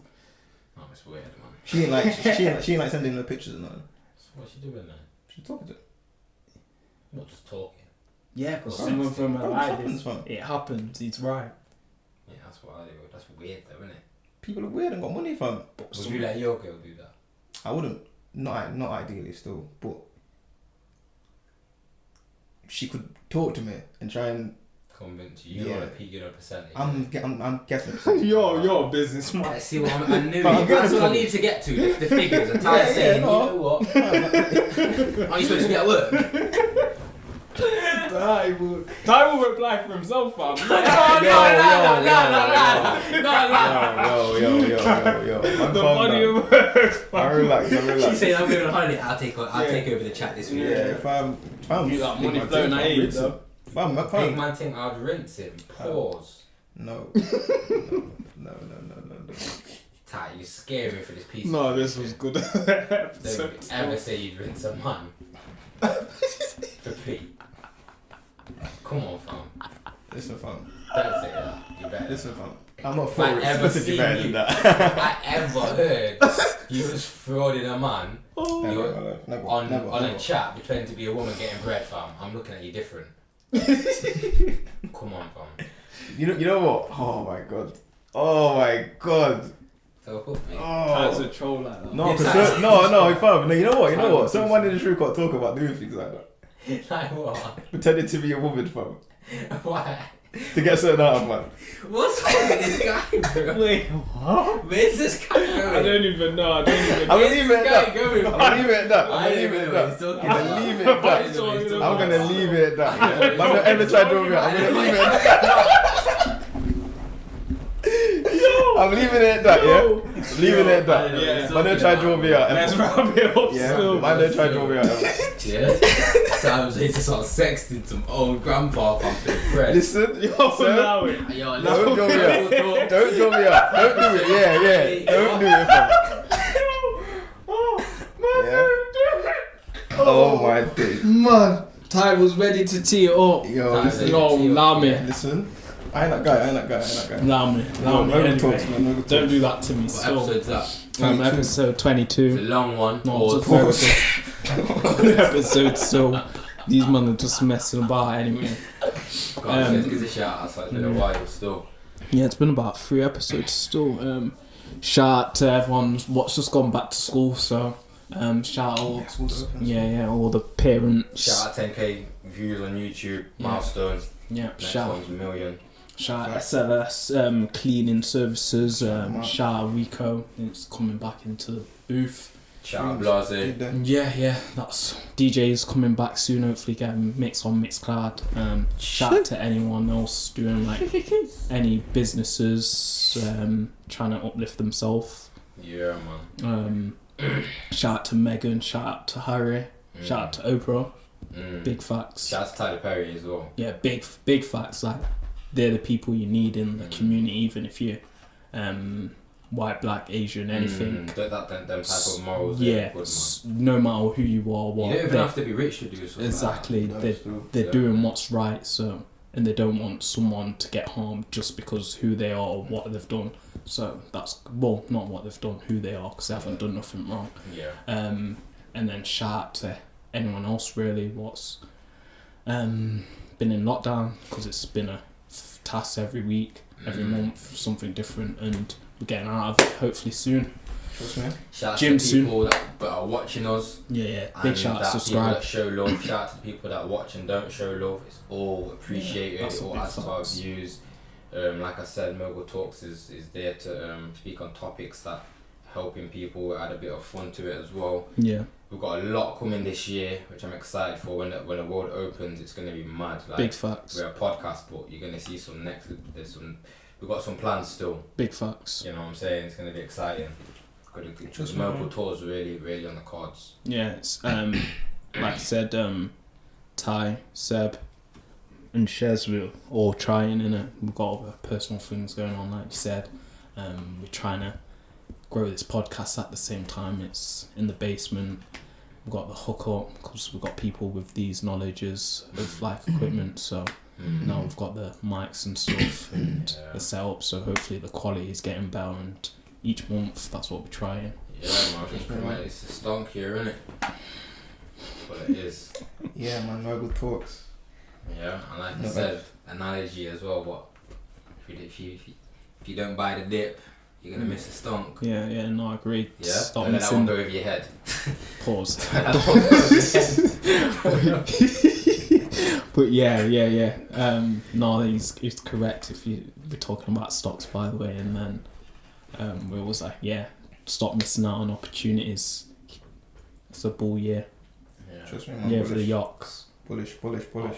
S2: Oh, it's weird, man.
S1: She ain't like she ain't like sending her pictures and nothing.
S2: So what's she doing then?
S1: She's talking to her.
S2: Not just talking.
S3: Yeah, because
S1: Bro,
S3: some of them are
S1: bro,
S3: like
S1: it happens,
S3: this.
S1: fam.
S3: It happens. It's right.
S2: Yeah, that's what I do. That's weird though, innit?
S1: People are weird and got money, fam.
S3: But
S2: Would
S3: some,
S2: you let your girl do that?
S1: I wouldn't. Not ideally still, but she could talk to me and try and.
S2: Convince you? You
S1: Yeah.
S2: don't want to peak your percentage.
S1: I'm guessing.
S3: you're a businessman.
S2: I see what I knew.
S1: But I'm
S2: That's
S1: good.
S2: what I need to get to. The figures. I'm tired
S1: Yeah,
S2: of saying,
S1: no.
S2: you know what? Are you supposed to be at work?
S3: Ty will reply for himself, fam.
S1: Yo.
S3: The body of work.
S1: I relax.
S2: She's saying I'm going on holiday. I'll take over the chat this week.
S1: Yeah, if I'm
S3: You got money flowing at you, though.
S2: Big
S1: Fam.
S2: man think I'd rinse him. Pause.
S1: No. No.
S2: Ty, you scare me for this piece.
S3: No,
S2: of
S3: this
S2: shit.
S3: was good.
S2: Don't ever say you'd rinse a man. For Pete. Come on, fam.
S1: Listen, fam.
S2: Don't say that. You better.
S1: Listen, fam. I'm not
S2: If
S1: for
S2: I
S1: it.
S2: ever
S1: Listen,
S2: seen
S1: you better
S2: you,
S1: than that.
S2: if I ever heard you was frauding a man
S1: Never.
S2: on a chat pretending to be a woman getting bread, fam, I'm looking at you different. Come on, fam.
S1: You know what? Oh my god.
S2: So hook me.
S3: Ty's
S1: Oh.
S3: a troll like that.
S1: No,
S2: Yes,
S1: fam. No, you know what?
S3: Ty's
S1: Someone in the street can't talk about doing things like that.
S2: Like what?
S1: Pretending to be a woman, fam.
S2: Why?
S1: To get certain out of, man.
S2: What's wrong with this guy, bro?
S3: Wait, what?
S2: Where's this guy going?
S3: I don't even know.
S1: I'm gonna leave it at that.
S2: Going,
S1: I'm gonna leave it at that.
S2: I
S1: I'm
S2: don't even know what he's talking about.
S1: gonna leave it at
S2: I
S1: that.
S2: don't know what he's talking
S1: I'm gonna
S2: about.
S1: leave it at that.
S2: I don't know
S1: I'm not ever trying to do it. I'm gonna leave it at that. I'm leaving it at that, yeah? Leaving it at that.
S3: Yeah.
S1: Man, don't try to draw me out.
S3: Let's wrap it up.
S1: Yeah,
S3: Still.
S1: man, don't try to draw me out.
S2: Yeah. Times they just start sexting some old grandpa from the bread.
S1: Listen,
S3: Yo,
S1: sir,
S3: allow it.
S2: Yo,
S1: don't draw me out. Don't draw me out. Don't do it. Yeah. Don't do it, fam. Yeah. Oh my day.
S3: Man, Ty was ready to tee it up.
S1: Yo, listen.
S3: Yo, allow me.
S1: Listen. I ain't that guy.
S3: Allow me.
S1: Mogul
S3: Anyway,
S1: Talks, man. Mogul
S3: don't
S1: Talks.
S3: do that to me.
S2: What
S3: Still.
S2: episode's that?
S3: Episode
S2: It's a
S3: 22.
S2: long one.
S3: No, it's a
S2: Pause.
S3: good episode. So these men are just messing about anyway.
S2: Let's give a shout out. It's been a while still.
S3: Yeah, it's been about 3 episodes still. Shout out to everyone what's just gone back to school. So shout out.
S1: Yeah, school's open.
S3: Yeah, all the parents.
S2: Shout out 10k views on YouTube.
S3: Yeah.
S2: Milestone.
S3: Yeah,
S2: Next
S3: shout
S2: one's a million.
S3: Shout out SLS cleaning services. Shout out Rico. It's coming back into the booth.
S2: Shout out Blase.
S3: Yeah, that's DJ's coming back soon. Hopefully, get a mix on Mixcloud. Shout out to anyone else doing like any businesses trying to uplift themselves.
S2: Yeah, man.
S3: Shout out to Meghan. Shout out to Harry. Shout out to Oprah. Big facts.
S2: Shout out to Tyler Perry as well.
S3: Yeah, big facts. Like they're the people you need in the community, even if you're white, black, Asian, anything.
S2: Them type of morals.
S3: Yeah,
S2: Good,
S3: no matter who you are, what
S2: you don't even have to be rich to do something.
S3: exactly.
S2: Like
S3: They're doing what's right. So, and they don't want someone to get harmed just because who they are or what they've done. So that's not what they've done, who they are, because they haven't done nothing wrong.
S2: Yeah.
S3: And then shout out to anyone else really what's been in lockdown, because it's been a task every week, every month, something different, and we're getting out of it hopefully soon.
S1: Trust me.
S2: Shout out
S3: Gym
S2: to the people that are watching us.
S3: Yeah. Big shout out,
S2: People
S3: subscribe.
S2: that show love. Shout out to the people that watch and don't show love. It's all appreciated.
S3: that's
S2: It
S3: a
S2: all
S3: big
S2: adds to our
S3: facts.
S2: views. Like I said, Mogul Talks is there to speak on topics that helping people, add a bit of fun to it as well.
S3: Yeah.
S2: We've got a lot coming this year, which I'm excited for. When the world opens, it's going to be mad. Like,
S3: Big facts.
S2: we're a podcast, but you're going to see some next. We've got some plans still.
S3: Big facts.
S2: You know what I'm saying? It's going to be exciting.
S1: Just
S2: Mogul Tours really, really on the cards.
S3: Yeah, it's like I said, Ty, Seb, and Shez we're all trying in it. We've got other personal things going on, like you said. We're trying to grow this podcast at the same time. It's in the basement. We've got the hookup because we've got people with these knowledges of like equipment. So now we've got the mics and stuff and the setup. So hopefully the quality is getting better, and each month that's what we're trying.
S2: Yeah, man. It's a stonk here, isn't it? But it is.
S1: Yeah, man. Mogul Talks.
S2: Yeah, and like I said, analogy as well. But if you don't buy the dip, you're gonna miss a stonk.
S3: Yeah, no, I agree.
S2: Yeah,
S3: Stop
S2: don't let that
S3: missing.
S2: one go over your head.
S3: Pause.
S2: That one go over your head.
S3: But yeah. No, he's correct. If we're talking about stocks, by the way, and then we was like, stop missing out on opportunities. It's a bull year.
S2: Yeah.
S1: Trust me, man.
S3: Yeah,
S1: bullish.
S3: for the yocks.
S1: Bullish.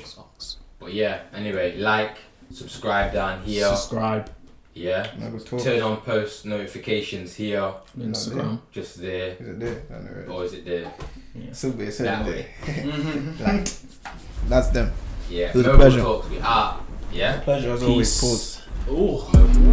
S3: Stocks.
S2: But yeah, anyway, like, subscribe down here.
S3: Subscribe
S2: Yeah.
S1: Mogul Talks.
S2: Turn on post notifications here.
S3: on Instagram.
S2: Just there.
S1: Is it there? I know it is.
S2: Or is it there?
S3: Yeah.
S1: Still be
S2: That
S1: there.
S2: way.
S1: Like, that's them.
S2: Yeah.
S1: It was a
S2: Mogul
S1: pleasure.
S2: Talks, we are. Yeah.
S1: Pleasure as always.
S3: Peace.
S1: Pause.
S3: Oh.
S2: Mogul.